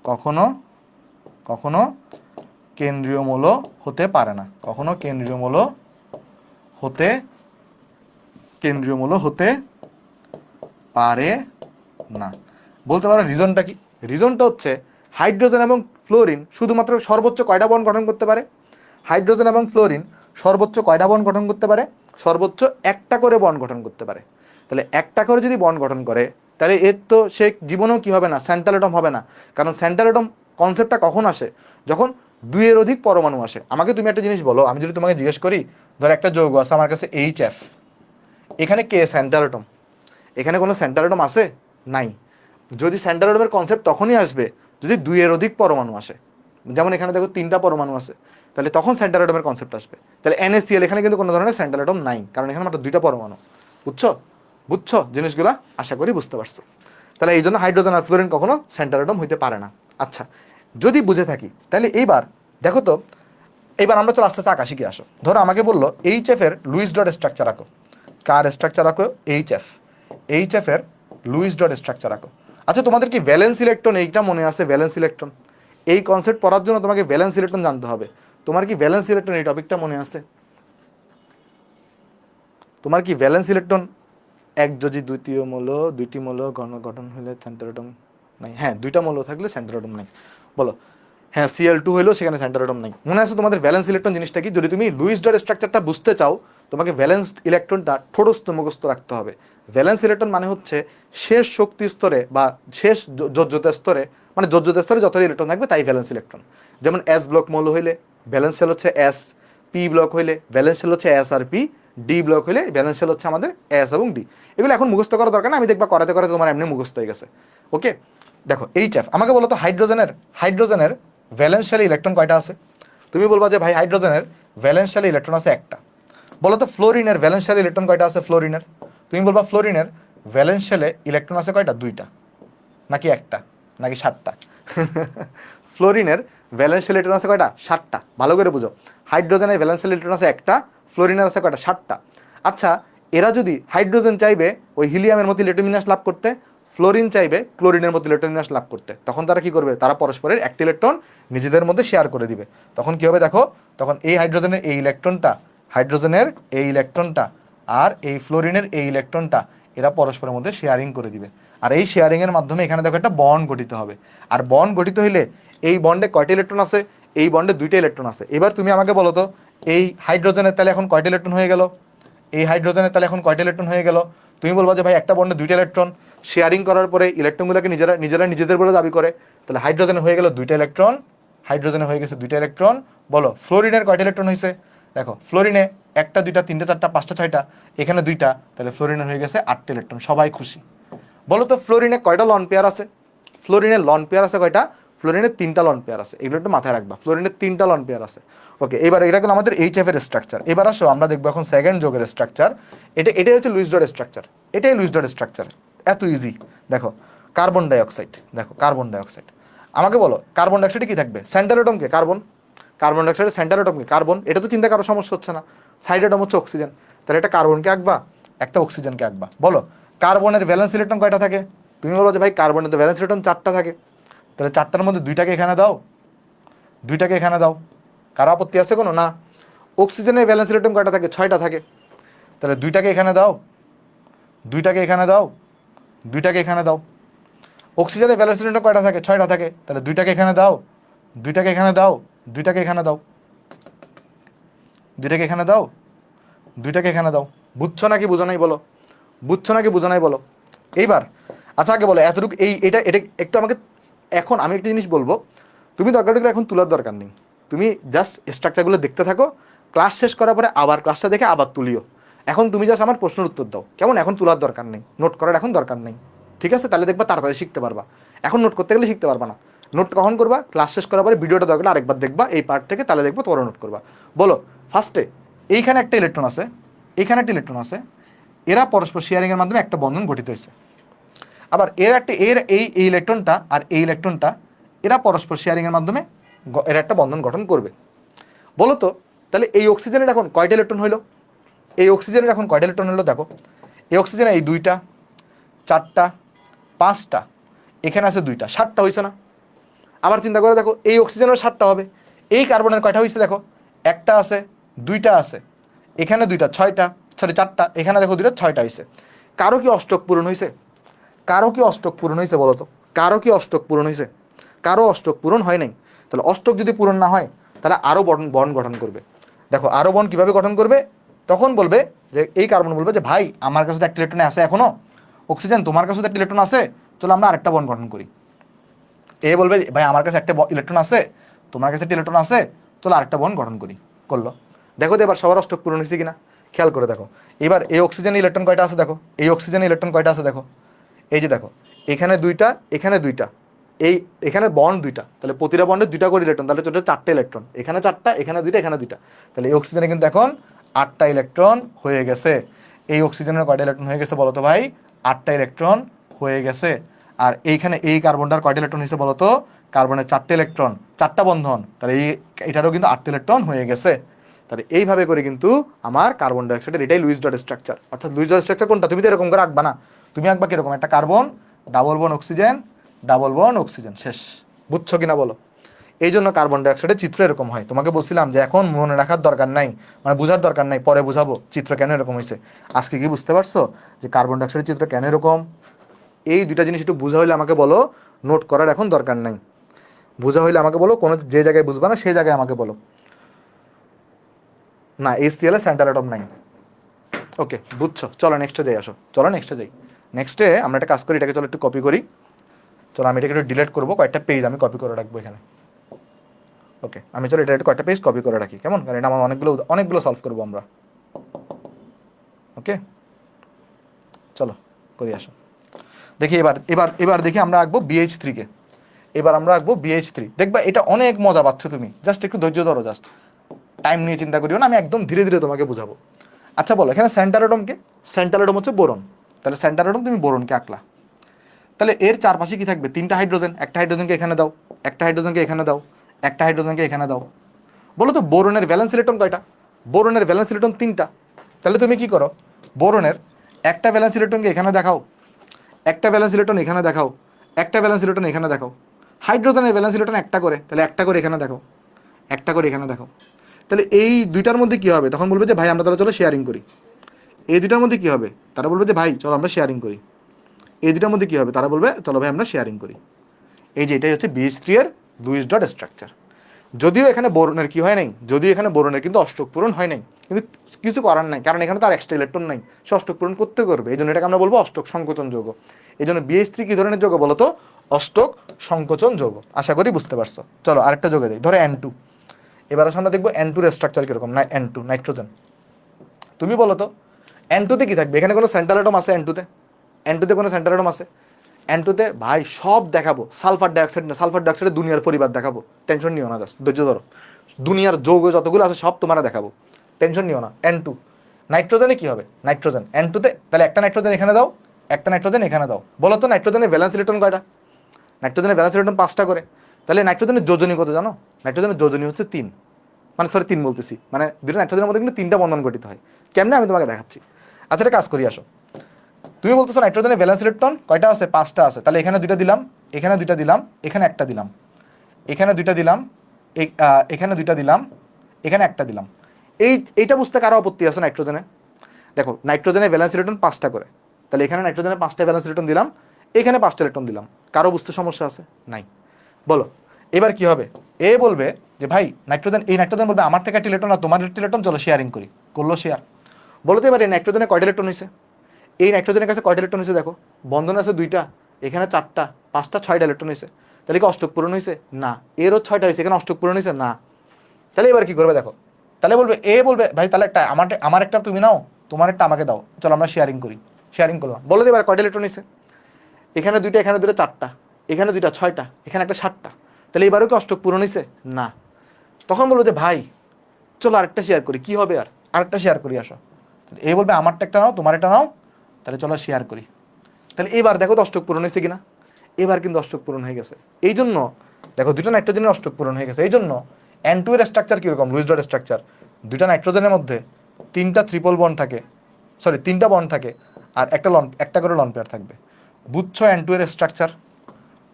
কখনো কখনো কেন্দ্রীয় মৌল হতে পারে না। কখনো কেন্দ্রীয় মৌল হতে পারে না। বলতে পারো রিজনটা কি? রিজনটা হচ্ছে হাইড্রোজেন এবং ফ্লোরিন শুধুমাত্র সর্বোচ্চ কয়টা বন্ড গঠন করতে পারে? হাইড্রোজেন এবং ফ্লোরিন সর্বোচ্চ কয়টা বন্ড গঠন করতে পারে? সর্বোচ্চ একটা করে বন্ড গঠন করতে পারে। তাহলে একটা করে যদি বন্ড গঠন করে, তাহলে এর তো সে জীবনেও কি হবে না? সেন্ট্রাল অ্যাটম হবে না। কারণ সেন্ট্রাল অ্যাটম কনসেপ্টটা কখন আসে? যখন দুইয়ের অধিক পরমাণু আসে। আমাকে তুমি একটা জিনিস বলো, আমি যদি তোমাকে জিজ্ঞেস করি, ধর একটা যৌগ আছে আমার কাছে HF, এখানে কে সেন্ট্রাল অ্যাটম? এখানে কোনো সেন্ট্রাল অ্যাটম আছে? নাই। যদি সেন্ট্রাল অ্যাটমের কনসেপ্ট তখনই আসবে যদি দুইয়ের অধিক পরমাণু আসে। যেমন এখানে দেখো 3টা পরমাণু আছে, তাহলে তখন সেন্ট্রাল অ্যাটমের কনসেপ্ট আসবে। তাহলে NaCl, এখানে কিন্তু কোনো ধরনের সেন্ট্রাল অ্যাটম নাই, কারণ এখানে মাত্র 2টা পরমাণু। বুঝছো জিনিসগুলা? আশা করি বুঝতে পারছো। তাহলে এই জন্য হাইড্রোজেন আর ফ্লোরিন কখনো সেন্ট্রাল অ্যাটম হইতে পারে না। আচ্ছা, যদি বুঝে থাকি তাহলে এইবার দেখো তো, এইবার আমরা চলে আস্তে আস্তে আকাশিকে আসো। ধরো আমাকে বললো HF এর লুইস ডট স্ট্রাকচার আঁকো। কার স্ট্রাকচার আঁকো? HF এর লুইস ডট স্ট্রাকচার আঁকো। আচ্ছা, তোমাদের কি ভ্যালেন্স ইলেকট্রন এইটা মনে আছে? ভ্যালেন্স ইলেকট্রন, এই কনসেপ্ট পড়ার জন্য তোমাকে ভ্যালেন্স ইলেকট্রন জানতে হবে। তোমার কি ভ্যালেন্স ইলেকট্রন এই টপিকটা মনে আছে? তোমার কি ভ্যালেন্স ইলেকট্রন এক যদি দ্বিতীয় মৌল, দুইটি মৌল গঠন হলে সেন্ট্রাল অ্যাটম নাই? হ্যাঁ, 2টা মৌল থাকলে সেন্ট্রাল অ্যাটম নাই। বলো হ্যাঁ, Cl2 হইলেও সেখানে সেন্ট্রাল অ্যাটম নাই। মনে আছে তোমাদের ভ্যালেন্স ইলেকট্রন জিনিসটা কি? যদি তুমি লুইস ডট স্ট্রাকচারটা বুঝতে চাও, তোমাকে ভ্যালেন্স ইলেকট্রনটা ঠোঁটস্থ মুখস্থ রাখতে হবে। ভ্যালেন্স ইলেকট্রন মানে হচ্ছে শেষ শক্তি স্তরে বা শেষ যোজ্যতা স্তরে, মানে যোজ্যতা স্তরে যত ইলেকট্রন থাকবে তাই ভ্যালেন্স ইলেকট্রন। যেমন S ব্লক মৌল হইলে ভ্যালেন্স শেল হচ্ছে S, P ব্লক হইলে ভ্যালেন্স শেল হচ্ছে S আর P, D ব্লক হইলে ভ্যালেন্স শেল হচ্ছে আমাদের S এবং D। এগুলো এখন মুখস্থ করার দরকার না, আমি দেখবা করাতে করাতে তোমার এমনি মুখস্থ হয়ে গেছে। ওকে, দেখো HF, আমাকে বলো তো হাইড্রোজেনের ভ্যালেন্স শেলে ইলেকট্রন কয়টা আছে? তুমি বলবা যে ভাই হাইড্রোজেনের ভ্যালেন্স শেলে ইলেকট্রন আছে একটা। বলো তো ফ্লোরিনের ভ্যালেন্স শেলে ইলেকট্রন কয়টা আছে? তুমি বলবা ফ্লোরিনের ভ্যালেন্স শেলে ইলেকট্রন আছে কয়টা? 2টা, নাকি একটা, নাকি 7টা? ফ্লোরিনের ভ্যালেন্স শেলে ইলেকট্রন আছে কয়টা? 7টা। ভালো করে বুঝো, হাইড্রোজেনের ভ্যালেন্স শেলে ইলেকট্রন আছে একটা, ফ্লোরিনের আছে কয়টা? 7টা। আচ্ছা, এরা যদি হাইড্রোজেন চাইবে ওই হিলিয়ামের মতো ইলেকট্রন বিন্যাস লাভ করতে, ফ্লোরিন চাইবে ক্লোরিনের মতো ইলেকট্রন বিন্যাস লাভ করতে, তখন তারা কি করবে? তারা পরস্পরের একটা ইলেকট্রন নিজেদের মধ্যে শেয়ার করে দিবে। তখন কি হবে দেখো, তখন এই হাইড্রোজেনের এই ইলেকট্রনটা আর এই ফ্লোরিনের এই ইলেকট্রনটা এরা পরস্পরের মধ্যে শেয়ারিং করে দিবে। আর এই শেয়ারিং এর মাধ্যমে এখানে দেখো একটা বন্ড গঠিত হবে। আর বন্ড গঠিত হইলে এই বন্ডে কয়টা ইলেকট্রন আছে? এই বন্ডে 2টা ইলেকট্রন আছে। এবার তুমি আমাকে বলো তো, এই হাইড্রোজেনের তাহলে এখন কয়টা ইলেকট্রন হয়ে গেল? তুমি বলবো যে ভাই একটা বন্ডে 2টা ইলেকট্রন, শেয়ারিং করার পরে ইলেকট্রনগুলোকে নিজেরা নিজেদের বলে দাবি করে। তাহলে হাইড্রোজেনে হয়ে গেল 2টা ইলেকট্রন, বলো ফ্লোরিনের কয়টা ইলেকট্রন হয়েছে? দেখো ফ্লোরিনে 1টা 2টা 3টে 4টা 5টা 6টা, এখানে 2টা, তাহলে ফ্লোরিনের হয়ে গেছে 8টা ইলেকট্রন। সবাই খুশি? বলো তো ফ্লোরিনে কয়টা লন পেয়ার আছে? ফ্লোরিনের লন পেয়ার আছে কয়টা? ফ্লোরিনের 3টা লন পেয়ার আছে। এগুলো একটু মাথায় রাখবা, ফ্লোরিনের 3টা লন পেয়ার আছে। ওকে, এবার এটা কিন্তু আমাদের HF এর স্ট্রাকচার। এবার আসো আমরা দেখবো এখন সেকেন্ড যৌগের স্ট্রাকচার। এটাই হচ্ছে লুইস ডট স্ট্রাকচার। এটাই লুইস ডট স্ট্রাকচার, এত ইজি। দেখো কার্বন ডাইঅক্সাইড, আমাকে বলো কার্বন ডাইঅক্সাইডে কি থাকবে? সেন্ট্রাল অ্যাটমকে কার্বন, কার্বন ডাইঅক্সাইডের সেন্ট্রাল অ্যাটমকে কার্বন। এটা তো চিন্তা করার সমস্যা হচ্ছে না। সাইড অ্যাটম হচ্ছে অক্সিজেন, তাহলে একটা কার্বনকে আঁকবা, একটা অক্সিজেনকে আঁকবা। বলো কার্বনের ভ্যালেন্স ইলেকট্রন কয়টা থাকে? তুমি বলো যে ভাই কার্বনের তো ভ্যালেন্স ইলেকট্রন 4টা থাকে। তাহলে 4টার মধ্যে 2টাকে এখানে দাও, কারো আপত্তি আছে কোনো? না। অক্সিজেনের ভ্যালেন্স ইলেকট্রন কয়টা থাকে? 6টা থাকে। তাহলে 2টাকে এখানে দাও, 2টাকে এখানে দাও। অক্সিজেনের ভ্যালেন্স ইলেকট্রন কয়টা থাকে? 6টা থাকে। তাহলে 2টাকে এখানে দাও, 2টাকে এখানে দাও, 2টাকে এখানে দাও, 2টাকে এখানে দাও, 2টাকে এখানে দাও। বুঝছো নাকি বুঝো নাই? বলো এইবার। আচ্ছা আগে বলো এতটুকু, এটা একটু আমাকে এখন আমি একটা জিনিস বলবো, তুমি দরকার হলে এখন তোলার দরকার নেই, তুমি জাস্ট স্ট্রাকচারগুলো দেখতে থাকো, ক্লাস শেষ করার পরে আবার ক্লাসটা দেখে আবার তুলিও। এখন তুমি জাস্ট আমার প্রশ্নের উত্তর দাও, কেমন? এখন তোলার দরকার নেই, নোট করার এখন দরকার নেই, ঠিক আছে? তাহলে দেখবা তাড়াতাড়ি শিখতে পারবা। এখন নোট করতে গেলে শিখতে পারবা না। নোট কখন করবা? ক্লাস শেষ করার পরে ভিডিওটা দরকার আরেকবার দেখবা এই পার্ট থেকে, তাহলে দেখবো তোমার নোট করবা। বলো, ফার্স্টে এইখানে একটা ইলেকট্রন আছে, এখানে একটা ইলেকট্রন আছে, এরা পরস্পর শেয়ারিংয়ের মাধ্যমে একটা বন্ধন গঠিত হয়েছে। আবার এই ইলেকট্রনটা আর এই ইলেকট্রনটা এরা পরস্পর শেয়ারিংয়ের মাধ্যমে এরা একটা বন্ধন গঠন করবে। বলো তো, তাহলে এই অক্সিজেনের এখন কয়টা ইলেকট্রন হইলো? এই অক্সিজেনের এখন কয়টা ইলেকট্রন হলো দেখো। এই অক্সিজেনের এই দুইটা, চারটা, পাঁচটা, এখানে আছে দুইটা, সাতটা হয়েছে না? আবার চিন্তা করে দেখো, এই অক্সিজেনের সাতটা হবে, এই কার্বনের কয়টা হয়েছে দেখো, একটা আছে, দুইটা আছে, এখানে দুইটা, ছয়টা, সরি চারটা, এখানে দেখো দুইটা, ছয়টা হয়েছে। কারো কি অষ্টক পূরণ হয়েছে? কারো কি অষ্টক পূরণ হয়েছে বলো তো? কারো কি অষ্টক পূরণ হয়েছে? কারো অষ্টক পূরণ হয় নাই। তাহলে অষ্টক যদি পূরণ না হয়, তাহলে আরও বন্ড গঠন করবে। দেখো আরও বন্ড কীভাবে গঠন করবে? তখন বলবে যে এই কার্বন বলবে যে ভাই আমার কাছে তো একটা ইলেকট্রন আছে এখনো, অক্সিজেন তোমার কাছে তো একটা ইলেকট্রন আছে, চলো আমরা আরেকটা বন্ড গঠন করি। এ বলবে ভাই আমার কাছে একটা ইলেকট্রন আছে, তোমার কাছে একটা ইলেকট্রন আছে, চলো আরেকটা বন্ড গঠন করি। করলো। দেখো তো এবার সবার অষ্টক পূরণ হয়েছে কিনা, খেয়াল করে দেখো। এবার এই অক্সিজেন ইলেকট্রন কয়টা আছে দেখো, এই অক্সিজেন ইলেকট্রন কয়টা আছে দেখো, এই যে দেখো, এখানে দুইটা, এখানে দুইটা, এখানে বন্ড দুইটা, তাহলে প্রতিটা বন্ডে দুইটা করে ইলেকট্রন, তাহলে টোটাল চারটে ইলেকট্রন, এখানে চারটা, এখানে দুইটা, এখানে দুইটা, তাহলে এই অক্সিজেনে কিন্তু এখন আটটা ইলেকট্রন হয়ে গেছে। এই অক্সিজেনের কয়টা ইলেকট্রন হয়ে গেছে বলতো ভাই? আটটা ইলেকট্রন হয়ে গেছে। আর এইখানে এই কার্বনটার কয়টা ইলেকট্রন হয়েছে বলতো? কার্বনের চারটে ইলেকট্রন, চারটা বন্ধন, তাহলে এটারও কিন্তু আটটা ইলেকট্রন হয়ে গেছে। তাহলে এইভাবে করে কিন্তু আমার কার্বন ডাইঅক্সাইডের এটাই লুইস ডট স্ট্রাকচার। অর্থাৎ লুইস ডট স্ট্রাকচার কোনটা? তুমি তো এরকম করে আঁকবা না, তুমি আঁকবা কিরকম, একটা কার্বন, ডাবল বন অক্সিজেন, ডাবল বন অক্সিজেন, শেষ। বুঝছো কিনা বলো? এই জন্য কার্বন ডাইঅক্সাইডের চিত্র এরকম হয়। তোমাকে বলছিলাম যে এখন মনে রাখার দরকার নাই, মানে বোঝার দরকার নাই, পরে বুঝাবো চিত্র কেন এরকম হয়েছে। আজকে কি বুঝতে পারছো যে কার্বন ডাইঅক্সাইডের চিত্র কেন এরকম? এই দুইটা জিনিস একটু বোঝা হইলে আমাকে বলো, নোট করার এখন দরকার নাই। বোঝা হইলে আমাকে বলো, কোনো যে জায়গায় বুঝবা না সেই জায়গায় আমাকে বলো। না, HCl এর সেন্টার অ্যাটম নাই। ওকে, বুঝছো? চলো নেক্সটে যাই, আসো চলো নেক্সটে যাই। নেক্সটে আমরা একটা কাজ করি, এটাকে চলো একটু কপি করি। চলো আমি এটাকে একটু ডিলিট করবো, কয়েকটা পেজ আমি কপি করে রাখবো এখানে। ওকে, আমি চলো এটা একটু কয়েকটা পেজ কপি করে রাখি, কেমন? কারণ এটা আমার অনেকগুলো সলভ করবো আমরা। ওকে, চলো করি, আসো দেখি। এবার এবার এবার দেখি আমরা আঁকবো BH3 কে। এবার আমরা আঁকবো BH3। দেখবা এটা অনেক মজা পাচ্ছ তুমি, জাস্ট একটু ধৈর্য ধরো, জাস্ট টাইম নিয়ে চিন্তা করিও না, আমি একদম ধীরে ধীরে তোমাকে বোঝাবো। আচ্ছা বলো, এখানে সেন্টার অ্যাটমকে, সেন্টার অ্যাটম হচ্ছে বোরন, তাহলে সেন্টার অ্যাটম তুমি বোরনকে আঁকলা। তাহলে এর চারপাশে কি থাকবে? তিনটা হাইড্রোজেন, একটা হাইড্রোজেনকে এখানে দাও, একটা হাইড্রোজেনকে এখানে দাও, একটা হাইড্রোজেনকে এখানে দাও। বলো তো বোরনের ভ্যালেন্স ইলেকট্রন কয়টা? বোরনের ভ্যালেন্স ইলেকট্রন তিনটা। তাহলে তুমি কি করো, বোরনের একটা ভ্যালেন্স ইলেকট্রনকে এখানে দেখাও, একটা ভ্যালেন্স ইলেকট্রন এখানে দেখাও, একটা ভ্যালেন্স ইলেকট্রন এখানে দেখাও। হাইড্রোজেনের ভ্যালেন্স ইলেকট্রন একটা করে, তাহলে একটা করে এখানে দেখো, একটা করে এখানে দেখো। তাহলে এই দুইটার মধ্যে কি হবে? তখন বলবে যে ভাই আমরা তাহলে চলো শেয়ারিং করি। এই দুইটার মধ্যে কি হবে? তারা বলবে যে ভাই চলো আমরা শেয়ারিং করি। এই দুটার মধ্যে কি হবে? তারা বলবে চলো ভাই আমরা শেয়ারিং করি। এই যে এটাই হচ্ছে BH3 এর লুইস ডট স্ট্রাকচার। যদিও এখানে বোরনের কি হয় নাই, যদিও এখানে বোরনের কিন্তু অষ্টক পূরণ হয় নাই, কিন্তু কিছু করার নাই, কারণ এখানে তার এক্সট্রা ইলেকট্রন নাই, সে অষ্টক পূরণ করতে করবে। এই জন্য এটাকে আমরা বলবো অষ্টক সংকোচন যৌগ। এই জন্য BH3 কি ধরনের যৌগ বলতো? অষ্টক সংকোচন যৌগ। আশা করি বুঝতে পারছো। চলো আরেকটা যৌগে যাই, ধরো N2। এবার আমরা দেখবো N2 এর স্ট্রাকচার কিরকম। না N2 নাইট্রোজেন। তুমি বলো তো N2 তে কি থাকবে? এখানে কোনো সেন্ট্রাল অ্যাটম আছে N2 তে? N2 তে কোনো সেন্ট্রাল অ্যাটম আছে? N2 তে ভাই সব দেখাবো, সালফার ডাইঅক্সাইড না, সালফার ডাইঅক্সাইডের দুনিয়ার পরিবার দেখাবো, টেনশন নিও না, জাস্ট ধৈর্য ধরো। দুনিয়ার যৌগ যতগুলো আছে সব তোমারা দেখাবো, টেনশন নিও না। N2 নাইট্রোজেনে কি হবে? নাইট্রোজেন N2 তে, তাহলে একটা নাইট্রোজেন এখানে দাও, একটা নাইট্রোজেন এখানে দাও। বলো তো নাইট্রোজেনের ভ্যালেন্স ইলেকট্রন কয়টা? নাইট্রোজেনের ভ্যালেন্স ইলেকট্রন 5টা করে। তাহলে নাইট্রোজেনের যোজনী কত জানো? নাইট্রোজেনের যোজনী হচ্ছে 3, মানে সরি 3 বলতেছি, মানে দুটো নাইট্রোজেনের মধ্যে কিন্তু 3টা বন্ধন গঠিত হয়। কেমনে আমি তোমাকে দেখাচ্ছি। আচ্ছা এটা কাজ করি, আসো। তুমি বলতেছো নাইট্রোজেনের ভ্যালেন্স ইলেকট্রন কয়টা আছে? 5টা আছে। তাহলে এখানে দুইটা দিলাম, এখানে দুইটা দিলাম, এখানে একটা দিলাম, এখানে দুইটা দিলাম, এখানে দুইটা দিলাম, এখানে একটা দিলাম। এইটা বুঝতে কারো আপত্তি আছে নাইট্রোজেনে? দেখো নাইট্রোজেনের ভ্যালেন্স ইলেকট্রন 5টা করে, তাহলে এখানে নাইট্রোজেনের 5টা ভ্যালেন্স ইলেকট্রন দিলাম, এখানে 5টা ইলেকট্রন দিলাম। কারো বুঝতে সমস্যা আছে? নাই। বলো এবার কি হবে? এ বলবে যে ভাই নাইট্রোজেন, এই নাইট্রোজেন বলবে আমার থেকে একটা ইলেকট্রন আর তোমার একটা ইলেকট্রন, চলো শেয়ারিং করি। করলো শেয়ার। বলো তো এবার এই নাইট্রোজেনে কয়টা ইলেকট্রন হয়েছে? এই নাইট্রোজেনের কাছে কয়টা ইলেকট্রন হয়েছে দেখো? বন্ধন আছে দুইটা, এখানে 4টা, 5টা, 6টা ইলেকট্রন হয়েছে। তাহলে কি অষ্টক পূরণ হয়েছে? না। এরও 6টা হয়েছে, এখানে অষ্টক পূরণ হয়েছে? না। তাহলে এবার কি করবে দেখো, তাহলে বলবে এ বলবে ভাই তাহলে একটা আমার একটা তুমি নাও, তোমার একটা আমাকে দাও, চলো আমরা শেয়ারিং করি। শেয়ারিং করলাম, বলে এবার কয়টা ইলেকট্রন নিছে? এখানে দুইটা, এখানে দুটো 4টা, এখানে দুইটা 6টা, এখানে একটা 7টা। তাহলে এবারও কি অষ্টক পূরণ হয়েছে? না। তখন বলবো যে ভাই চলো আরেকটা শেয়ার করি, কি হবে আর, আরেকটা শেয়ার করি আসো। এ বলবে আমারটা একটা নাও, তোমার একটা নাও, তাহলে চলো শেয়ার করি। তাহলে এবার দেখো তো অষ্টক পূরণ হয়েছে কিনা? এবার কিন্তু অষ্টক পূরণ হয়ে গেছে। এই জন্য দেখো দুটো নাইট্রোজেনের অষ্টক পূরণ হয়ে গেছে। এই জন্য N2 এর স্ট্রাকচার কিরকম? Luis dot structure. দুটা নাইট্রোজেনের মধ্যে 3টা ট্রিপল বন্ড থাকে, সরি 3টা বন্ড থাকে, আর একটা করে লন পেয়ার থাকবে। বুঝছো N2 এর স্ট্রাকচার?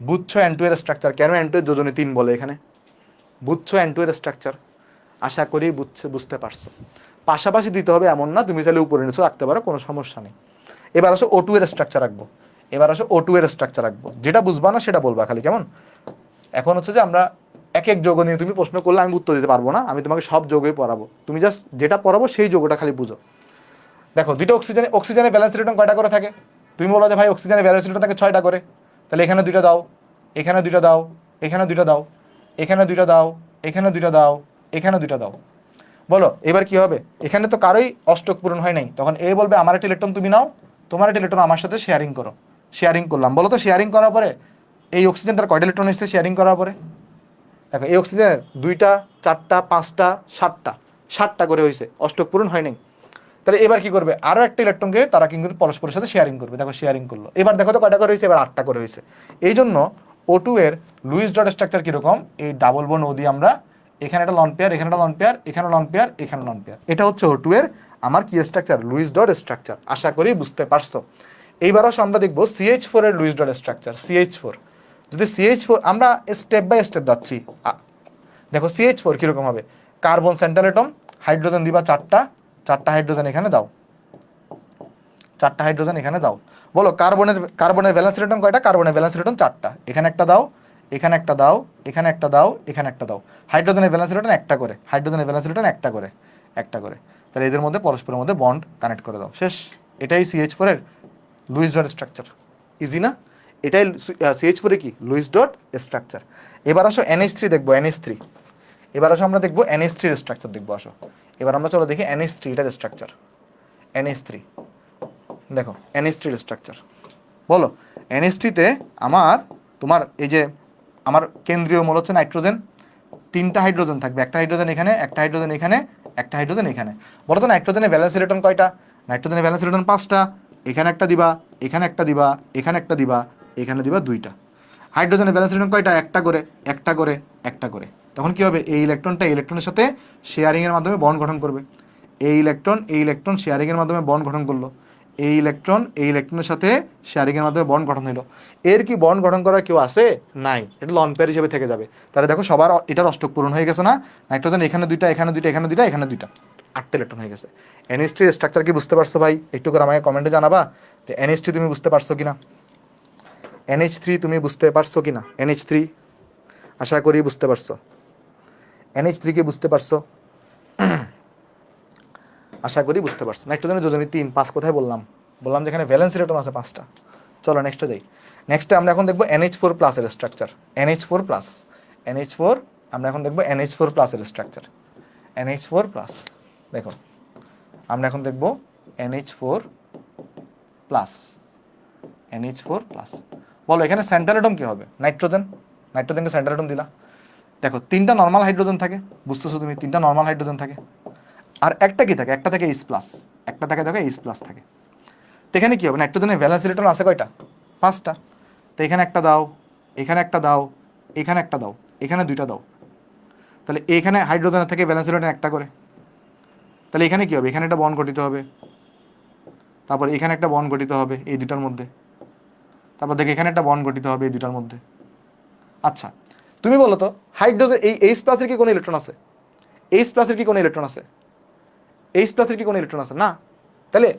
বুঝছো N2 এর স্ট্রাকচার? কেন N2 এর যোজনী 3 বলে এখানে? বুঝছো N2 এর স্ট্রাকচার? আশা করি বুঝতে পারছো। পাশাপাশি দিতে হবে এমন না, তুমি চাইলে উপরে নিচে রাখতে পারো, কোনো সমস্যা নেই। এবার আসো O2 এর স্ট্রাকচার রাখবো। এবার আসো O2 এর স্ট্রাকচার রাখবো, যেটা বুঝবা না সেটা বলবা খালি, কেমন? এখন হচ্ছে যে আমরা এক এক যৌগ নিয়ে তুমি প্রশ্ন করলে আমি উত্তর দিতে পারবো না, আমি তোমাকে সব যৌগই পড়াবো, তুমি জাস্ট যেটা পড়াবো সেই যৌগটা খালি বুঝো। দেখো দুটো অক্সিজেনের ব্যালেন্স ইলেকট্রন কয়টা করে থাকে? তুমি বলো যে ভাই অক্সিজেনের ব্যালেন্স ইলেকট্রন থাকে 6টা করে। তাহলে এখানে দুইটা দাও, এখানে দুইটা দাও, এখানে দুইটা দাও, এখানে দুইটা দাও, এখানে দুইটা দাও, এখানে দুইটা দাও। বলো এবার কি হবে? এখানে তো কারোই অষ্টক পূরণ হয় নাই, তখন এ বলবে আমার একটা ইলেকট্রন তুমি নাও, তোমার একটা ইলেকট্রন আমার সাথে শেয়ারিং করো। শেয়ারিং করলাম, বলো তো শেয়ারিং করার পরে এই অক্সিজেনটার কয়টা ইলেকট্রন এসেছে শেয়ারিং করার পরে? দেখো এই অক্সিজেনের 2টা 4টা 5টা 7টা, 7টা করে হয়েছে, অষ্টক পূরণ হয় নাই। তাহলে এবার কি করবে? আরো একটা ইলেকট্রনকে তারা কিন্তু পরস্পরের সাথে শেয়ারিং করবে। দেখো শেয়ারিং করলো, এবার দেখো তো কয়টা করে হয়েছে? এবার 8টা করে হয়েছে। এই জন্য O2 এর লুইস ডট স্ট্রাকচার কিরকম? এই ডাবল বন্ড ও দিয়ে আমরা এখানে একটা লন পেয়ার, এখানে একটা লন পেয়ার, এখানে লন পেয়ার, এখানে লন পেয়ার। এটা হচ্ছে O2 এর আমার কি স্ট্রাকচার? Lewis dot structure. আশা করি বুঝতে পারছো। এইবারও আমরা দেখবো CH4 এর লুইস ডট স্ট্রাকচার। CH4, যদি CH4 আমরা স্টেপ বাই স্টেপ যাচ্ছি। দেখো CH4 কিরকম হবে? কার্বন সেন্ট্রাল অ্যাটম, হাইড্রোজেন দিবা 4টা, 4টা হাইড্রোজেন এখানে দাও, 4টা হাইড্রোজেন এখানে দাও। বলো কার্বনের ভ্যালেন্স ইলেকট্রন কয়টা? কার্বনের ভ্যালেন্স ইলেকট্রন 4টা। এখানে একটা দাও, এখানে একটা দাও, এখানে একটা দাও, এখানে একটা দাও। হাইড্রোজেনের ভ্যালেন্স ইলেকট্রন একটা করে, হাইড্রোজেনের ভ্যালেন্স ইলেকট্রন একটা করে, একটা করে। তাহলে এদের মধ্যে পরস্পরের মধ্যে বন্ড কানেক্ট করে দাও, শেষ। এটাই CH4 এর লুইস ডট স্ট্রাকচার। ইজি না? এটাই CH4 এর কি? Luis dot structure. এবার আসো NH3 দেখবো, NH3। এবার আসো আমরা দেখবো NH3 এর স্ট্রাকচার দেখবো, আসো। এবার আমরা চলো দেখি NH3 এটার স্ট্রাকচার। NH3 দেখো, NH3 এর স্ট্রাকচার। বলো NH3 তে তোমার এই যে আমার কেন্দ্রীয় মূল হচ্ছে নাইট্রোজেন, 3টা হাইড্রোজেন থাকবে, একটা হাইড্রোজেন এখানে, একটা হাইড্রোজেন এখানে, একটা হাইড্রোজেন এখানে। বলো তো নাইট্রোজেনের ভ্যালেন্স ইলেকট্রন কয়টা? নাইট্রোজেনের ভ্যালেন্স ইলেকট্রন 5টা। এখানে একটা দিবা, এখানে একটা দিবা, এখানে একটা দিবা, এখানে দিবা 2টা। হাইড্রোজেনের ভ্যালেন্স ইলেকট্রন কয়টা? একটা করে, একটা করে, একটা করে। তখন কি হবে? এই ইলেকট্রনটা ইলেকট্রনের সাথে শেয়ারিং এর মাধ্যমে বন্ড গঠন করবে। এই ইলেকট্রন শেয়ারিং এর মাধ্যমে বন্ড গঠন করলো। এই ইলেকট্রনের সাথে শেয়ারিং এর মাধ্যমে বন্ড গঠন হলো। এর কি বন্ড গঠন করার কেউ আছে? নাই, এটা লন পেয়ার হিসেবে থেকে যাবে। তাহলে দেখো সবার এটার অষ্টক পূরণ হয়ে গেছে না? নাইট্রোজেন এখানে 2টা, এখানে 2টা, এখানে 2টা, এখানে 2টা, 8টা ইলেকট্রন হয়ে গেছে। NH3 স্ট্রাকচার কি বুঝতে পারছো ভাই? একটু করে আমাকে কমেন্টে জানাবা যে NH3 তুমি বুঝতে পারছো কিনা। NH3 তুমি বুঝতে পারছো কিনা? NH3 আশা করি বুঝতে পারছো। NH3 কি বুঝতে পারছো? আশা করি বুঝতে পারছো। নাইট্রোজেনের যোজনী 3 5 কোথায় বললাম? বললাম যেখানে ভ্যালেন্স ইলেকট্রন আছে 5টা। চলো নেক্সটে যাই। নেক্সটে আমরা এখন দেখবো NH4 প্লাস এর স্ট্রাকচার। NH4 প্লাস, NH4, আমরা এখন দেখবো NH4 প্লাস এর স্ট্রাকচার। NH4 প্লাস, দেখো আমরা এখন দেখবো NH4 প্লাস, NH4 প্লাস। বলো এখানে সেন্ট্রাল অ্যাটম কি হবে? নাইট্রোজেন, নাইট্রোজেনকে সেন্ট্রাল অ্যাটম দিলা। দেখো 3টা নর্মাল হাইড্রোজেন থাকে, বুঝতেছো তুমি? 3টা নর্মাল হাইড্রোজেন থাকে, আর একটা কি থাকে? একটা থাকে H প্লাস, একটা থাকে দেখো H প্লাস থাকে। তো এখানে কি হবে? নাইট্রোজেনের ভ্যালেন্স ইলেকট্রন আছে কয়টা? 5টা। তো এখানে একটা দাও, এখানে একটা দাও, এখানে একটা দাও, এখানে 2টা দাও। তাহলে এখানে হাইড্রোজেনের থেকে ভ্যালেন্স ইলেকট্রন একটা করে। তাহলে এখানে কি হবে? এখানে একটা বন্ড গঠিত হবে, তারপর এখানে একটা বন্ড গঠিত হবে এই দুটার মধ্যে, তারপর দেখো এখানে একটা বন্ড গঠিত হবে এই দুটার মধ্যে। আচ্ছা তুমি বলো তো হাইড্রোজেন এই H প্লাসের কি কোনো ইলেকট্রন আছে? H প্লাসের কি কোনো ইলেকট্রন আছে? H প্লাসের কি কোনো ইলেকট্রন আছে? না। তাহলে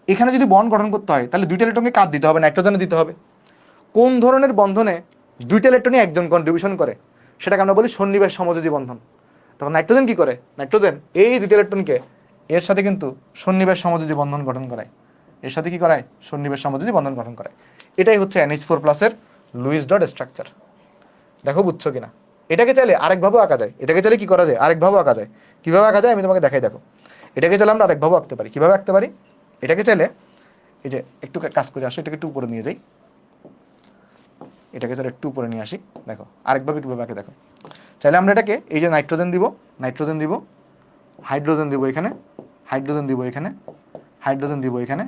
এখানে যদি বন্ড গঠন করতে হয় তাহলে 2টা ইলেকট্রনকে কার দিতে হবে? নাইট্রোজেনে দিতে হবে। কোন ধরনের বন্ধনে 2টা ইলেকট্রনই একজন কন্ট্রিবিউশন করে সেটাকে আমরা বলি সন্নিবেশ সমযোজী বন্ধন। তখন নাইট্রোজেন কি করে? নাইট্রোজেন এই 2টা ইলেকট্রনকে এর সাথে কিন্তু সন্নিবেশ সমযোজী বন্ধন গঠন করায়। এর সাথে কি করায়? সন্নিবেশ সমযোজী বন্ধন গঠন করায়। এটাই হচ্ছে NH4 প্লাসের লুইস ডট স্ট্রাকচার। দেখো বুঝছো কিনা। এটাকে চাইলে আরেকভাবেও আঁকা যায়, এটাকে চাইলে কি করা যায়, আরেকভাবেও আঁকা যায়। কীভাবে আঁকা যায় আমি তোমাকে দেখাই, দেখো এটাকে চাইলে আমরা আরেকভাবেও আঁকতে পারি। কীভাবে আঁকতে পারি, এটাকে চাইলে এই যে একটু কাজ করে আসো, এটাকে একটু উপরে নিয়ে যাই, এটাকে চাইলে একটু উপরে নিয়ে আসি। দেখো আরেকভাবে কীভাবে আঁকে দেখো, চাইলে আমরা এটাকে এই যে নাইট্রোজেন দিব, নাইট্রোজেন দিব, হাইড্রোজেন দিব এখানে, হাইড্রোজেন দিব এখানে, হাইড্রোজেন দিব এখানে,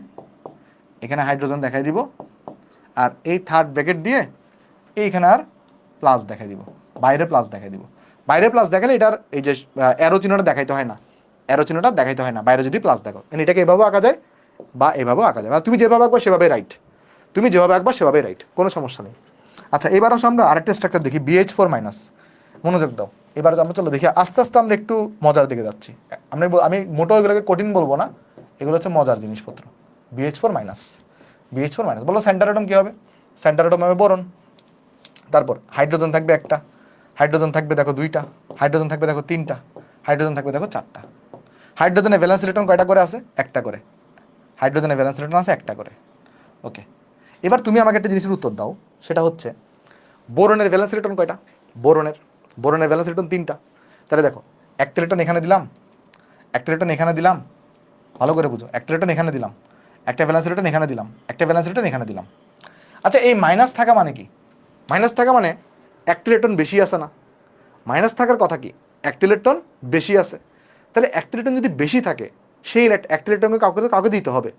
এখানে হাইড্রোজেন দেখাই দিব, আর এই থার্ড ব্র্যাকেট দিয়ে এইখানে আর প্লাস দেখাই দিব, বাইরে প্লাস দেখাই দিব। বাইরে প্লাস দেখালে এটার এই যে অ্যারো চিহ্নটা দেখাইতে হয় না, অ্যারো চিহ্নটা দেখাইতে হয় না বাইরে যদি প্লাস দেখো। এটাকে এভাবেও আঁকা যায় বা এভাবেও আঁকা যায়, তুমি যেভাবে আঁকবা সেভাবে রাইট, তুমি যেভাবে আঁকবা সেভাবে রাইট, কোনো সমস্যা নেই। আচ্ছা এবার আসো আমরা আরেকটা স্ট্রাকচার দেখি, BH4 মাইনাস। মনোযোগ দাও, এবার আমরা চলো দেখি, আস্তে আস্তে আমরা একটু মজার দিকে যাচ্ছি। আমি মোটেও এগুলোকে কঠিন বলবো না, এগুলো হচ্ছে মজার জিনিসপত্র। BH4 মাইনাস, BH4 মাইনাস বলো সেন্টার অ্যাটম কী হবে, সেন্টার অ্যাটম হবে বোরন। তারপর হাইড্রোজেন থাকবে একটা, হাইড্রোজেন থাকবে দেখো দুইটা, হাইড্রোজেন থাকবে দেখো তিনটা, হাইড্রোজেন থাকবে দেখো চারটা। হাইড্রোজেনের ভ্যালেন্স ইলেকট্রন কয়টা করে আছে, একটা করে। হাইড্রোজেনের ভ্যালেন্স ইলেকট্রন আছে একটা করে। ওকে, এবার তুমি আমাকে একটা জিনিসের উত্তর দাও, সেটা হচ্ছে বোরনের ভ্যালেন্স ইলেকট্রন কয়টা, বোরনের, বোরনের ভ্যালেন্স ইলেকট্রন তিনটা। তাহলে দেখো একটা ইলেকট্রন এখানে দিলাম, একটা ইলেকট্রন এখানে দিলাম, ভালো করে বুঝো, একটা ইলেকট্রন এখানে দিলাম, একটা ভ্যালেন্স ইলেকট্রন এখানে দিলাম, একটা ভ্যালেন্স ইলেকট্রন এখানে দিলাম। আচ্ছা এই মাইনাস থাকা মানে কি, মাইনাস থাকা মানে একটা ইলেকট্রন বেশি আছে না, মাইনাস থাকার কথা কি, একটা ইলেকট্রন বেশি আছে। তাহলে একটা ইলেকট্রন যদি বেশি থাকে, সেই একটা ইলেকট্রনকে কাউকে তো কাউকে দিতে হবে।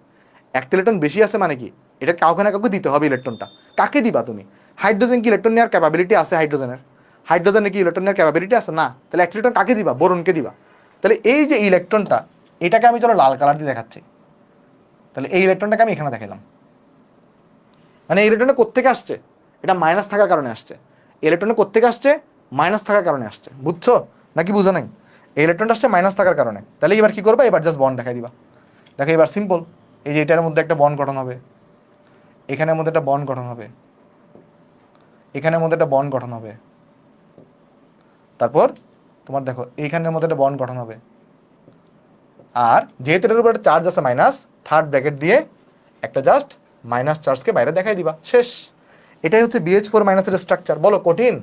একটা ইলেকট্রন বেশি আছে মানে কি, এটা কাউকে না কাউকে দিতে হবে ইলেকট্রনটা। কাকে দিবা তুমি, হাইড্রোজেন কি ইলেকট্রন নেওয়ার ক্যাপাবিলিটি আছে হাইড্রোজেনের, হাইড্রোজেনের কি ইলেকট্রন নেওয়ার ক্যাপাবিলিটি আছে না, তাহলে একটা ইলেকট্রন কাকে দিবা, বোরনকে দিবা। তাহলে এই যে ইলেকট্রনটা, এটাকে আমি চলো লাল কালার দিয়ে দেখাচ্ছি। তাহলে এই ইলেকট্রনটাকে আমি এখানে দেখালাম, মানে এই ইলেকট্রনটা কোত্থেকে আসছে, এটা মাইনাস থাকার কারণে আসছে। ইলেকট্রনটা কোত্থেকে আসছে, মাইনাস থাকার কারণে আসছে, বুঝছো নাকি বুঝো নাই। এই ইলেকট্রনটা আসছে মাইনাস থাকার কারণে। তাহলে এবার কি করবে, এবার জাস্ট বন্ড দেখাই দিবা। দেখো এবার সিম্পল, এই যে এটার মধ্যে একটা বন্ড গঠন হবে, এখানের মধ্যে একটা বন্ড গঠন হবে, এখানের মধ্যে একটা বন্ড গঠন হবে, তারপর তোমার দেখো এইখানের মধ্যে একটা বন্ড গঠন হবে। আর যেহেতু এটার উপর একটা চার্জ আছে মাইনাস, থার্ড ব্র্যাকেট দিয়ে একটা জাস্ট মাইনাস চার্জকে বাইরে দেখাই দিবা, শেষ। এটাই হচ্ছে BH4 মাইনাসের স্ট্রাকচার। বলো কঠিন,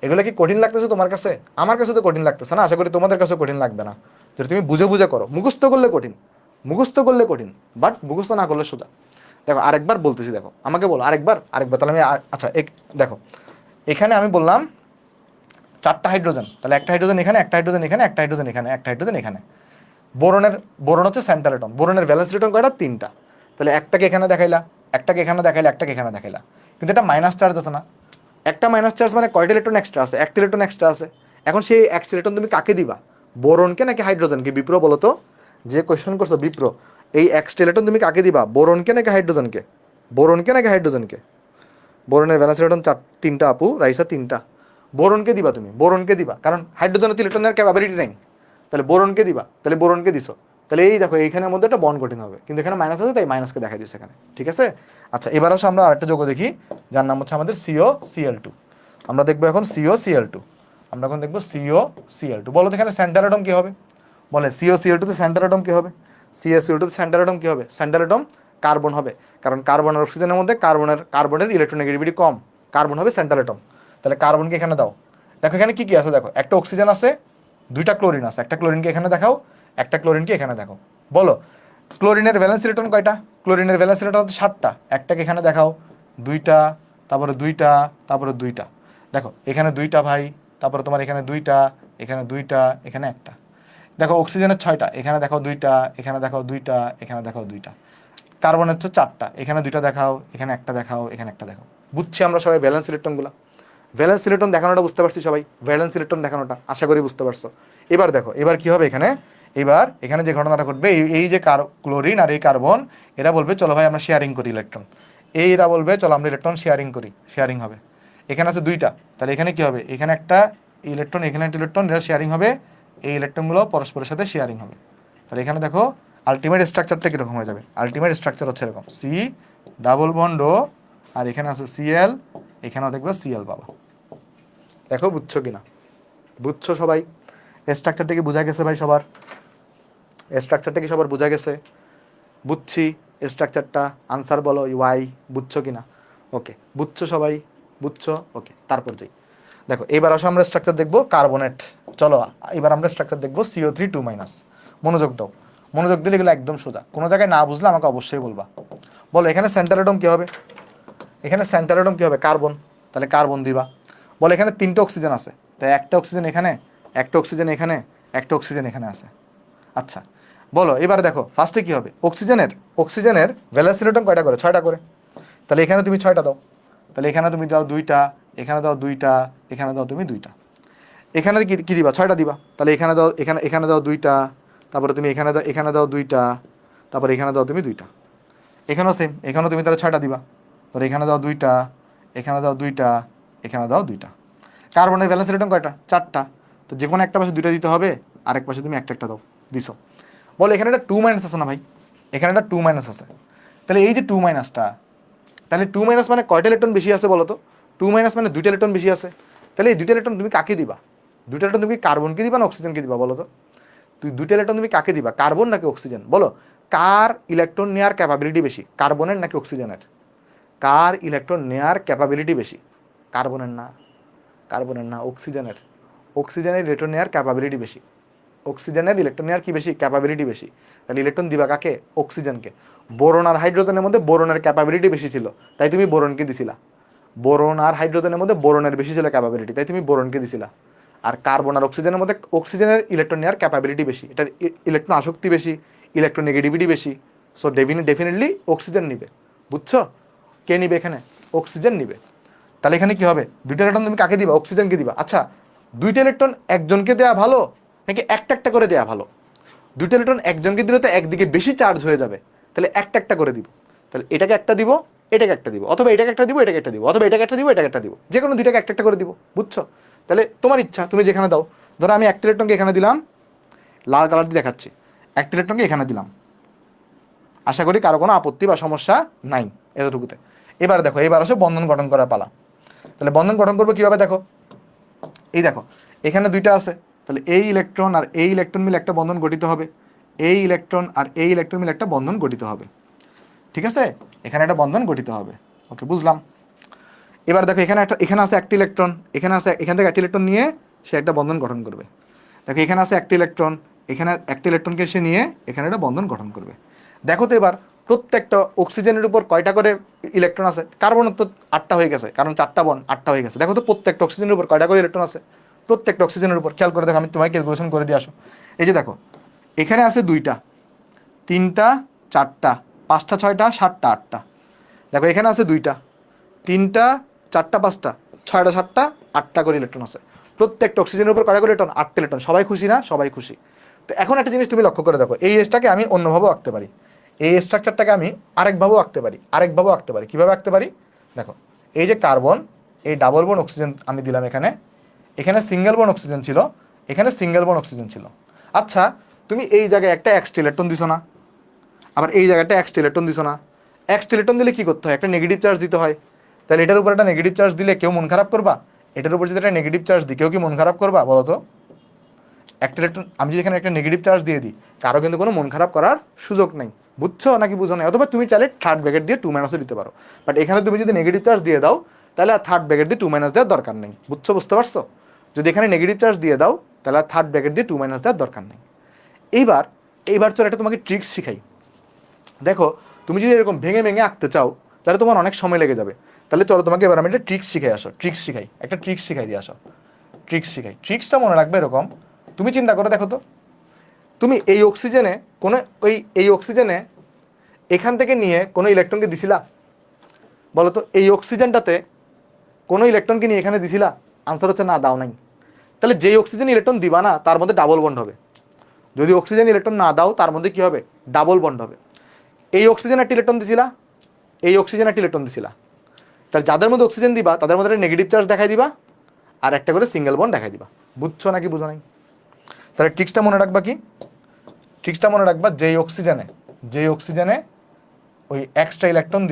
এগুলো কি কঠিন লাগতেছে তোমার কাছে, আমার কাছে তো কঠিন লাগতেছে না, আশা করি তোমাদের কাছেও কঠিন লাগবে না। যদি তুমি বুঝে বুঝে করো, মুখস্থ করলে কঠিন, মুখস্থ করলে কঠিন, বাট মুখস্থ না করলে সোজা। দেখো আরেকবার বলতেছি, দেখো আমাকে বলো আরেকবার, আরেকবার তাহলে আমি আচ্ছা দেখো এখানে আমি বললাম চারটা হাইড্রোজেন, তাহলে একটা হাইড্রোজেন এখানে, একটা হাইড্রোজেন এখানে, একটা হাইড্রোজেন এখানে, একটা হাইড্রোজেন এখানে। বোরনের, বোরন হচ্ছে সেন্টার অ্যাটম, বোরনের ভ্যালেন্স ইলেকট্রন কয়টা, তিনটা। তাহলে একটাকে এখানে দেখাইলা, একটাকে এখানে দেখাইলা, একটাকে এখানে দেখাইলা, কিন্তু এটা মাইনাস চার্জ আছে না। একটা মাইনাস চার্জ মানে কয়টা ইলেকট্রন এক্সট্রা আছে, একটা ইলেকট্রন এক্সট্রা আছে। এখন সেই এক ইলেকট্রন তুমি কাকে দিবা, বোরনকে নাকি হাইড্রোজেনকে, বিপ্র বলো তো, যে কোয়েশ্চেন করছো বিপ্র, এই এক্সট্রা ইলেকট্রন তুমি কাকে দিবা, বোরনকে নাকি হাইড্রোজেনকে, বোরনকে নাকি হাইড্রোজেনকে। বোরনের ভ্যালেন্স ইলেকট্রন তিনটা আপু, রাইসা তিনটা। বোরনকে দিবা তুমি, বোরনকে দিবা, কারণ হাইড্রোজেনের ইলেকট্রনের ক্যাপাবিলিটি নাই। তাহলে বোরনকে দিবা, তাহলে বোরনকে দিছো। তাহলে এই দেখো এইখানের মধ্যে একটা বন্ড কঠিন হবে, কিন্তু এখানে মাইনাস আছে তাই মাইনাসকে দেখাই দিচ্ছে এখানে, ঠিক আছে। আচ্ছা এবার আসো আমরা আরেকটা যৌগ দেখি, যার নাম হচ্ছে আমাদের COCl2। আমরা দেখবো এখন COCl2, আমরা এখন দেখবো COCl2। বলো তো এখানে সেন্টার অ্যাটম কি হবে, বলে COCl2 তে সেন্টার অ্যাটম কি হবে, COCl2 তে সেন্টার অ্যাটম কি হবে, সেন্টার অ্যাটম কার্বন হবে, কারণ কার্বন আর অক্সিজেনের মধ্যে কার্বনের ইলেকট্রোনেগেটিভিটি কম, কার্বন হবে সেন্টার অ্যাটম। তাহলে কার্বনকে এখানে দাও। দেখো এখানে কি কি আছে, দেখো একটা অক্সিজেন আছে, দুইটা ক্লোরিন আছে, একটা ক্লোরিনকে এখানে দেখাও, একটা ক্লোরিনকে এখানে দেখো। বলো ক্লোরিনের ভ্যালেন্স ইলেকট্রন কয়টা, ক্লোরিনের ভ্যালেন্স ইলেকট্রন হচ্ছে 7টা, একটাকে এখানে দেখাও, দুইটা, তারপরে দুইটা, তারপরে দুইটা। দেখো এখানে দুইটা ভাই, তারপরে তোমার এখানে দুইটা, এখানে দুইটা, এখানে একটা। দেখো অক্সিজেনের 6টা, এখানে দেখো দুইটা, এখানে দেখো দুইটা, এখানে দেখো দুইটা। কার্বনের হচ্ছে 4টা, এখানে দুইটা দেখাও, এখানে একটা দেখাও, এখানে একটা দেখাও। বুঝছি আমরা সবাই ভ্যালেন্স ইলেকট্রনগুলো, ভ্যালেন্স ইলেকট্রন দেখানোটা বুঝতে পারছি সবাই, ভ্যালেন্স ইলেকট্রন দেখানোটা আশা করি বুঝতে পারছো। এবার দেখো এবার কি হবে এখানে, এবার এখানে যে ঘটনাটা ঘটবে, এই যে ক্লোরিন আর এই কার্বন, এরা বলবে চলো ভাই আমরা শেয়ারিং করি ইলেকট্রন, এইরা বলবে চলো আমরা ইলেকট্রন শেয়ারিং করি, শেয়ারিং হবে। এখানে আছে দুইটা, তাহলে এখানে কি হবে, এখানে একটা ইলেকট্রন, এখানে একটা ইলেকট্রন, এরা শেয়ারিং হবে, এই ইলেকট্রনগুলো পরস্পরের সাথে শেয়ারিং হবে। তাহলে এখানে দেখো আলটিমেট স্ট্রাকচারটা কীরকম হয়ে যাবে, আলটিমেট স্ট্রাকচার হচ্ছে এরকম, সি ডাবল বন্ড ও, আর এখানে আছে Cl, এখানেও দেখবে Cl পাবা। দেখো বুঝছো কিনা, বুঝছো সবাই, স্ট্রাকচারটা কি বোঝা গেছে ভাই সবার, স্ট্রাকচারটা কি সবার বোঝা গেছে, বুঝছি স্ট্রাকচারটা, আনসার বলো ওয়াই, বুঝছো কিনা। ওকে বুঝছো সবাই, বুঝছো, ওকে তারপর যাই। দেখো এবার আসো আমরা স্ট্রাকচার দেখবো কার্বনেট। চলো এবার আমরা স্ট্রাকচার দেখবো CO3 2 মনোযোগ দাও, মনোযোগ দিলে এগুলো একদম সোজা, কোনো জায়গায় না বুঝলে আমাকে অবশ্যই বলবা। বলো এখানে সেন্টার অ্যাটম কি হবে, এখানে সেন্টার অ্যাটম কি হবে, কার্বন, তাহলে কার্বন দিবা। বলো এখানে 3টে অক্সিজেন আছে, তাই একটা অক্সিজেন এখানে, একটা অক্সিজেন এখানে, একটা অক্সিজেন এখানে আছে। আচ্ছা বলো এবার দেখো ফার্স্টে কি হবে, অক্সিজেনের অক্সিজেনের ভ্যালেন্স ইলেকট্রন কয়টা করে, 6টা করে। তাহলে এখানে তুমি 6টা দাও, তাহলে এখানে তুমি দাও 2টা, এখানে দাও 2টা, এখানে দাও তুমি 2টা। এখানে কি কি দিবা, 6টা দিবা। তাহলে এখানে দাও, এখানে এখানে দাও 2টা, তারপরে তুমি এখানে দাও 2টা, তারপরে এখানে দাও তুমি 2টা। এখানেও সেম, এখানেও তুমি তাহলে 6টা দিবা। তাহলে এখানে দাও 2টা, এখানে দাও 2টা, এখানে দাও 2টা। কার্বনের ভ্যালেন্স ইলেকট্রন কয়টা, 4টা। তো যে কোনো একটা পাশে 2টা দিতে হবে, আরেক পাশে তুমি একটা একটা দাও, দিছো। বলো এখানে একটা 2 মাইনাস আছে না ভাই, এখানে একটা 2 মাইনাস আছে। তাহলে এই যে 2 মাইনাসটা, তাহলে 2 মাইনাস মানে কয়টা ইলেকট্রন বেশি আছে বলো তো, 2 মাইনাস মানে 2টা ইলেকট্রন বেশি আছে। তাহলে এই 2টা ইলেকট্রন তুমি কাকে দিবা, 2টা ইলেকট্রন তুমি কার্বনকে দিবা না অক্সিজেনকে দিবা বলো তো। তুই 2টা ইলেকট্রন তুমি কাকে দিবা, কার্বন নাকি অক্সিজেন, বলো কার ইলেকট্রন নেওয়ার ক্যাপাবিলিটি বেশি, কার্বনের নাকি অক্সিজেনের, কার ইলেকট্রন নেওয়ার ক্যাপাবিলিটি বেশি, কার্বনের না, কার্বনের না, অক্সিজেনের। অক্সিজেনের ইলেকট্রন নেওয়ার ক্যাপাবিলিটি বেশি, অক্সিজেনের ইলেকট্রন নেওয়ার কি বেশি, ক্যাপাবিলিটি বেশি। তাহলে ইলেকট্রন দিবা কাকে, অক্সিজেনকে। বোরন আর হাইড্রোজেনের মধ্যে বোরনের ক্যাপাবিলিটি বেশি ছিল, তাই তুমি বোরনকে দিছিলা। বোরন আর হাইড্রোজেনের মধ্যে বোরনের বেশি ছিল ক্যাপাবিলিটি, তাই তুমি বোরনকে দিছিলা। আর কার্বন আর অক্সিজেনের মধ্যে অক্সিজেনের ইলেকট্রন নেওয়ার ক্যাপাবিলিটি বেশি, এটার ইলেকট্রন আসক্তি বেশি, ইলেকট্রন নেগেটিভিটি বেশি। সো ডেফিনেটলি অক্সিজেন নিবে, বুঝছো। কে নিবে এখানে, অক্সিজেন নিবে। তাহলে এখানে কি হবে, 2টা ইলেকট্রন তুমি কাকে দিবা, অক্সিজেনকে দিবা। আচ্ছা 2টা ইলেকট্রন একজনকে দেওয়া ভালো নাকি একটা একটা করে দেওয়া ভালো, 2টা ইলেকট্রন একজনকে দিলে তো একদিকে বেশি চার্জ হয়ে যাবে, তাহলে একটা একটা করে দিব। তাহলে এটাকে একটা দিব, এটাকে একটা দিব, অথবা এটাকে একটা দিব, এটাকে একটা দিব, অথবা এটাকে একটা দিব, এটাকে একটা দিব, যে কোনো 2টাকে একটা একটা করে দিব, বুঝছো। তাহলে তোমার ইচ্ছা তুমি যেখানে দাও। ধরো আমি একটা ইলেকট্রনকে এখানে দিলাম, লাল কালার দিয়ে দেখাচ্ছি, একটা ইলেকট্রনকে এখানে দিলাম, আশা করি কারো কোনো আপত্তি বা সমস্যা নাই এতটুকুতে। এবার দেখো এবার আসো বন্ধন গঠন করার পালা। তাহলে বন্ধন গঠন করবো কিভাবে, দেখো এই দেখো এখানে 2টা আছে, তাহলে এই ইলেকট্রন আর এই ইলেকট্রন মিলে একটা বন্ধন গঠিত হবে, এই ইলেকট্রন আর এই ইলেকট্রন মিলে একটা বন্ধন গঠিত হবে, ঠিক আছে, এখানে একটা বন্ধন গঠিত হবে। ওকে বুঝলাম। এবার দেখো এখানে আছে একটা ইলেকট্রন, এখানে আছে, এখান থেকে একটা ইলেকট্রন নিয়ে সে একটা বন্ধন গঠন করবে। দেখো এখানে আছে একটা ইলেকট্রন, এখানে একটা ইলেকট্রনকে সে নিয়ে এখানে একটা বন্ধন গঠন করবে। দেখো তো এবার প্রত্যেকটা অক্সিজেনের উপর কয়টা করে ইলেকট্রন আছে, কার্বনের তো 8টা হয়ে গেছে, কারণ 4টা বন্ড 8টা হয়ে গেছে। দেখো তো প্রত্যেকটা অক্সিজেনের উপর কয়টা করে ইলেকট্রন আছে, প্রত্যেকটা অক্সিজেনের উপর খেয়াল করে দেখো, আমি তোমায় ক্যালকুলেশন করে দিয়ে আসো। এই যে দেখো এখানে আছে 2টা, 3টা, 4টা, 5টা, 6টা, 7টা, 8টা। দেখো এখানে আছে 2টা, 3টা, 4টা, 5টা, 6টা, 7টা, 8টা করে ইলেকট্রন আছে। প্রত্যেকটা অক্সিজেনের উপর কয়টা করে ইলেকট্রন, 8টা ইলেকট্রন। সবাই খুশি না, সবাই খুশি। তো এখন একটা জিনিস তুমি লক্ষ্য করে দেখো, এই এসটাকে আমি অন্যভাবেও আঁকতে পারি, এই স্ট্রাকচারটাকে আমি আরেকভাবেও আঁকতে পারি, আরেকভাবেও আঁকতে পারি। কীভাবে আঁকতে পারি, দেখো এই যে কার্বন, এই ডাবল বন্ড অক্সিজেন আমি দিলাম এখানে, এখানে সিঙ্গেল বন্ড অক্সিজেন ছিল, এখানে সিঙ্গেল বন্ড অক্সিজেন ছিল। আচ্ছা তুমি এই জায়গায় একটা এক্সট্রা ইলেকট্রন দিছো না, আবার এই জায়গাটা এক্সট্রা ইলেকট্রন দিছো না। এক্সট্রা ইলেকট্রন দিলে কি করতে হয়, একটা নেগেটিভ চার্জ দিতে হয়। তাহলে এটার উপর একটা নেগেটিভ চার্জ দিলে কেউ মন খারাপ করবা, এটার উপর যদি একটা নেগেটিভ চার্জ দিই কেউ কি মন খারাপ করবা বলো তো। একটা ইলেকট্রন আমি যদি এখানে একটা নেগেটিভ চার্জ দিয়ে দিই, কারো কিন্তু কোনো মন খারাপ করার সুযোগ নেই, বুঝছো নাকি বুঝো না। অথবা তুমি চাইলে থার্ড ব্র্যাকেট দিয়ে 2 মাইনাসও দিতে পারো, বাট এখানে তুমি যদি নেগেটিভ চার্জ দিয়ে দাও তাহলে আর থার্ড ব্র্যাকেট দিয়ে 2 মাইনাস দেওয়ার দরকার নেই, বুঝছো, বুঝতে পারছো। যদি এখানে নেগেটিভ চার্জ দিয়ে দাও তাহলে আর থার্ড ব্র্যাকেট দিয়ে 2 মাইনাস দেওয়ার দরকার নেই। এইবার এইবার চলো একটা তোমাকে ট্রিক্স শিখাই। দেখো তুমি যদি এরকম ভেঙে ভেঙে আঁকতে চাও তাহলে তোমার অনেক সময় লেগে যাবে। তাহলে চলো তোমাকে এবার আমি একটা ট্রিক্স শিখাই, আসো ট্রিক্স শিখাই, একটা ট্রিক্স শিখাই দিয়ে আসো। ট্রিক্স শিখাই, ট্রিক্সটা মনে রাখবে এরকম, তুমি চিন্তা করে দেখো তো, তুমি এই অক্সিজেনে কোনো এই অক্সিজেনে এখান থেকে নিয়ে কোনো ইলেকট্রনকে দিছিলা বলো তো, এই অক্সিজেনটাতে কোনো ইলেকট্রনকে নিয়ে এখানে দিছিলা, আনসার হচ্ছে না, দাও নাই। তাহলে যেই অক্সিজেন ইলেকট্রন দিবা না তার মধ্যে ডাবল বন্ড হবে, যদি অক্সিজেন ইলেকট্রন না দাও তার মধ্যে কি হবে, ডাবল বন্ড হবে। এই অক্সিজেন একটা ইলেকট্রন দিছিলা, এই অক্সিজেন একটা ইলেকট্রন দিছিলা, তাহলে যাদের মধ্যে অক্সিজেন দিবা তাদের মধ্যে একটা নেগেটিভ চার্জ দেখাই দিবা আর একটা করে সিঙ্গেল বন্ড দেখাই দিবা, বুঝছো নাকি বুঝো নাই। তাহলে ট্রিক্সটা মনে রাখবা কি, ট্রিক্সটা মনে রাখবা, যেই অক্সিজেনে ওই এক্সট্রা ইলেকট্রন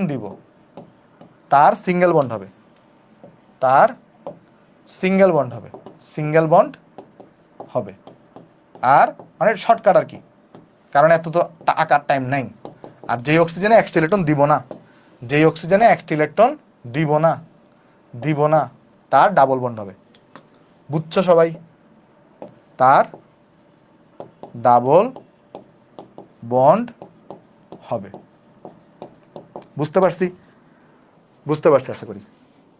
দিব তার সিঙ্গেল বন্ড হবে, তার সিঙ্গেল বন্ড হবে, সিঙ্গেল বন্ড হবে। আর মানে শর্টকাট আর কি, কারণ এত তো আঁকার টাইম নাই। আর যেই অক্সিজেনে এক্সট্রা ইলেকট্রন দিব না, যেই অক্সিজেনে এক্সট্রা ইলেকট্রন দিব না দিব না, তার ডাবল বন্ড হবে। বুঝছো সবাই? তার ডাবল বন্ড হবে। বুঝতে পারছি? বুঝতে পারছি আশা করি।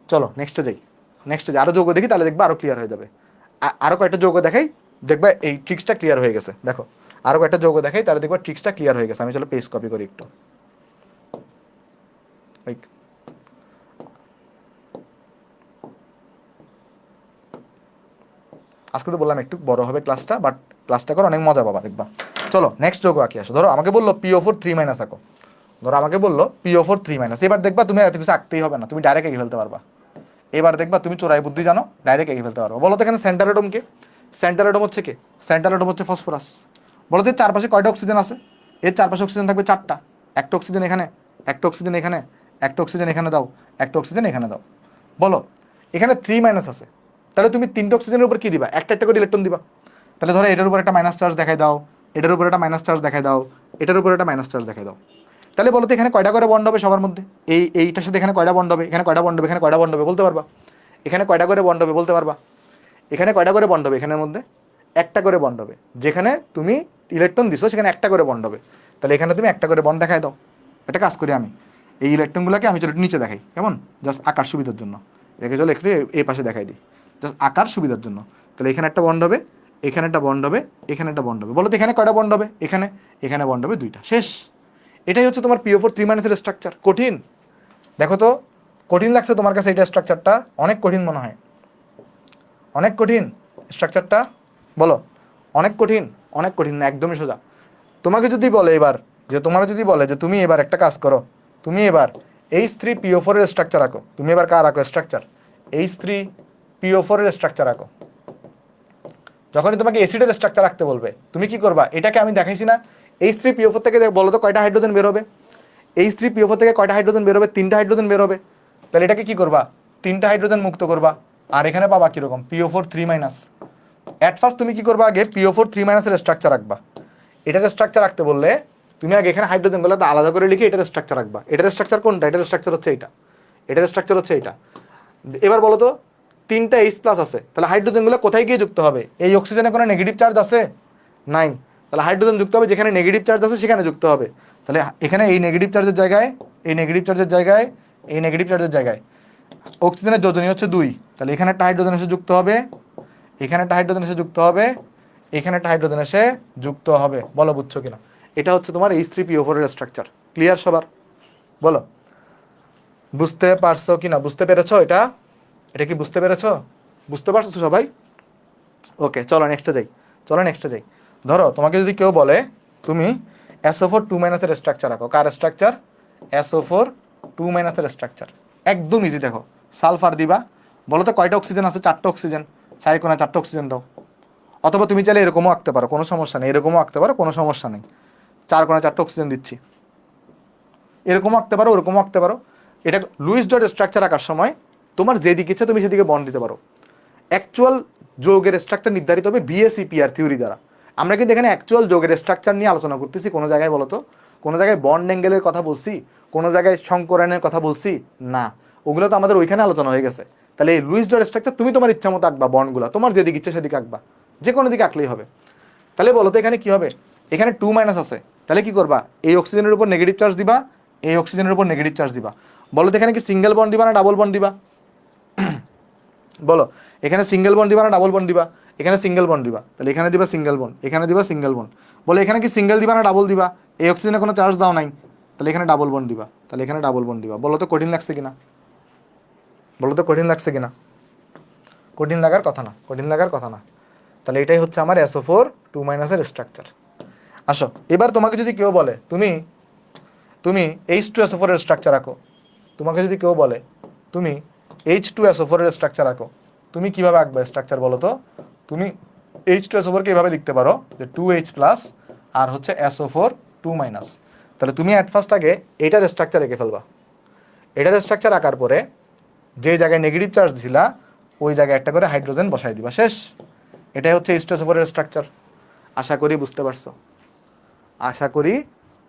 চলো নেক্সটে যাই। নেক্সটে যাই, আরো যৌগ দেখি, তাহলে দেখবা আরো ক্লিয়ার হয়ে যাবে। আরো কয়েকটা যৌগ দেখাই, দেখবা এই ট্রিক্সটা ক্লিয়ার হয়ে গেছে। দেখো আরো কয়েকটা যৌগ দেখাই, তাহলে দেখবা ট্রিক্সটা ক্লিয়ার হয়ে গেছে। আমি চলো পেজ কপি করি একটু। আজকে তো বললাম একটু বড় হবে ক্লাসটা, বাট ক্লাসটা করে অনেক মজা পাবা দেখবা। চলো নেক্সট যৌগ আঁকি আসো। ধরো আমাকে বললো PO4 3 আঁকো। ধরো আমাকে বললো PO4 3, এবার দেখবা তুমি এত কিছু আঁকতেই হবে না, তুমি ডাইরেক্ট এঁকে ফেলতে পারবা। এবার দেখবা তুমি চোরাই বুদ্ধি জানো, ডাইরেক্ট এঁকে ফেলতে পারবো। বলো তো এখানে সেন্টার অ্যাটম কে? সেন্টার অ্যাটম হচ্ছে কে? সেন্টার অ্যাটম হচ্ছে ফসফরাস। বলো তো এর চারপাশে কয়টা অক্সিজেন আছে? এর চারপাশে অক্সিজেন থাকবে 4টা। একটা অক্সিজেন এখানে, একটা অক্সিজেন এখানে, একটা অক্সিজেন এখানে দাও, একটা অক্সিজেন এখানে দাও। বলো এখানে 3 আছে, তাহলে তুমি 3টে অক্সিজেনের উপর কি দিবা? একটা একটা করে ইলেকট্রন দিবা। তাহলে ধরো এটার উপর একটা মাইনাস চার্জ দেখাই দাও, এটার উপর একটা মাইনাস চার্জ দেখাই দাও, এটার উপর একটা মাইনাস চার্জ দেখাই দাও। তাহলে বলো তো এখানে কয়টা করে বন্ড হবে সবার মধ্যে? এইটার সাথে এখানে কয়টা বন্ড হবে? এখানে কয়টা বন্ড হবে? এখানে কয়টা বন্ড হবে বলতে পারবা? এখানে কয়টা করে বন্ড হবে বলতে পারবা? এখানে কয়টা করে বন্ড হবে? এখানের মধ্যে একটা করে বন্ড হবে। যেখানে তুমি ইলেকট্রন দিছো সেখানে একটা করে বন্ড হবে। তাহলে এখানে তুমি একটা করে বন্ড দেখাই দাও। একটা কাজ করি আমি, এই ইলেকট্রনগুলোকে আমি চলো নিচে দেখাই, কেমন? জাস্ট আকার সুবিধার জন্য রেখে চলো একটু এই পাশে দেখাই দিই, জাস্ট আকার সুবিধার জন্য। তাহলে এখানে একটা বন্ড হবে, এখানে একটা বন্ড হবে, এখানে একটা বন্ড হবে। বলো তো এখানে কয়টা বন্ড হবে? এখানে, এখানে বন্ড হবে 2টা। শেষ। এটাই হচ্ছে তোমার PO4 3 এর স্ট্রাকচার। কঠিন? দেখো তো কঠিন লাগছে তোমার কাছে এটা স্ট্রাকচারটা? অনেক কঠিন মনে হয়? অনেক কঠিন স্ট্রাকচারটা? বলো অনেক কঠিন? অনেক কঠিন না, একদমই সোজা। তোমাকে যদি বলে এবার, যে তোমার যদি বলে যে তুমি এবার একটা কাজ করো, তুমি এবার H3PO4 এর স্ট্রাকচার আঁকো। তুমি এবার কার আঁকো স্ট্রাকচার? H3PO4 এর স্ট্রাকচার আঁকো। যখনই তোমাকে অ্যাসিডের স্ট্রাকচার রাখতে বলবে, তুমি কি করবা? এটাকে আমি দেখাইছি না, H3PO4 থেকে বলো তো কয়টা হাইড্রোজেন বের হবে? H3PO4 থেকে কয়টা হাইড্রোজেন বের হবে? 3টা হাইড্রোজেন বের হবে। তাহলে এটাকে কি করবা? 3টা হাইড্রোজেন মুক্ত করবা। আর এখানে পাবা কিরকম? PO4 3 অ্যাট ফার্স্ট তুমি কি করবা? আগে PO4 3 এর স্ট্রাকচার রাখবা। এটার স্ট্রাকচার রাখতে বললে তুমি আগে এখানে হাইড্রোজেনগুলো আলাদা করে লিখে এটার স্ট্রাকচার রাখবা। এটার স্ট্রাকচার কোনটা? এটার স্ট্রাকচার হচ্ছে এটা, এটার স্ট্রাকচার হচ্ছে এটা। এবার বলো তো 3টা H+ আছে, তাহলে হাইড্রোজেনগুলো কোথায় গিয়ে যুক্ত হবে? এই অক্সিজেনে কোনো নেগেটিভ চার্জ আছে? নাই। তাহলে হাইড্রোজেন যুক্ত হবে যেখানে নেগেটিভ চার্জ আছে সেখানে যুক্ত হবে। তাহলে এখানে এই নেগেটিভ চার্জের জায়গায়, এই নেগেটিভ চার্জের জায়গায়, এই নেগেটিভ চার্জের জায়গায় অক্সিজেনের যোজনী হচ্ছে 2। তাহলে এখানে একটা হাইড্রোজেন এসে যুক্ত হবে, এখানে একটা হাইড্রোজেন এসে যুক্ত হবে, এখানে একটা হাইড্রোজেন এসে যুক্ত হবে। বলো বুঝছো কিনা? এটা হচ্ছে তোমার H3PO4 এর স্ট্রাকচার। ক্লিয়ার সবার? বলো বুঝতে পারছো কিনা? বুঝতে পেরেছো এটা? এটা কি বুঝতে পেরেছো? বুঝতে পারছো সবাই? ওকে চলো নেক্সটে যাই। চলো নেক্সটে যাই। ধরো তোমাকে যদি কেউ বলে তুমি SO4 2 এর স্ট্রাকচার আঁকো। কার স্ট্রাকচার? SO4 2 এর স্ট্রাকচার। একদম ইজি। দেখো সালফার দিবা। বলো তো কয়টা অক্সিজেন আছে? 4টা অক্সিজেন। চারি কোণা 4টা অক্সিজেন দাও। অথবা তুমি চাইলে এরকমও আঁকতে পারো, কোনো সমস্যা নেই। এরকমও আঁকতে পারো, কোনো সমস্যা নেই। 4 কোণা 4টা অক্সিজেন দিচ্ছি। এরকমও আঁকতে পারো, ওরকমও আঁকতে পারো। এটা লুইস ডট স্ট্রাকচার আঁকার সময় তোমার যেদিকে ইচ্ছা তুমি সেদিকে বন্ড দিতে পারো। অ্যাকচুয়াল যৌগের স্ট্রাকচার নির্ধারিত হবে BSEPR থিওরি দ্বারা। আমরা কিন্তু এখানে অ্যাকচুয়াল যৌগের স্ট্রাকচার নিয়ে আলোচনা করতেছি। কোনো জায়গায় বলো তো, কোনো জায়গায় বন্ড অ্যাঙ্গেলের কথা বলছি, কোনো জায়গায় সংকরণের কথা বলছি না। ওগুলো তো আমাদের ওইখানে আলোচনা হয়ে গেছে। তাহলে এই লুইস ডট স্ট্রাকচার তুমি তোমার ইচ্ছা মতো আঁকবা, বন্ডগুলো তোমার যেদিকে ইচ্ছা সেদিকে আঁকবা, যে কোনো দিকে আঁকলেই হবে। তাহলে বলো তো এখানে কি হবে? এখানে 2 আছে, তাহলে কি করবা? এই অক্সিজেনের উপর নেগেটিভ চার্জ দিবা, এই অক্সিজেনের উপর নেগেটিভ চার্জ দিবা। বলো তো এখানে কি সিঙ্গেল বন্ড দিবা না ডাবল বন্ড দিবা? বলো এখানে সিঙ্গেল বন্ড দিবা না ডাবল বন্ড দিবা? এখানে সিঙ্গেল বন্ড দিবা, তাহলে এখানে দিবা সিঙ্গেল বন্ড, এখানে দিবা সিঙ্গেল বন্ড। বলো এখানে কি সিঙ্গেল দিবা না ডাবল দিবা? এই অক্সিজেনে কোনো চার্জ দাও নাই, তাহলে এখানে ডাবল বন্ড দিবা, তাহলে এখানে ডাবল বন্ড দিবা। বলো তো কঠিন লাগছে কিনা? বলো তো কঠিন লাগছে কিনা? কঠিন লাগার কথা না, কঠিন লাগার কথা না। তাহলে এটাই হচ্ছে আমার SO4 2 এর স্ট্রাকচার। আসো এবার তোমাকে যদি কেউ বলে তুমি তুমি H2SO4 এর স্ট্রাকচার আঁকো। তোমাকে যদি কেউ বলে তুমি H2SO4 এর স্ট্রাকচার আঁকো, তুমি কিভাবে আঁকবে স্ট্রাকচার বলো তো? তুমি H2SO4 কে এভাবে লিখতে পারো যে 2H+ আর হচ্ছে SO4 2-। তাহলে তুমি অ্যাট ফার্স্ট আগে এটার স্ট্রাকচার এঁকে ফেলবা। এটার স্ট্রাকচার আঁকার পরে যে জায়গায় নেগেটিভ চার্জ দিলা ওই জায়গায় একটা করে হাইড্রোজেন বসাই দিবা। শেষ। এটাই হচ্ছে H2SO4 এর স্ট্রাকচার। আশা করি বুঝতে পারছো, আশা করি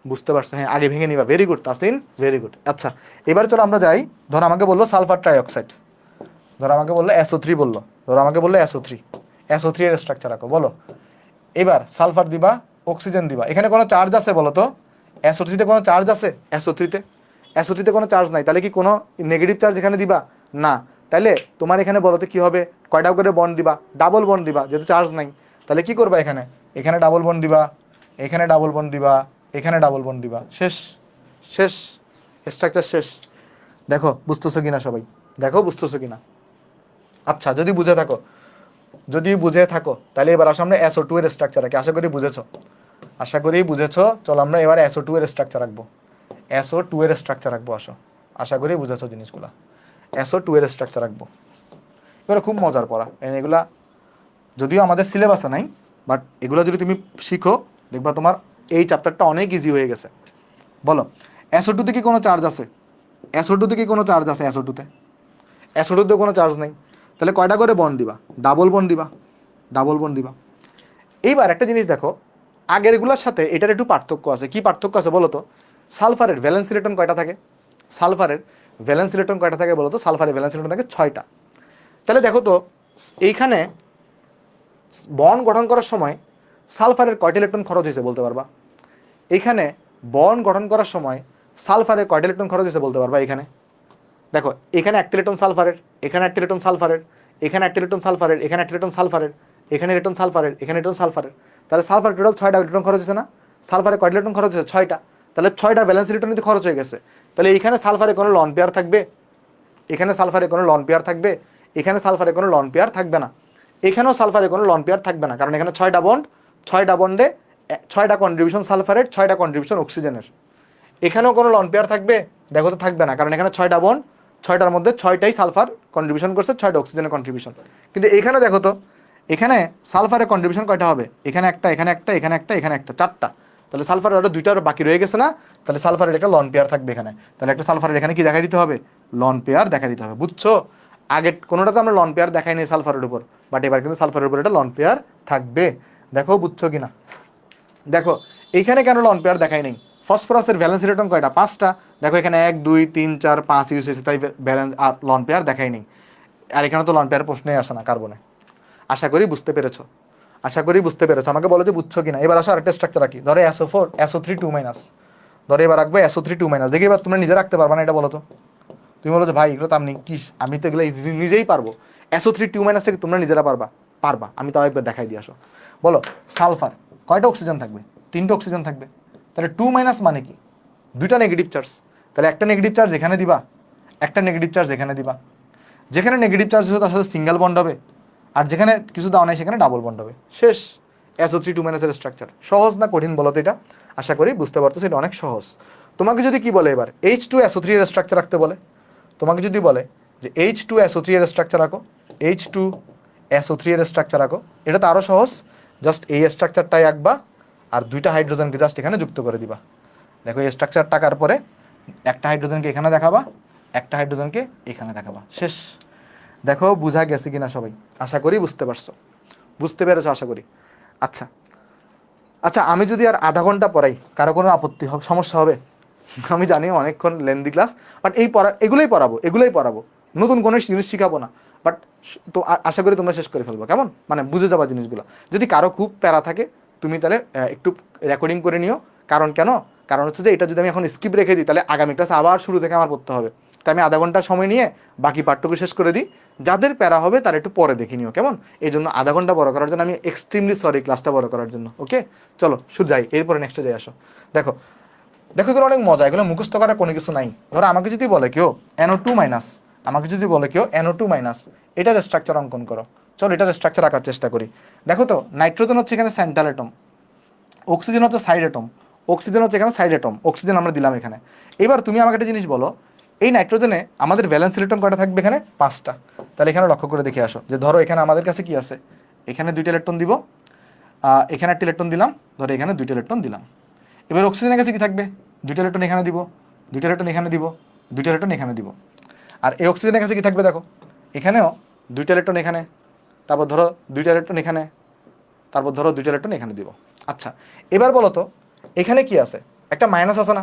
বুঝতে পারছো। হ্যাঁ আগে ভেঙে নিবা। Very good Tasin, very good. আচ্ছা এবার চলো আমরা যাই। ধরো আমাকে বললো সালফার ট্রাইঅক্সাইড। ধরো আমাকে বললো SO3 বললো, ধরো আমাকে বললো SO3 এর স্ট্রাকচার আঁকো, বলো। এবার সালফার দিবা, অক্সিজেন দিবা, এখানে কোনো চার্জ আছে বলো তো? SO3 তে কোনো চার্জ আছে? SO3 তে কোনো চার্জ নাই, তাহলে কি কোনো নেগেটিভ চার্জ এখানে দিবা? না। তাহলে তোমার এখানে বলো তো কি হবে? কয়টা করে বন্ড দিবা? ডাবল বন্ড দিবা, যেহেতু চার্জ নাই। তাহলে কি করবা? এখানে এখানে ডাবল বন্ড দিবা, এখানে ডাবল বন্ড দিবা, এখানে ডাবল বন্ড দিবা, শেষ। শেষ, স্ট্রাকচার শেষ। দেখো বুঝতেছো কিনা সবাই? দেখো বুঝতেছো কিনা? আচ্ছা, যদি বুঝে থাকো তাহলে এবার আসো আমরা SO2 এর স্ট্রাকচার আঁকি। আশা করি বুঝেছো, আশা করি বুঝেছো। চলো আমরা এবার SO2 এর স্ট্রাকচার রাখবো, SO2 এর স্ট্রাকচার রাখবো। আসো, আশা করি বুঝেছো জিনিসগুলা। SO2 এর স্ট্রাকচার রাখবো। এগুলো খুব মজার পড়া, এগুলা যদিও আমাদের সিলেবাসে নাই, বাট এগুলো যদি তুমি শিখো দেখবা তোমার এই চ্যাপ্টারটা অনেক ইজি হয়ে গেছে। বলো, SO2 তে কি কোনো চার্জ আছে? SO2 তে কি কোনো চার্জ আছে? SO2 তে কোনো চার্জ নেই, তাহলে কয়টা করে বন্ড দিবা? ডাবল বন্ড দিবা, ডাবল বন্ড দিবা। এইবার একটা জিনিস দেখো, আগের এগুলোর সাথে এটার একটু পার্থক্য আছে। কি পার্থক্য আছে বলো তো? সালফারের ভ্যালেন্স ইলেকট্রন কয়টা থাকে? সালফারের ভ্যালেন্স ইলেকট্রন কয়টা থাকে বলো তো? সালফারের ভ্যালেন্স ইলেকট্রন থাকে 6টা। তাহলে দেখো তো এইখানে বন্ড গঠন করার সময় সালফারের কয়টা ইলেকট্রন খরচ হয়েছে বলতে পারবা? এইখানে বন্ড গঠন করার সময় সালফারের কয়টা ইলেকট্রন খরচ হয়েছে বলতে পারবা? এখানে দেখো, এখানে একটা ইলেকট্রন সালফারের, এখানে একটা ইলেকট্রন সালফারের, এখানে একটা ইলেকট্রন সালফারের, এখানে একটা ইলেকট্রন সালফারের, এখানে ইলেকট্রন সালফারের, এখানে ইলেকট্রন সালফারের। তাহলে সালফার টোটাল 6টা ইলেকট্রন খরচ হয়েছে না? সালফারে কয়টা ইলেকট্রন খরচ হয়েছে? 6টা। তাহলে 6টা ভ্যালেন্স ইলেকট্রন যদি খরচ হয়ে গেছে, তাহলে এইখানে সালফারে কোনো লন পেয়ার থাকবে? এখানে সালফারে কোনো লন পেয়ার থাকবে? এখানে সালফারে কোনো লন পেয়ার থাকবে না। এখানেও সালফারে কোনো লন পেয়ার থাকবে না, কারণ এখানে 6টা বন্ড, 6টা বন্ডে 6টা কন্ট্রিবিউশন সালফারের, 6টা কন্ট্রিবিউশন অক্সিজেনের। এখানেও কোনো লন পেয়ার থাকবে? দেখো তো থাকবে না, কারণ এখানে 6টা বন্ড, 6টার মধ্যে 6টাই সালফার কন্ট্রিবিউশন করছে, 6টা অক্সিজেনের কন্ট্রিবিউশন। কিন্তু এখানে দেখো তো, এখানে সালফারের কন্ট্রিবিউশন কয়টা হবে? এখানে একটা, এখানে একটা, এখানে একটা, এখানে একটা, 4টা। তাহলে সালফারের আরো 2টা বাকি রয়ে গেছে না? তাহলে সালফারের একটা লন পেয়ার থাকবে এখানে। তাহলে একটা সালফারের এখানে কি দেখা দিতে হবে? লন পেয়ার দেখা দিতে হবে। বুঝছো? আগে কোনোটাতে আমরা লন পেয়ার দেখাই নাই সালফারের উপর, বাট এবার কিন্তু সালফারের উপর একটা লন পেয়ার থাকবে। দেখো বুঝছো কিনা? দেখো এইখানে কেন লন পেয়ার দেখাই নেই? ফসফরাসের ভ্যালেন্স ইলেকট্রন কয়টা? 5টা। দেখো এখানে 1 2 3 4 5 ইউজ হয়েছে, তাই ব্যালেন্স আর লন পেয়ার দেখাই নেই। আর এখানে তো লন পেয়ার প্রশ্নই আসে না কার্বনে। আশা করি বুঝতে পেরেছো, আশা করি বুঝতে পেরেছো। আমাকে বলো যে বুঝছো কিনা। এবার আসো আরেকটা স্ট্রাকচার রাখি, ধরো SO4 SO3 2 মাইনাস। ধরো এবার রাখবো SO3 2 মাইনাস। দেখি এবার তোমরা নিজে রাখতে পারবা না এটা বলো তো? তুমি বলো যে ভাই এগুলো তো আমি কি, আমি তো এগুলো নিজেই পারবো। SO3 2 মাইনাস থেকে তোমরা নিজেরা পারবা? পারবা, আমি তাও একবার দেখাই দিয়ে আসো। বলো, সালফার কয়টা অক্সিজেন থাকবে? 3টা অক্সিজেন থাকবে। তাহলে 2 মাইনাস মানে কি? 2টা নেগেটিভ চার্জ। তাহলে একটা নেগেটিভ চার্জ এখানে দিবা, একটা নেগেটিভ চার্জ এখানে দিবা। যেখানে নেগেটিভ চার্জ হচ্ছে তার সাথে সিঙ্গেল বন্ড হবে, আর যেখানে কিছু দাও নাই সেখানে ডাবল বন্ড হবে। শেষ। SO3 2 মাইনাসের স্ট্রাকচার। সহজ না কঠিন বলো তো এটা? আশা করি বুঝতে পারতো, সেটা অনেক সহজ। তোমাকে যদি কি বলে এবার H2SO3 এর স্ট্রাকচার রাখতে বলে, তোমাকে যদি বলে যে H2SO3 এর স্ট্রাকচার আঁকো, H2SO3 এর স্ট্রাকচার আঁকো, এটা তো আরও সহজ। জাস্ট এই স্ট্রাকচারটাই আঁকবা, আর 2টা হাইড্রোজেনকে জাস্ট এখানে যুক্ত করে দিবা। দেখো এই স্ট্রাকচারটা আঁকার পরে একটা হাইড্রোজেনকে এখানে দেখাবা, একটা হাইড্রোজেনকে এখানে দেখাবা, শেষ। দেখো বুঝা গেছে কিনা সবাই? আশা করি বুঝতে পারছো, বুঝতে পেরেছো আশা করি। আচ্ছা, আচ্ছা আমি যদি আর আধা ঘন্টা পড়াই, কারো কোনো আপত্তি হবে, সমস্যা হবে? আমি জানি অনেকক্ষণ লেন্দি ক্লাস, বাট এই পড়া এগুলোই পড়াবো, নতুন কোনো জিনিস শিখাবো না। বাট তো আশা করি তোমরা শেষ করে ফেলবো, কেমন? মানে বুঝে যাবা জিনিসগুলো। যদি কারো খুব প্যারা থাকে তুমি তাহলে একটু রেকর্ডিং করে নিও। কারণ কেন? কারণ হচ্ছে যে এটা যদি আমি এখন স্কিপ রেখে দিই তাহলে আগামী ক্লাস আবার শুরু থেকে আমার পড়তে হবে। তাই আমি আধা ঘন্টা সময় নিয়ে বাকি পাঠটুকু শেষ করে দিই। যাদের প্যারা হবে তারা একটু পরে দেখে নিও, কেমন? এই জন্য আধা ঘন্টা বড় করার জন্য আমি এক্সট্রিমলি সরি, ক্লাসটা বড় করার জন্য। ওকে, চলো শুধু যাই, এরপরে নেক্সটে যাই। আসো দেখো, দেখো এগুলো অনেক মজা, এগুলো মুখস্থ করার কোনো কিছু নাই। ধরো আমাকে যদি বলে কেউ NO2 মাইনাস, আমাকে যদি বলে কেউ NO2 মাইনাস, এটার স্ট্রাকচার অঙ্কন করো। চলো এটার স্ট্রাকচার আঁকার চেষ্টা করি। দেখো তো নাইট্রোজেন হচ্ছে এখানে সেন্ট্রাল অ্যাটম, অক্সিজেন হচ্ছে সাইড অ্যাটম, অক্সিজেন হচ্ছে এখানে সাইড অ্যাটম, অক্সিজেন আমরা দিলাম এখানে। এবার তুমি আমাকে একটা জিনিস বলো, এই নাইট্রোজেনে আমাদের ভ্যালেন্স ইলেকট্রন কয়টা থাকবে? এখানে 5টা। তাহলে এখানে লক্ষ্য করে দেখে আসো যে ধরো এখানে আমাদের কাছে কি আছে, এখানে 2টা ইলেকট্রন দিব, এখানে একটা ইলেকট্রন দিলাম, ধরো এখানে 2টা ইলেকট্রন দিলাম। এবার অক্সিজেনের কাছে কি থাকবে? 2টা ইলেকট্রন এখানে দিব, 2টা ইলেকট্রন এখানে দিব, 2টা ইলেকট্রন এখানে দিব। আর এই অক্সিজেনের কাছে কি থাকবে? দেখো এখানেও 2টা ইলেকট্রন এখানে, তারপর ধরো 2টা ইলেকট্রন এখানে, তারপর ধরো 2টা ইলেকট্রন এখানে দিব। আচ্ছা এবার বলো তো এখানে কি আছে? একটা মাইনাস আছে না?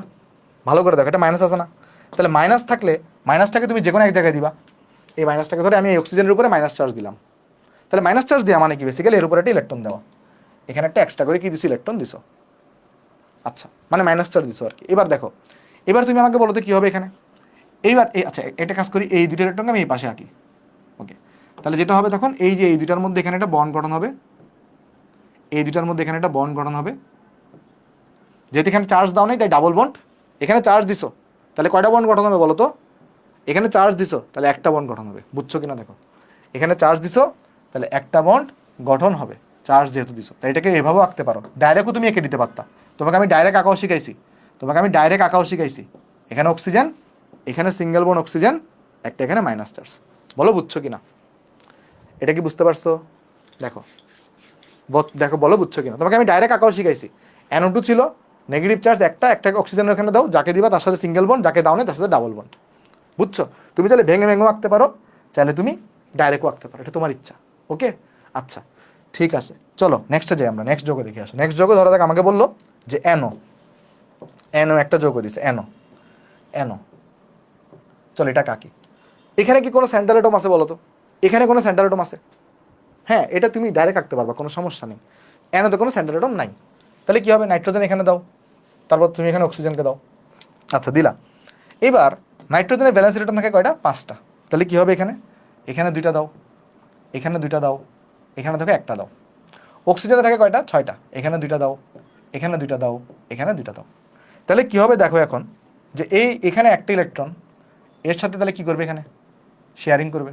ভালো করে দেখো, একটা মাইনাস আছে না? তাহলে মাইনাস থাকলে মাইনাসটাকে তুমি যে কোনো এক জায়গায় দিবা। এই মাইনাসটাকে ধরে আমি এই অক্সিজেনের উপরে মাইনাস চার্জ দিলাম, তাহলে মাইনাস চার্জ দেওয়া মানে কি বেসিক্যালি এর উপরে একটা ইলেকট্রন দেওয়া, এখানে একটা এক্সট্রা করে কি দিছো ইলেকট্রন দিছো, আচ্ছা মানে মাইনাস চার্জ দিছো আর কি। এবার দেখো, এবার তুমি আমাকে বলো তো কি হবে এখানে, এইবার এই আচ্ছা এটা কাজ করি, এই দুটো ইলেকট্রনকে আমি এই পাশে আঁকি, ওকে। তাহলে যেটা হবে তখন এই যে এই দুটার মধ্যে এখানে একটা বন্ড গঠন হবে, এই দুটার মধ্যে এখানে একটা বন্ড গঠন হবে, যেহেতু এখানে চার্জ দাও নেই তাই ডাবল বন্ড, এখানে চার্জ দিছো তাহলে কয়টা বন্ড গঠন হবে বলো তো, এখানে চার্জ দিছো তাহলে একটা বন্ড গঠন হবে, বুঝছো কিনা দেখো, এখানে চার্জ দিছো তাহলে একটা বন্ড গঠন হবে, চার্জ যেহেতু দিছো। তাই এটাকে এভাবেও আঁকতে পারো, ডাইরেক্টও তুমি এঁকে দিতে পারতা, তোমাকে আমি ডাইরেক্ট আঁকাও শিখাইছি, এখানে অক্সিজেন, এখানে সিঙ্গেল বন্ড অক্সিজেন, একটা এখানে মাইনাস চার্জ, বলো বুঝছো কিনা, এটা কি বুঝতে পারছো, দেখো দেখো বলো বুঝছো কিনা, তোমাকে আমি ডাইরেক্ট আঁকাও শিখাইছি, NO2 ছিল নেগেটিভ চার্জ একটা, একটাকে অক্সিজেন এখানে দাও, যাকে দিবা তার সাথে সিঙ্গেল বন্ড, যাকে দাও না তার সাথে ডাবল বন্ড, বুঝছো, তুমি চাইলে ভেঙে ভেঙেও আঁকতে পারো, চাইলে তুমি ডাইরেক্টও আঁকতে পারো, এটা তোমার ইচ্ছা, ওকে। আচ্ছা ঠিক আছে, চলো নেক্সটে যাই আমরা, নেক্সট যোগে দেখে আসো। নেক্সট যোগে ধরো দেখ আমাকে বললো যে NO, একটা যোগ দিছে NO, চলো এটা কাকি, এখানে কি কোনো সেন্টার অ্যাটম আছে বলো তো, এখানে কোনো সেন্টার অ্যাটম আছে, হ্যাঁ এটা তুমি ডাইরেক্ট আঁকতে পারবা, কোনো সমস্যা নেই, NO-তে কোনো সেন্টার অ্যাটম নাই, তাহলে কি হবে, নাইট্রোজেন এখানে দাও, তারপর তুমি এখানে অক্সিজেনকে দাও, আচ্ছা দিলা। এবার নাইট্রোজেনের ভ্যালেন্স ইলেকট্রন থাকে কয়টা, 5টা, তাহলে কি হবে এখানে, এখানে 2টা দাও, এখানে 2টা দাও, এখানে থেকে একটা দাও। অক্সিজেনে থাকে কয়টা, 6টা, এখানে 2টা দাও, এখানে 2টা দাও, এখানে 2টা দাও। তাহলে কি হবে দেখো এখন, যে এখানে একটা ইলেকট্রন এর সাথে তাহলে কি করবে, এখানে শেয়ারিং করবে,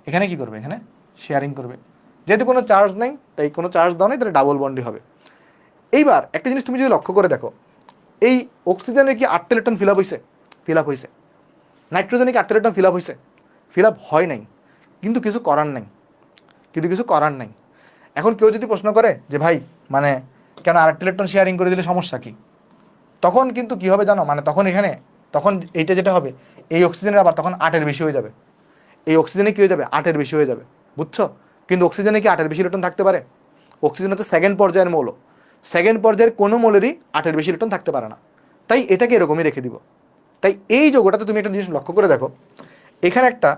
এখানে কি করবে, এখানে শেয়ারিং করবে, যেহেতু কোনো চার্জ নেই তাই কোনো চার্জ দাও নেই, তাহলে ডাবল বন্ডই হবে। এইবার একটা জিনিস তুমি যদি লক্ষ্য করে দেখো, এই অক্সিজেনের কি 8টা ইলেকট্রন ফিল আপ হয়েছে, ফিল আপ হয়েছে, নাইট্রোজেনে কি 8টা ইলেকট্রন ফিল আপ হয়েছে, ফিল আপ হয় নাই, কিন্তু কিছু করার নাই, এখন কেউ যদি প্রশ্ন করে যে ভাই মানে কেন আরেকটা ইলেকট্রন শেয়ারিং করে দিলে সমস্যা কি, তখন কিন্তু কি হবে জানো, মানে তখন এখানে, তখন এইটা যেটা হবে, এই অক্সিজেনের আবার তখন 8-এর বেশি হয়ে যাবে, এই অক্সিজেনে কি হয়ে যাবে, 8-এর বেশি হয়ে যাবে, বুঝছো। কিন্তু অক্সিজেনে কি 8-এর বেশি ইলেকট্রন থাকতে পারে, অক্সিজেন হচ্ছে সেকেন্ড পর্যায়ের মৌল, সেকেন্ড পর্যায়ের কোনো মৌলেরই 8-এর বেশি ইলেকট্রন থাকতে পারে না, তাই এটাকে এরকমই রেখে দিব। তাই এই যৌগটাতে তুমি একটা জিনিস লক্ষ্য করে দেখো, এখানে একটা,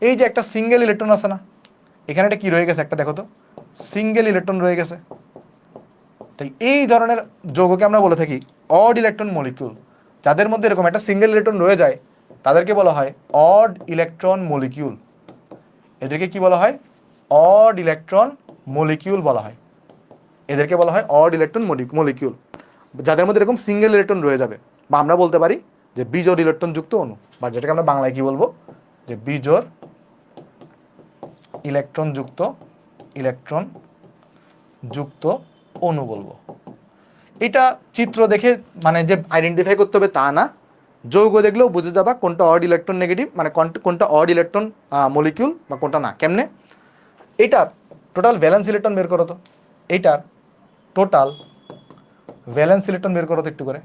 এই যে একটা সিঙ্গেল ইলেকট্রন আছে না, এখানে একটা কি রয়ে গেছে, একটা দেখো তো, সিঙ্গেল ইলেকট্রন রয়ে গেছে। তাই এই ধরনের যৌগকে আমরা বলে থাকি অড ইলেকট্রন মলিকিউল, যাদের মধ্যে এরকম একটা সিঙ্গেল ইলেকট্রন রয়ে যায় তাদেরকে বলা হয় অড ইলেকট্রন মলিকিউল, এদেরকে কি বলা হয়, অড ইলেকট্রন মলিকিউল বলা হয়, এদেরকে বলা হয় অড ইলেকট্রন মলিকিউল, যাদের মধ্যে এরকম সিঙ্গেল ইলেকট্রন রয়ে যাবে, বা আমরা বলতে পারি যে বিজোড় ইলেকট্রন যুক্ত অণু, বা যেটাকে আমরা বাংলায় কি বলবো, যে বিজোড় ইলেকট্রন যুক্ত অণু বলবো। এটা চিত্র দেখে মানে যে আইডেন্টিফাই করতে হবে তা না, যৌগ দেখলেও বুঝে যাবা কোনটা অড ইলেকট্রন নেগেটিভ, মানে কোনটা অড ইলেকট্রন মলিকিউল বা কোনটা না। কেমনে, এইটার টোটাল ভ্যালেন্স ইলেকট্রন বের করো তো, এইটার টোটাল ভ্যালেন্স ইলেকট্রন বের করো তো একটু করে।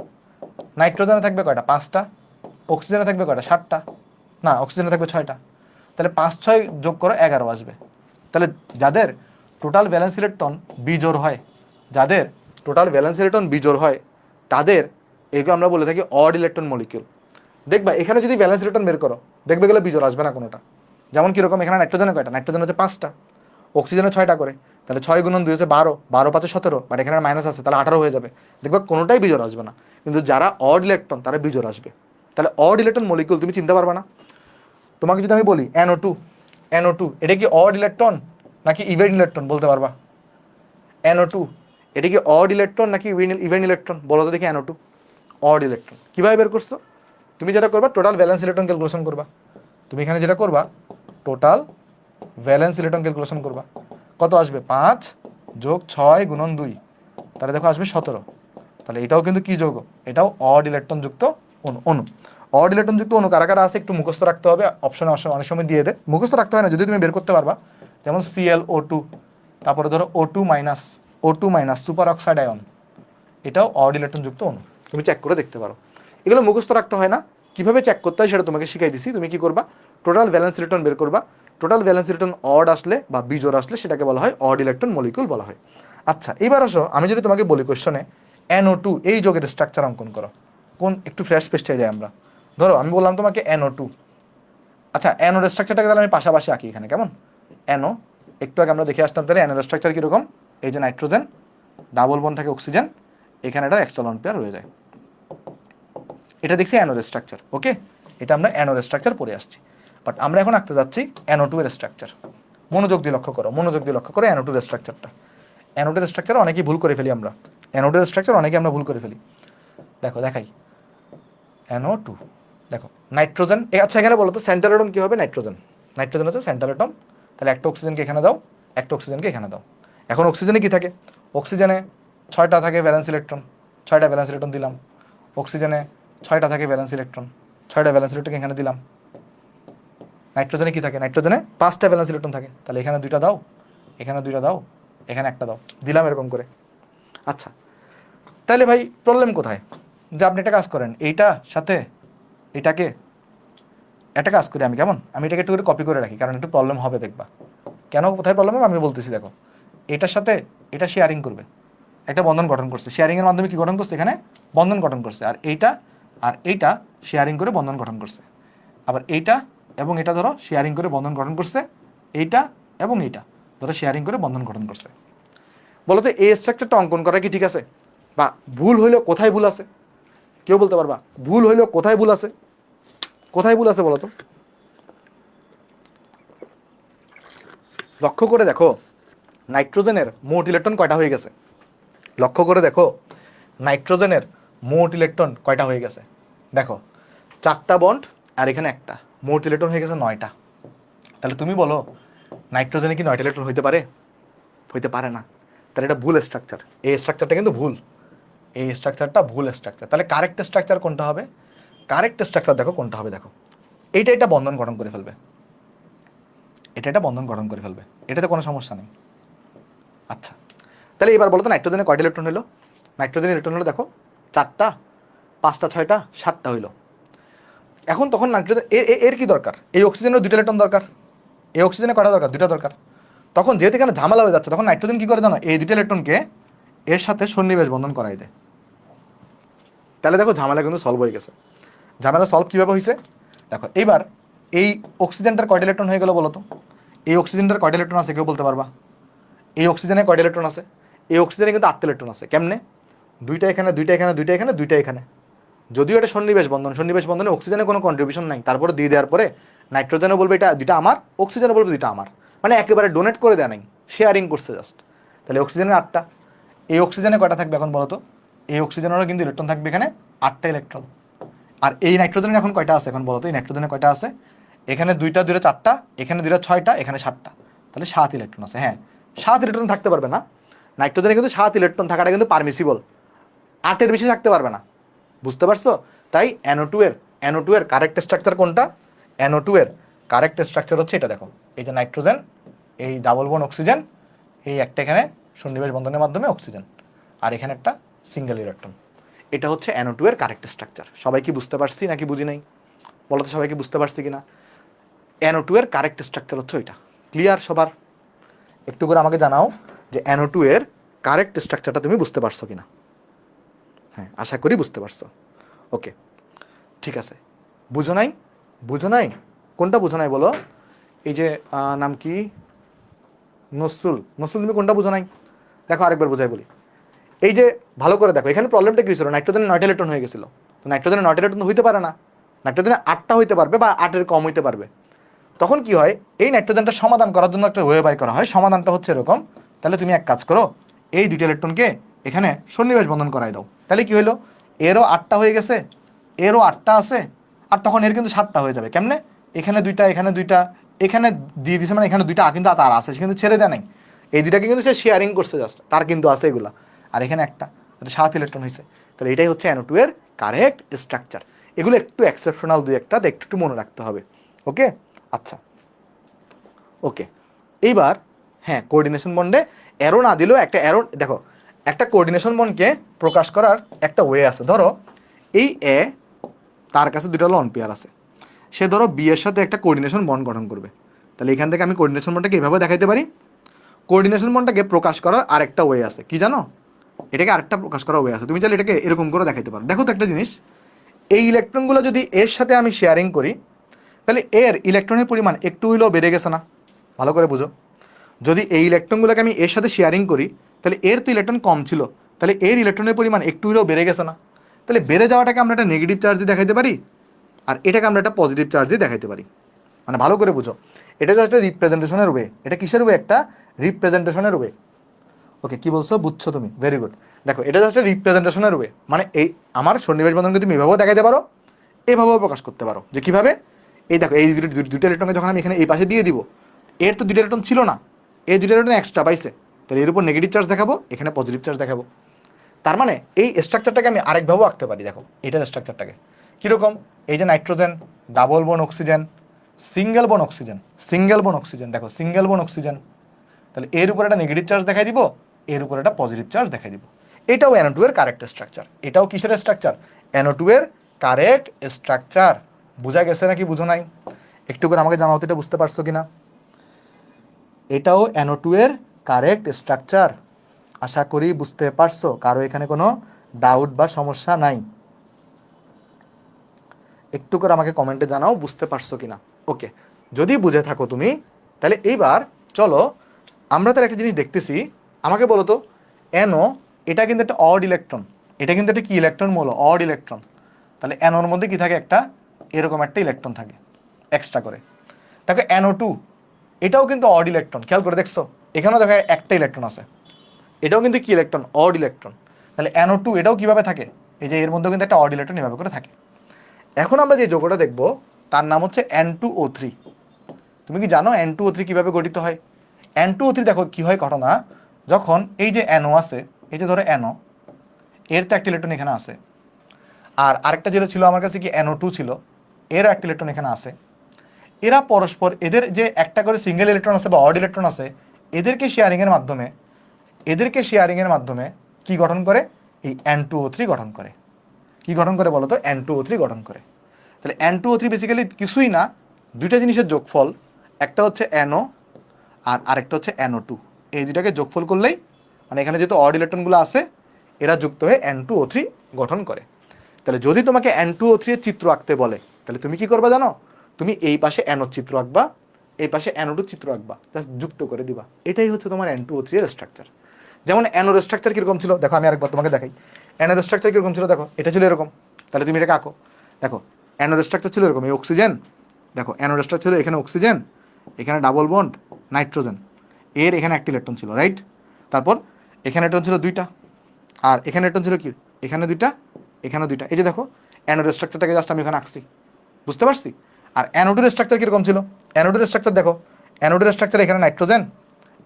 নাইট্রোজেনে থাকবে কয়টা, 5টা, অক্সিজেনে থাকবে কয়টা, 7টা, না অক্সিজেনে থাকবে 6টা, তাহলে 5-6 যোগ করো 11 আসবে। তাহলে যাদের টোটাল ভ্যালেন্স ইলেকট্রন বিজোড় হয়, যাদের টোটাল ভ্যালেন্স ইলেকট্রন বিজোড় হয় তাদের এগুলো আমরা বলে থাকি অড ইলেকট্রন মলিকিউল। দেখবা এখানে যদি ভ্যালেন্স ইলেকট্রন বের করো দেখবে গেলে বিজোড় আসবে না কোনোটা, যেমন কীরকম এখানে নাইট্রোজেনে কয়টা, নাইট্রোজেন হচ্ছে 5টা, অক্সিজেনে 6টা করে, তাহলে 6 গুণন 2 হচ্ছে 12, 12-5 17, বাট এখানে মাইনাস আছে তাহলে 18 হয়ে যাবে, দেখবা কোনোটাই বিজোড় আসবে না। কিন্তু যারা অড ইলেকট্রন তারা বিজোড় আসবে। তাহলে অড ইলেকট্রন মলিকিউল তুমি চিনতে পারবে না। তোমাকে যদি আমি বলি NO2 এটা কি অড ইলেকট্রন নাকি ইভেন ইলেকট্রন বলতে পারবা, NO2 এটা কি অড ইলেকট্রন নাকি ইভেন ইলেকট্রন বলো তো দেখি। NO2 অড ইলেকট্রন, কীভাবে বের করছো, তুমি যেটা করবা টোটাল ভ্যালেন্স ইলেকট্রন ক্যালকুলেশন করবা, তুমি এখানে যেটা করবা টোটাল ভ্যালেন্স ইলেকট্রন ক্যালকুলেশন করবা, কত আসবে, 5 যোগ 6 গুণন 2, তাহলে দেখো আসবে 17। তাহলে এটাও কিন্তু কি যৌগ, এটাও অড ইলেকট্রন যুক্ত অণু। অড ইলেকট্রন যুক্ত অণু কারা কারা আছে একটু মুখস্থ রাখতে হবে, অপশনে অনেক সময় দিয়ে দেয়, মুখস্থ রাখতে হয় না যদি তুমি বের করতে পারবা। যেমন ClO2, তারপরে ধরো O2 minus super oxide ion, এটাও অড ইলেকট্রন যুক্ত অণু, তুমি চেক করে দেখতে পারো। এগুলো মুখস্থ রাখতে হয় না, কিভাবে চেক করতে হয় সেটা তোমাকে শিখাই দিছি। তুমি কি করবা, টোটাল ভ্যালেন্স ইলেকট্রন বের করবা, টোটাল ভ্যালেন্স ইলেকট্রন অড আসলে বা বিজোড় আসলে সেটাকে বলা হয় অড ইলেকট্রন মলিকিউল বলা হয়। আচ্ছা এবার আসো আমি যদি তোমাকে বলি কোশ্চনে NO2 এই যৌগের স্ট্রাকচার অঙ্কন করো, কোন একটু ফ্রেশ পেস্টে যাই আমরা। ধরো আমি বললাম তোমাকে NO2, আচ্ছা অ্যানোড স্ট্রাকচারটাকে তাহলে আমি পাশাপাশি আঁকি এখানে, কেমন? অ্যানো একটু আগে আমরা দেখে আসতাম, তাহলে অ্যানোড স্ট্রাকচার কীরকম, এই যে নাইট্রোজেন, ডাবল বন্ড থাকে অক্সিজেন, এখানে একটা এক্সট্রা লন পেয়ার হয়ে যায়। এটা দেখছি অ্যানোড স্ট্রাকচার, ওকে, এটা আমরা অ্যানোড স্ট্রাকচার পড়ে আসছি। বাট আমরা এখন আঁকতে যাচ্ছি NO2 এর স্ট্রাকচার। মনোযোগ দিয়ে লক্ষ্য করো, মনোযোগ দিয়ে লক্ষ্য করো NO2 এর স্ট্রাকচারটা। অ্যানোডের স্ট্রাকচার অনেকেই ভুল করে ফেলি আমরা, অ্যানোডের স্ট্রাকচার অনেকেই আমরা ভুল করে ফেলি। দেখো দেখাই, NO2 দেখো নাইট্রোজেন, আচ্ছা এখানে বলো তো সেন্টার অ্যাটম কী হবে? নাইট্রোজেন, নাইট্রোজেন হচ্ছে সেন্টার অ্যাটম, তাহলে একটা অক্সিজেনকে এখানে দাও, একটা অক্সিজেনকে এখানে দাও। এখন অক্সিজেনে কি থাকে? অক্সিজেনে 6টা থাকে ভ্যালেন্স ইলেকট্রন, 6টা ভ্যালেন্স ইলেকট্রন দিলাম। অক্সিজেনে 6টা থাকে ভ্যালেন্স ইলেকট্রন, 6টা ভ্যালেন্স ইলেকট্রন এখানে দিলাম। নাইট্রোজেনে কি থাকে? নাইট্রোজেনে 5টা ভ্যালেন্স ইলেকট্রন থাকে, তাহলে এখানে 2টা দাও, এখানে 2টা দাও, এখানে একটা দাও, দিলাম এরকম করে। আচ্ছা তাহলে ভাই প্রবলেম কোথায়? যে আপনি একটা কাজ করেন, এইটা সাথে এটাকে একটা কাজ করি আমি, কেমন? আমি এটাকে একটু করে কপি করে রাখি, কারণ একটু প্রবলেম হবে দেখবা। কেন কোথায় প্রবলেম হবে আমি বলতেছি। দেখো এটার সাথে এটা শেয়ারিং করবে, একটা বন্ধন গঠন করছে, শেয়ারিংয়ের মাধ্যমে কি গঠন করছে? এখানে বন্ধন গঠন করছে। আর এইটা শেয়ারিং করে বন্ধন গঠন করছে। আবার এইটা এবং এটা ধরো শেয়ারিং করে বন্ধন গঠন করছে, এইটা এবং এইটা ধরো শেয়ারিং করে বন্ধন গঠন করছে। বলো তো এই স্ট্রাকচারটা অঙ্কন করা কি ঠিক আছে? বা ভুল হইলেও কোথায় ভুল আছে? কেউ বলতে পারবা ভুল হইলেও কোথায় ভুল আছে? কোথায় ভুল আছে বলো তো? লক্ষ্য করে দেখো নাইট্রোজেনের মোট ইলেকট্রন কয়টা হয়ে গেছে। লক্ষ্য করে দেখো নাইট্রোজেনের মোট ইলেকট্রন কয়টা হয়ে গেছে। দেখো 4টা বন্ড আর এখানে একটা, মোট ইলেকট্রন হয়ে গেছে 9টা। তাহলে তুমি বলো নাইট্রোজেনে কি 9টা ইলেকট্রন হইতে পারে? হইতে পারে না। তাহলে এটা ভুল স্ট্রাকচার, এই স্ট্রাকচারটা কিন্তু ভুল, এই স্ট্রাকচারটা ভুল স্ট্রাকচার। তাহলে কারেক্ট স্ট্রাকচার কোনটা হবে? কারেক্ট স্ট্রাকচার দেখো কোনটা হবে, দেখো এটা বন্ধন গঠন করে ফেলবে, এটা বন্ধন গঠন করে ফেলবে, এটাতে কোনো সমস্যা নেই। আচ্ছা তাহলে এবার বলো তো নাইট্রোজেনে কয়টা ইলেকট্রন হলো? নাইট্রোজেনের ইলেকট্রন হলো দেখো 4টা, 5টা, 6টা, 7টা হইলো। এখন তখন নাইট্রোজেন এর কি দরকার? এই অক্সিজেনের 2টা ইলেকট্রন দরকার, এই অক্সিজেনে কয়টা দরকার? 2টা দরকার। তখন যেহেতু এখানে ঝামেলা হয়ে যাচ্ছে, তখন নাইট্রোজেন কি করে জানো? এই 2টা ইলেকট্রনকে এর সাথে সন্নিবেশ বন্ধন করাই দেয়। তাহলে দেখো ঝামেলা কিন্তু সলভ হয়ে গেছে। ঝামেলা সলভ কীভাবে হয়েছে দেখো। এইবার এই অক্সিজেনটার কয়টা ইলেকট্রন হয়ে গেল বলো তো? এই অক্সিজেনটার কয়টা ইলেকট্রন আছে কেউ বলতে পারবা? এই অক্সিজেনে কয়টা ইলেকট্রন আছে? এই অক্সিজেনে কিন্তু 8টা ইলেকট্রন আছে। কেমনে? 2টা এখানে, 2টা এখানে, 2টা এখানে, 2টা এখানে। যদিও এটা সন্নিবেশ বন্ধন, সন্নিবেশ বন্ধনে অক্সিজেনে কোনো কন্ট্রিবিউশন নাই, তারপরে দিয়ে দেওয়ার পরে নাইট্রোজেনও বলবে এটা 2টা আমার, অক্সিজেনও বলবে 2টা আমার, মানে একেবারে ডোনেট করে দেয় নাই, শেয়ারিং করছে জাস্ট। তাহলে অক্সিজেনের 8টা, এই অক্সিজেনে কয়টা থাকবে এখন বলো তো? এই অক্সিজেনেরও কিন্তু ইলেকট্রন থাকবে এখানে 8টা ইলেকট্রন। আর এই নাইট্রোজেনের এখন কয়টা আছে এখন বলো তো? এই নাইট্রোজেনে কয়টা আছে? এখানে 2টা, 2টা 4টা, এখানে 2টা 6টা, এখানে 7টা, তাহলে 7 ইলেকট্রন আছে। হ্যাঁ 7 ইলেকট্রন থাকতে পারবে না, নাইট্রোজেনে কিন্তু 7 ইলেকট্রন থাকাটা কিন্তু পারমিসিবল, 8-এর বেশি থাকতে পারবে না। বুঝতে পারছো? তাই NO2 এর কারেক্ট স্ট্রাকচার কোনটা? NO2 এর কারেক্ট স্ট্রাকচার হচ্ছে এটা। দেখো এই যে নাইট্রোজেন, এই ডাবল বন্ড অক্সিজেন, এই একটা এখানে সন্নিবেশ বন্ধনের মাধ্যমে অক্সিজেন, আর এখানে একটা সিঙ্গেল ইলেকট্রন। এটা হচ্ছে NO2 এর কারেক্ট স্ট্রাকচার। সবাই কি বুঝতে পারছি নাকি বুঝি নাই? বলো তো সবাইকে বুঝতে পারছি কিনা? NO2 এর কারেক্ট স্ট্রাকচার হচ্ছে ওইটা। ক্লিয়ার সবার? একটু করে আমাকে জানাও যে NO2 এর কারেক্ট স্ট্রাকচারটা তুমি বুঝতে পারছো কিনা। হ্যাঁ আশা করি বুঝতে পারছো। ওকে ঠিক আছে। বুঝো নাই? বুঝো নাই? কোনটা বুঝো নাই বলো? এই যে নাম কি, নসরুল, নসরুল তুমি কোনটা বুঝো নাই? দেখো আরেকবার বোঝাই বলি। এই যে ভালো করে দেখো, এখানে প্রবলেমটা কি ছিল? নাইট্রোজেনের 9টা ইলেকট্রন হয়ে গেছিল। তো নাইট্রোজেনের 9টা ইলেকট্রন হইতে পারে না, নাইট্রোজেনের 8টা হইতে পারবে বা 8-এর কম হইতে পারবে। তখন কি হয়? এই নাইট্রোজেনটা সমাধান করার জন্য একটা ওয়ে বাই করা হয়। সমাধানটা হচ্ছে এরকম। তাহলে তুমি এক কাজ করো, এই 2টা ইলেকট্রনকে এখানে সন্নিবেশ বন্ধন করাই দাও। তাহলে কি হলো? এরও 8টা হয়ে গেছে, এরও 8টা আছে, আর তখন এর কিন্তু 7টা হয়ে যাবে। কেমনে? এখানে 2টা, এখানে 2টা, এখানে দিয়ে দিছে, মানে এখানে 2টা কিন্তু তার আছে, সে কিন্তু ছেড়ে দেয় নাই। এই 2টাকে কিন্তু সে শেয়ারিং করছে জাস্ট, তার কিন্তু আছে এগুলা। আর এখানে একটা, 7 ইলেকট্রন হয়েছে। তাহলে এটাই হচ্ছে NO2 এর কারেক্ট স্ট্রাকচার। এগুলো একটু এক্সেপশনাল, দুই একটা একটু একটু মনে রাখতে হবে। ওকে আচ্ছা ওকে। এইবার হ্যাঁ কোঅর্ডিনেশন বন্ডে অ্যারো না দিলেও একটা অ্যারো, দেখো একটা কোঅর্ডিনেশন বন্ডকে প্রকাশ করার একটা ওয়ে আছে। ধরো এই এ, তার কাছে 2টা লন পেয়ার আছে, সে ধরো বি এর সাথে একটা কোঅর্ডিনেশন বন্ড গঠন করবে। তাহলে এখান থেকে আমি কোঅর্ডিনেশন বন্ডটাকে এইভাবে দেখাইতে পারি। কোঅর্ডিনেশন বন্ডটাকে প্রকাশ করার আরেকটা ওয়ে আছে, কি জানো? এটাকে আরেকটা প্রকাশ করার ওয়ে আছে। তুমি চাইলে এটাকে এরকম করে দেখাইতে পারো। দেখো তো একটা জিনিস, এই ইলেকট্রনগুলো যদি এর সাথে আমি শেয়ারিং করি, তাহলে এর ইলেকট্রনের পরিমাণ একটু হইলেও বেড়ে গেছে না? ভালো করে বুঝো, যদি এই ইলেকট্রনগুলোকে আমি এর সাথে শেয়ারিং করি, তাহলে এর তো ইলেকট্রন কম ছিল, তাহলে এর ইলেকট্রনের পরিমাণ একটু হইলেও বেড়ে গেছে না? তাহলে বেড়ে যাওয়াটাকে আমরা একটা নেগেটিভ চার্জ দিয়ে দেখাইতে পারি, আর এটাকে আমরা একটা পজিটিভ চার্জ দিয়ে দেখাইতে পারি। মানে ভালো করে বুঝো, এটা জাস্ট একটা রিপ্রেজেন্টেশনের ওয়ে। এটা কিসের ওয়ে? একটা রিপ্রেজেন্টেশনের ওয়ে। ওকে, কি বলছো? বুঝছো তুমি, ভেরি গুড। দেখো, এটা জাস্ট একটা রিপ্রেজেন্টেশনের ওয়ে, মানে এই আমার সন্নিবেশ বন্ধনকে তুমি এভাবেও দেখাইতে পারো, এভাবেও প্রকাশ করতে পারো। যে কিভাবে? এই দেখো, এই দুটো ইলেকট্রনকে যখন আমি এখানে এই পাশে দিয়ে দিব, এর তো দুটো ইলেকট্রন ছিল না, এই দুটো ইলেকট্রন এক্সট্রা পাইছে, তাহলে এর উপর নেগেটিভ চার্জ দেখাবো, এখানে পজিটিভ চার্জ দেখাবো। তার মানে এই স্ট্রাকচারটাকে আমি আরেকভাবেও আঁকতে পারি। দেখো এটার স্ট্রাকচারটাকে কীরকম? এই যে নাইট্রোজেন, ডাবল বোন অক্সিজেন, সিঙ্গেল বোন অক্সিজেন, সিঙ্গেল বোন অক্সিজেন, দেখো সিঙ্গেল বোন অক্সিজেন, তাহলে এর উপর একটা নেগেটিভ চার্জ দেখাই দিব, এর উপর একটা পজিটিভ চার্জ দেখাই দিব। এটাও NO2 এর কারেক্ট স্ট্রাকচার। এটাও কিসের স্ট্রাকচার? NO2 এর কারেক্ট স্ট্রাকচার। বোঝা গেছে নাকি বুঝো নাই? একটু করে আমাকে জানাও তো, এটা বুঝতে পারছো কিনা? এটাও NO2 এর কারেক্ট স্ট্রাকচার। আশা করি বুঝতে পারছো, কারো এখানে কোনো ডাউট বা সমস্যা নাই। একটু করে আমাকে কমেন্টে জানাও বুঝতে পারছো কিনা। ওকে, যদি বুঝে থাকো তুমি, তাহলে এইবার চলো আমরা তার একটা জিনিস দেখতেছি। আমাকে বলো তো, NO এটা কিন্তু একটা অড ইলেকট্রন, এটা কিন্তু একটা কি ইলেকট্রন? বলো, অড ইলেকট্রন। তাহলে NOর মধ্যে কি থাকে? একটা এরকম একটা ইলেকট্রন থাকে এক্সট্রা করে। দেখো NO2 এটাও কিন্তু অড ইলেকট্রন, খেয়াল করে দেখছো? এখানেও দেখো একটা ইলেকট্রন আছে, এটাও কিন্তু কি ইলেকট্রন? Odd electron. তাহলে NO2 এটাও কিভাবে থাকে? এই যে এর মধ্যেও কিন্তু একটা অড ইলেকট্রন এভাবে করে থাকে। এখন আমরা যে যৌগটা দেখব তার নাম হচ্ছে N2O3। তুমি কি জানো N2O3 কিভাবে গঠিত হয়? N2O3 দেখো কি হয় ঘটনা, যখন এই যে NO আছে, এই যে ধরো NO, এর তো একটা ইলেকট্রন এখানে আছে, আর আরেকটা যেটা ছিল আমার কাছে কি NO2 ছিল, এরও একটা ইলেকট্রন এখানে আছে। এরা পরস্পর এদের যে একটা করে সিঙ্গেল ইলেকট্রন আছে বা অড ইলেকট্রন আছে, এদেরকে শেয়ারিং এর মাধ্যমে কি গঠন করে? এই N2O3 গঠন করে। কি গঠন করে বলো তো? N2O3 গঠন করে। তাহলে N2O3 বেসিক্যালি কিছুই না, দুইটা জিনিসের যোগফল। একটা হচ্ছে NO আর আরেকটা হচ্ছে NO2। এই দুটাকে যোগফল করলেই, মানে এখানে যেহেতু অড ইলেকট্রনগুলো আছে, এরা যুক্ত হয়ে N2O3 গঠন করে। তাহলে যদি তোমাকে N2O3 এর চিত্র আঁকতে বলে, তাহলে তুমি কি করবে জানো? তুমি এই পাশে NO চিত্র আঁকবা, এই পাশে NO2 চিত্র আঁকবা, জাস্ট যুক্ত করে দিবা। এটাই হচ্ছে তোমার N2O3 এর স্ট্রাকচার। যেমন NOর স্ট্রাকচার কিরকম ছিল দেখো, আমি আরেকবার তোমাকে দেখাই। NOর স্ট্রাকচার কিরকম ছিল দেখো, এটা ছিল এরকম। তাহলে তুমি এটাকে আঁকো। দেখো NOর স্ট্রাকচার ছিল এরকম, এই অক্সিজেন, দেখো NOর স্ট্রাকচার ছিল এখানে অক্সিজেন, এখানে ডাবল বন্ড নাইট্রোজেন, এর এখানে একটা ইলেকট্রন ছিল, রাইট? তারপর এখানে ইলেকট্রন ছিল দুইটা, আর এখানে ইলেকট্রন ছিল কি? এখানে দুইটা, এখানে দুইটা। এই যে দেখো NOর স্ট্রাকচারটাকে জাস্ট আমি এখানে আঁকছি, বুঝতে পারছি? আর NO2 এর স্ট্রাকচার কিরকম ছিল? NO2 এর স্ট্রাকচার দেখো, NO2 এর স্ট্রাকচার এখানে নাইট্রোজেন,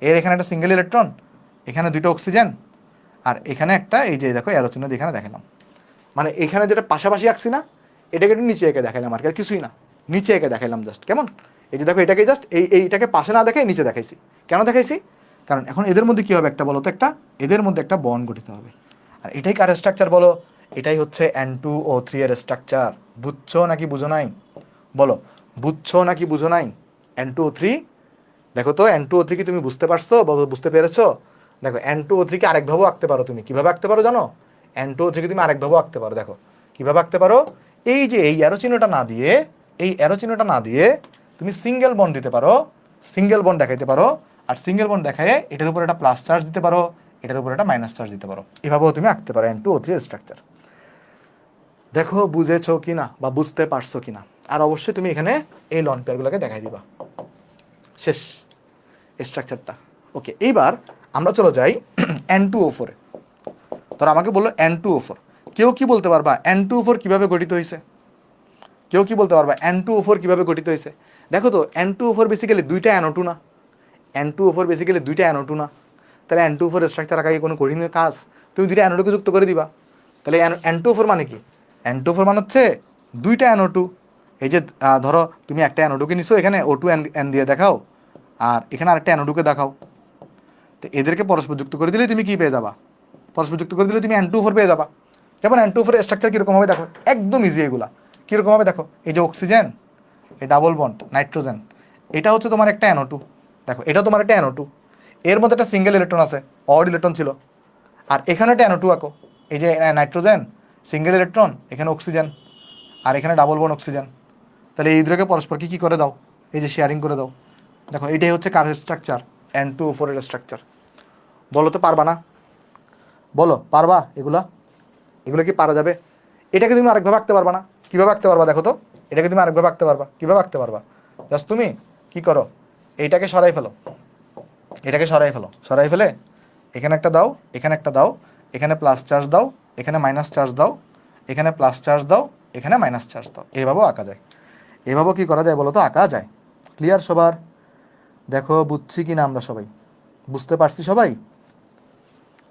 এর এখানে একটা সিঙ্গেল ইলেকট্রন, এখানে দুইটা অক্সিজেন, আর এখানে একটা এই যে দেখো অ্যারো চিহ্ন দিয়ে এখানে দেখালাম। মানে এখানে যেটা পাশাপাশি আঁকছি না, এটাকে একটু নিচে এঁকে দেখাইলাম আর কি, আর কিছুই না, নিচে এঁকে দেখাইলাম জাস্ট। কেমন? এই যে দেখো এটাকে জাস্ট এইটাকে পাশে না দেখাই নিচে দেখাইছি। কেন দেখাইছি? কারণ এখন এদের মধ্যে কি হবে একটা বলো তো, একটা এদের মধ্যে একটা বন্ড গঠিত হবে। আর এটাই কার স্ট্রাকচার বলো? এটাই হচ্ছে N2O3 এর স্ট্রাকচার। বুঝছো নাকি বুঝো নাই? বলো, বুঝছো নাকি বুঝো নাই? N2O3, দেখো তো N2O3 কি তুমি বুঝতে পারছো বা বুঝতে পেরেছো? দেখো N2O3 কে আরেকভাবেও আঁকতে পারো। তুমি কিভাবে আঁকতে পারো জানো? N2O3 কে তুমি আরেকভাবেও আঁকতে পারো। দেখো কিভাবে আঁকতে পারো? এই যে এই অ্যারো চিহ্নটা না দিয়ে, এই অ্যারো চিহ্নটা না দিয়ে তুমি সিঙ্গেল বন্ড দিতে পারো, সিঙ্গেল বন্ড দেখাইতে পারো, আর সিঙ্গেল বন্ড দেখায় এটার উপর একটা প্লাস চার্জ দিতে পারো, এটার উপর একটা মাইনাস চার্জ দিতে পারো। এভাবেও তুমি আঁকতে পারো N2O3 এর স্ট্রাকচার। দেখো বুঝেছো কিনা বা বুঝতে পারছো কিনা। আর অবশ্যই তুমি এখানে এই লন পেয়ারগুলোকে দেখাই দিবা। শেষ স্ট্রাকচারটা। ওকে, এইবার আমরা চলে যাই N2O4 এ। ধর আমাকে বললো N2O4, কেউ কি বলতে পারবা N2O4 কিভাবে গঠিত হয়েছে? কেউ কি বলতে পারবা N2O4 কিভাবে গঠিত হয়েছে? দেখো তো N2O4 বেসিক্যালি দুইটা NO2 না, N2O4 বেসিক্যালি দুইটা NO2 না। তাহলে N2O4 স্ট্রাকচার আঁকা কি কোনো কঠিন কাজ? তুমি দুইটা NO2 কে যুক্ত করে দিবা। তাহলে N2O4 মানে কি? N2O4 মানে হচ্ছে দুইটা NO2। এই যে ধরো তুমি একটা NO2 কে নিছো, এখানে O2 N দিয়ে দেখাও, আর এখানে আরেকটা NO2 কে দেখাও। তো এদেরকে পরস্পর যুক্ত করে দিলে তুমি কি পেয়ে যাবা? পরস্পর যুক্ত করে দিলে তুমি N2O4 পেয়ে যাবা। যেমন N2O4 এর স্ট্রাকচার কীরকম হবে দেখো, একদম ইজি এগুলা। কীরকম হবে দেখো, এই যে অক্সিজেন, এই ডাবল বন্ড নাইট্রোজেন, এটা হচ্ছে তোমার একটা NO2। দেখো এটা তোমার একটা NO2, এর মধ্যে একটা সিঙ্গেল ইলেকট্রন আছে, অড ইলেকট্রন ছিল, আর এখানে একটা NO2 আঁকো। এই যে নাইট্রোজেন, সিঙ্গেল ইলেকট্রন, এখানে অক্সিজেন, আর এখানে ডাবল বন্ড অক্সিজেন। তাহলে এই দুটোকে পরস্পরকে কি করে দাও, এই যে শেয়ারিং করে দাও। দেখো এইটাই হচ্ছে কার স্ট্রাকচার, N2O4 এর স্ট্রাকচার। বলো তো পারবা না? বলো পারবা? এগুলো কি পারা যাবে? এটাকে তুমি আরেকভাবে আঁকতে পারবা না? কীভাবে আঁকতে পারবা দেখো তো? এটাকে তুমি আরেকভাবে আঁকতে পারবা? কীভাবে আঁকতে পারবা? জাস্ট তুমি কি করো, এইটাকে সরাই ফেলো, এটাকে সরাই ফেলো, সরাই ফেলে এখানে একটা দাও, এখানে একটা দাও, এখানে প্লাস চার্জ দাও, এখানে মাইনাস চার্জ দাও, এখানে প্লাস চার্জ দাও, এখানে মাইনাস চার্জ দাও। এভাবেও আঁকা যায়। এভাবেও কি করা যায় বলো তো? আঁকা যায়। ক্লিয়ার সবার? দেখো বুঝছি কি না আমরা সবাই? বুঝতে পারছি সবাই?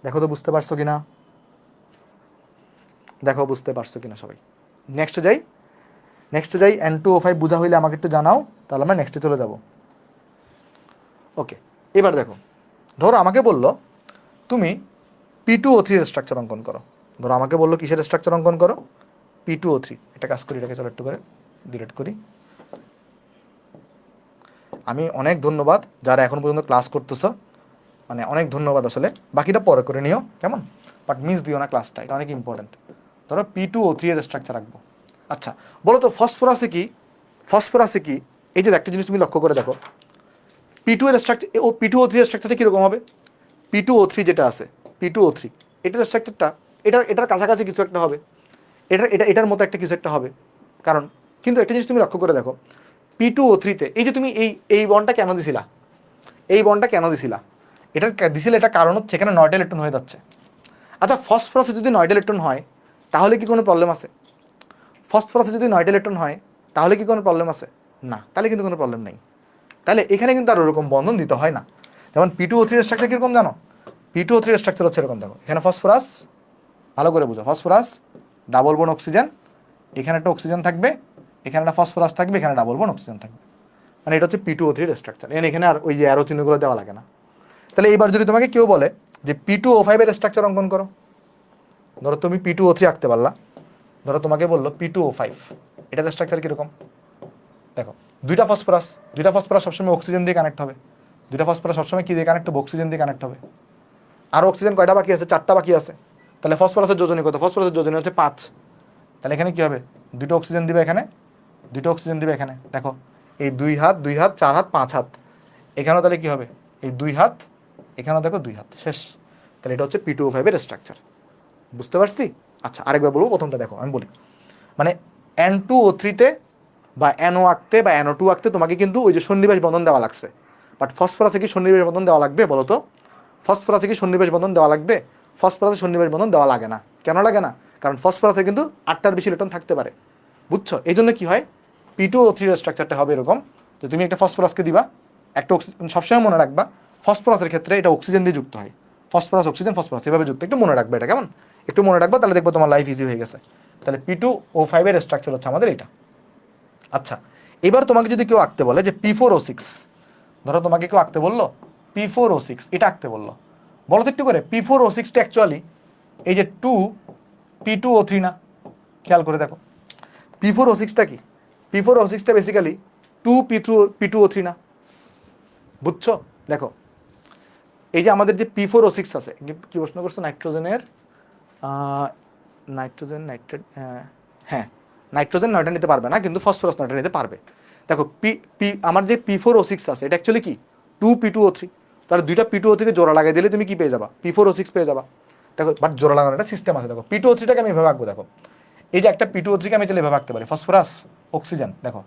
দেখো তো বুঝতে পারছো কি না? দেখো বুঝতে পারছো কিনা সবাই? নেক্সটে যাই, নেক্সটে যাই। N2O5 বোঝা হইলে আমাকে একটু জানাও, তাহলে আমরা নেক্সটে চলে যাব। ওকে, এবার দেখো, ধরো আমাকে বললো তুমি P2O3 এর স্ট্রাকচার অঙ্কন করো। ধরো আমাকে বললো কিসের স্ট্রাকচার অঙ্কন করো? P2O3। এটা কাজ করি, এটাকে চলো একটু করে ডিলিট করি। আমি অনেক ধন্যবাদ যারা এখন পর্যন্ত ক্লাস করতেছ, মানে অনেক ধন্যবাদ আসলে। বাকিটা পরে করে নিও, কেমন? বাট মিস দিও না ক্লাসটা, এটা অনেক ইম্পর্টেন্ট। ধরো P2O3 এর স্ট্রাকচার রাখবো। আচ্ছা বলো তো ফসফরাসে কি, ফসফরাসে কি? এই যে একটা জিনিস তুমি লক্ষ্য করে দেখো, P2 এর স্ট্রাকচার ও P2O3 এর স্ট্রাকচারটা কীরকম হবে? P2O3 যেটা আছে, P2O3 এটার স্ট্রাকচারটা এটার কাছাকাছি কিছু একটা হবে, এটার মতো একটা কিছু একটা হবে। কারণ কিন্তু একটা জিনিস তুমি লক্ষ্য করে দেখো, P2O3-তে এই যে তুমি এই বন্ডটা কেন দিছিলা, এই বন্ডটা কেন দিছিলা? দিছিলে এটা কারণ হচ্ছে এখানে 9টা ইলেকট্রন হয়ে যাচ্ছে। আচ্ছা ফসফরাসে যদি 9টা ইলেকট্রন হয় তাহলে কি কোনো প্রবলেম আছে? ফসফরাসে যদি 9টা ইলেকট্রন হয় তাহলে কি কোনো প্রবলেম আছে? না, তাহলে কিন্তু কোনো প্রবলেম নেই। তাহলে এখানে কিন্তু আর ওরকম বন্ধন দিতে হয় না। যেমন P2O3 এর স্ট্রাকচার কীরকম জানো? P2O3 এর স্ট্রাকচার হচ্ছে এরকম, দেখো এখানে ফসফরাস, ভালো করে বুঝো, ফসফরাস ডাবল বন্ড অক্সিজেন, এখানে একটা অক্সিজেন থাকবে, এখানে একটা ফসফরাস থাকবে, এখানে ডাবল বন্ড অক্সিজেন থাকবে। মানে এটা হচ্ছে P2O3 এর স্ট্রাকচার। এখানে আর ওই যে অ্যারো চিহ্নগুলো দেওয়া লাগে না। তাহলে এইবার যদি তোমাকে কেউ বলে যে P2O5 এর স্ট্রাকচার অঙ্কন করো, ধরো তুমি P2O3 আঁকতে পারলা, ধরো তোমাকে বললো P2O5, এটার স্ট্রাকচার কীরকম? দেখো দুইটা ফসফরাস সবসময় অক্সিজেন দিয়ে কানেক্ট হবে, দুইটা ফসফরাস সবসময় কি দিয়ে কানেক্ট হবে? অক্সিজেন দিয়ে কানেক্ট হবে। আর অক্সিজেন কয়টা বাকি আছে? 4টা বাকি আছে। তাহলে ফসফরাসের যোজনী কত? ফসফরাসের যোজনী হচ্ছে 5। তাহলে এখানে কি হবে? দুটো অক্সিজেন দিবে এখানে, দুটো অক্সিজেন দিবে এখানে। দেখো এই 2 হাত 2 হাত 4 হাত 5 হাত, এখানেও তাহলে কি হবে? এই 2 হাত, এখানেও দেখো 2 হাত, শেষ। তাহলে এটা হচ্ছে P2O5 এর স্ট্রাকচার। বুঝতে পারছি? আচ্ছা আরেকবার বলবো, প্রথমটা দেখো আমি বলি। মানে N2O3-তে বা NO আঁকতে বা NO2 আঁকতে তোমাকে কিন্তু ওই যে সন্নিবেশ বন্ধন দেওয়া লাগছে। বাট ফসফরাসে কি সন্নিবেশ বন্ধন দেওয়া লাগবে বলো তো? ফসফরাসে কি সন্নিবেশ বন্ধন দেওয়া লাগবে? ফসফরাসে সন্নিবেশ বন্ধন দেওয়া লাগে না। কেন লাগে না? কারণ ফসফরাসে কিন্তু 8টার বেশি ইলেকট্রন থাকতে পারে। বুঝছো? এই জন্য কি হয়, P2O3 এর স্ট্রাকচারটা হবে এরকম যে তুমি একটা ফসফরাসকে দিবা, একটা সবসময় মনে রাখবা ফসফরাসের ক্ষেত্রে এটা অক্সিজেন দিয়ে যুক্ত হয়। ফসফরাস অক্সিজেন ফসফরাস এভাবে যুক্ত, একটু মনে রাখবে এটা, কেমন? একটু মনে রাখবা, তাহলে দেখবো তোমার লাইফ ইজি হয়ে গেছে। তাহলে P2O5 এর স্ট্রাকচার হচ্ছে আমাদের এটা। আচ্ছা এবার তোমাকে যদি কেউ আঁকতে বলে যে P4O6, ধরো তোমাকে কেউ আঁকতে বললো P4O6, এটা আঁকতে বললো, বলো তো একটু করে P4O6টা অ্যাকচুয়ালি এই যে 2P2O3 না? খেয়াল করে দেখো P4O6টা কি? P4O6টা বেসিক্যালি 2P2O3 না? বুঝছো? দেখো এই যে আমাদের যে P4O6 আছে, কি প্রশ্ন করছো? নাইট্রোজেনের নাইট্রেট, হ্যাঁ নাইট্রোজেন 9টা নিতে পারবে না, কিন্তু ফসফরাস 9টা নিতে পারবে। দেখো আমার যে P4O6 আছে এটা অ্যাকচুয়ালি কি 2P2O3। তাহলে দুইটা P2O3-কে জোড়া লাগিয়ে দিলে তুমি কি পেয়ে যাবা? P4O6 পেয়ে যাবা। দেখো বাট জোড়া লাগানোর একটা সিস্টেম আছে। দেখো P2O3-টাকে আমি এভাবে আঁকবো, দেখো এই যে একটা P2O3-কে আমি তাহলে এভাবে আঁকতে পারি, ফসফরাস অক্সিজেন, দেখো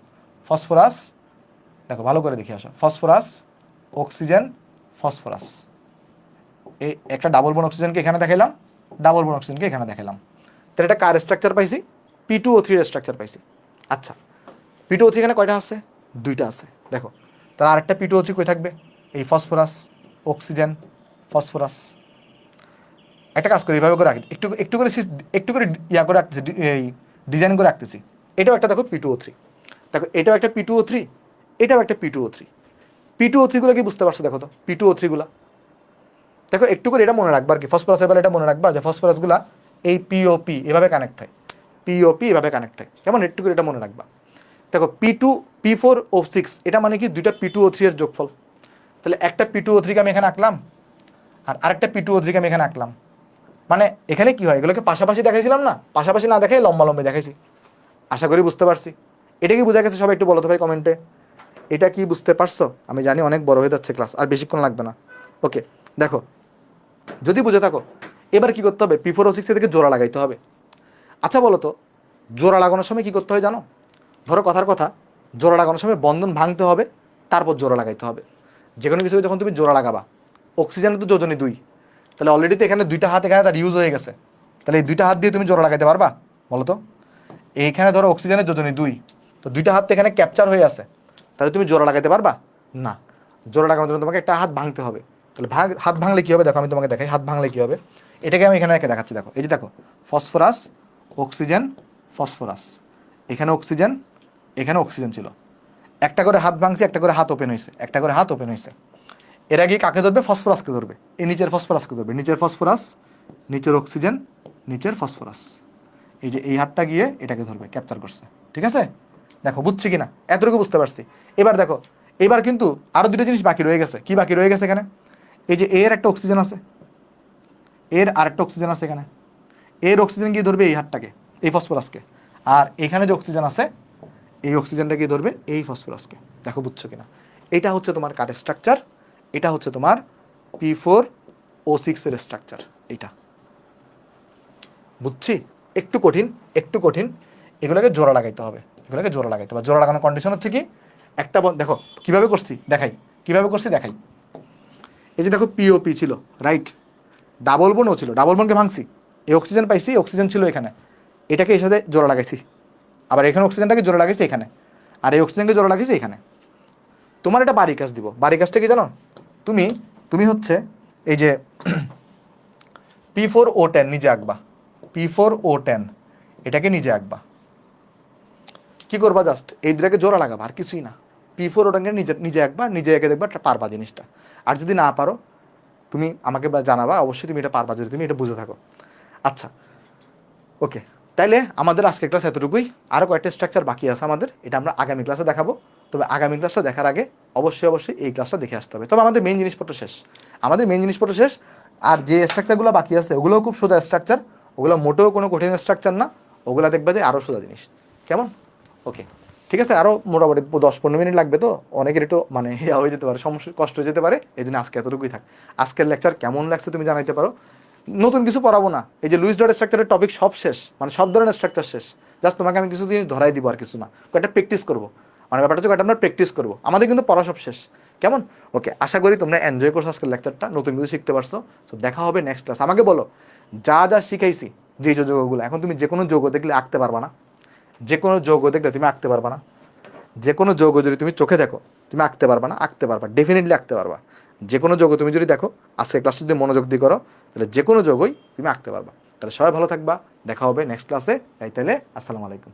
ফসফরাস, দেখো ভালো করে দেখে আসো, ফসফরাস অক্সিজেন ফসফরাস, এই একটা ডাবল বন্ড অক্সিজেনকে এখানে দেখাইলাম, ডাবল বন্ড অক্সিজেনকে এখানে দেখাইলাম। তাহলে এটা কার স্ট্রাকচার পাইছি? P2O3 এর স্ট্রাকচার পাইছি। আচ্ছা P2O3 এখানে কয়টা আছে? 2টা আছে। দেখো তার আরেকটা P2O3 কই থাকবে? এই ফসফরাস অক্সিজেন ফসফরাস। একটা কাজ করি, এইভাবে করে রাখি, একটু করে ইয়া করে রাখতেছি, এই ডিজাইন করে রাখতেছি। এটাও একটা দেখো P2O3, দেখো এটাও একটা P2O3, এটাও একটা P2O3। P2O3 গুলো কি বুঝতে পারছো? দেখো তো P2O3 গুলা দেখো একটু করে এটা মনে রাখবা আর কি, ফসফরাসের বেলা এটা মনে রাখবা যে ফসফরাসগুলা এই POP এভাবে কানেক্ট হয়, POP এভাবে কানেক্ট হয়, কেমন? একটু করে এটা মনে রাখবা। দেখো P4O6 এটা মানে কি দুইটা P2O3 এর যোগফল। তাহলে একটা P2O3-কে আমি এখানে আঁকলাম আর আরেকটা P2O3-কে আমি এখানে আঁকলাম। মানে এখানে কি হয়, এগুলোকে পাশাপাশি দেখাইছিলাম না? পাশাপাশি না দেখাই লম্বা লম্বা দেখাইছি। আশা করি বুঝতে পারছি। এটা কি বোঝা গেছে সবাই? একটু বলো তো ভাই কমেন্টে, এটা কি বুঝতে পারছো? আমি জানি অনেক বড় হয়ে যাচ্ছে ক্লাস, আর বেশিক্ষণ লাগবে না। ওকে, দেখো যদি বুঝে থাকো, এবার কি করতে হবে? P4O6 থেকে জোড়া লাগাইতে হবে। আচ্ছা বলো তো, জোড়া লাগানোর সময় কি করতে হয় জানো? ধরো কথার কথা, জোড়া লাগানোর সময় বন্ধন ভাঙতে হবে, তারপর জোড়া লাগাইতে হবে। যে কোনো কিছু যখন তুমি জোড়া লাগাবা, অক্সিজেনের তো যোজনী 2, তাহলে অলরেডি তো এখানে 2টা হাত এখানে তার ইউজ হয়ে গেছে, তাহলে এই 2টা হাত দিয়ে তুমি জোড়া লাগাইতে পারবা? বলো তো, এইখানে ধরো অক্সিজেনের যোজনী 2, তো 2টা হাত তো এখানে ক্যাপচার হয়ে আছে, তাহলে তুমি জোড়া লাগাইতে পারবা না। জোড়া লাগানোর জন্য তোমাকে একটা হাত ভাঙতে হবে। তাহলে হাত ভাঙলে কি হবে দেখো, আমি তোমাকে দেখাই হাত ভাঙলে কি হবে। এটাকে আমি এখানে দেখাচ্ছি, দেখো এই যে দেখো, ফসফরাস, অক্সিজেন, ফসফরাস, এখানে অক্সিজেন, এখানে অক্সিজেন ছিল, একটা করে হাত ভাঙছে, একটা করে হাত ওপেন হয়েছে, একটা করে হাত ওপেন হয়েছে। এর আগে কাকে ধরবে? ফসফরাসকে ধরবে, এই নিচের ফসফরাসকে ধরবে, নিচের ফসফরাস, নিচের অক্সিজেন, নিচের ফসফরাস, এই যে এই হাতটা গিয়ে এটাকে ধরবে, ক্যাপচার করছে। ঠিক আছে, দেখো বুঝছি কিনা? এতটুকু বুঝতে পারছি। এবার দেখো, এবার কিন্তু আরো দুটো জিনিস বাকি রয়ে গেছে। কি বাকি রয়ে গেছে এখানে? এই যে এর একটা অক্সিজেন আছে, এর আরেকটা অক্সিজেন আছে এখানে, এর অক্সিজেন গিয়ে ধরবে এই হাতটাকে, এই ফসফরাসকে, আর এখানে যে অক্সিজেন আছে, এই অক্সিজেনটা গিয়ে ধরবে এই ফসফরাসকে। দেখো বুঝছো কিনা? এটা হচ্ছে তোমার কার স্ট্রাকচার, এটা হচ্ছে তোমার P4O6 এর স্ট্রাকচার। এইটা বুঝছি? একটু কঠিন, একটু কঠিন। এগুলোকে জোড়া লাগাইতে হবে, এগুলোকে জোড়া লাগাইতে হবে। জোড়া লাগানোর কন্ডিশন হচ্ছে কি, একটা দেখো কিভাবে করছি দেখাই, কিভাবে করছি দেখাই। এই যে দেখো পিওপি ছিল, রাইট, ডাবল বোনও ছিল, ডাবল বোনকে ভাঙছি, এই অক্সিজেন পাইছি, অক্সিজেন ছিল এখানে, এটাকে এর সাথে জোড়া লাগাইছি, আবার এখানে অক্সিজেনটাকে জোড়া লাগাইছি এখানে, আর এই অক্সিজেনকে জোড়া লাগাইছি এখানে। তোমার এটা বাড়ি কাজ দিব। বাড়ি কাজটা কি জানো? তুমি তুমি হচ্ছে এই যে P4O10 নিজে আঁকবা, P4O10 এটাকে নিজে আঁকবা। কি করবা? জাস্ট এই দুটাকে জোড়া লাগাবা, আর কিছুই না। P4O10 নিজে নিজে আঁকবা, নিজে এঁকে দেখবা পারবা জিনিসটা। আর যদি না পারো, তুমি আমাকে জানাবা, অবশ্যই তুমি এটা পারবা যদি তুমি এটা বুঝে থাকো। আচ্ছা, ওকে, তাইলে আমাদের আজকে ক্লাস এতটুকুই। আরও কয়েকটা স্ট্রাকচার বাকি আছে আমাদের, এটা আমরা আগামী ক্লাসে দেখাবো। তবে আগামী ক্লাসটা দেখার আগে অবশ্যই অবশ্যই এই ক্লাসটা দেখে আসতে হবে। তবে আমাদের মেইন জিনিসপত্র শেষ, আমাদের মেইন জিনিসপত্র শেষ। আর যে স্ট্রাকচারগুলো বাকি আছে ওগুলোও খুব সোজা স্ট্রাকচার, ওগুলো মোটেও কোনো কঠিন স্ট্রাকচার না, ওগুলো দেখবে যে আরও সোজা জিনিস। কেমন? ওকে, ঠিক আছে। আরও মোটামুটি 10-15 মিনিট লাগবে, তো অনেকের একটু মানে ইয়া হয়ে যেতে পারে, সমস্যা কষ্ট হয়ে যেতে পারে, এই জন্য আজকে এতটুকুই থাক। আজকের লেকচার কেমন লাগছে তুমি জানাইতে পারো। নতুন কিছু পড়াবো না, এই যে লুইস ডট স্ট্রাকচারের টপিক সব শেষ, মানে সব ধরনের স্ট্রাকচার শেষ। জাস্ট তোমাকে আমি কিছু জিনিস ধরাই দিব, আর কিছু না, একটা প্র্যাকটিস করবো। মানে ব্যাপারটা হচ্ছে একটা আমরা প্র্যাকটিস করবো, আমাদের কিন্তু পড়া সব শেষ। কেমন? ওকে, আশা করি তোমরা এনজয় করছো আজকের লেকচারটা, নতুন কিছু শিখতে পারছো। তো দেখা হবে নেক্সট ক্লাস। আমাকে বলো, যা যা শিখাইছি, যে যোগগুলো, এখন তুমি যে কোনো যোগ দেখলে আঁকতে পারবা না? যে কোনো যোগ দেখলে তুমি আঁকতে পারবা না? যে কোনো যোগ যদি তুমি চোখে দেখো, তুমি আঁকতে পারবা না? আঁকতে পারবা, ডেফিনেটলি আঁকতে পারবা। যে কোনো যোগ তুমি যদি দেখো, আজকে ক্লাসটা যদি মনোযোগ দিয়ে করো, তাহলে যে কোনো যোগই তুমি আঁকতে পারবা। তাহলে সবাই ভালো থাকবা, দেখা হবে নেক্সট ক্লাসে। তাই তাহলে আসসালামু আলাইকুম।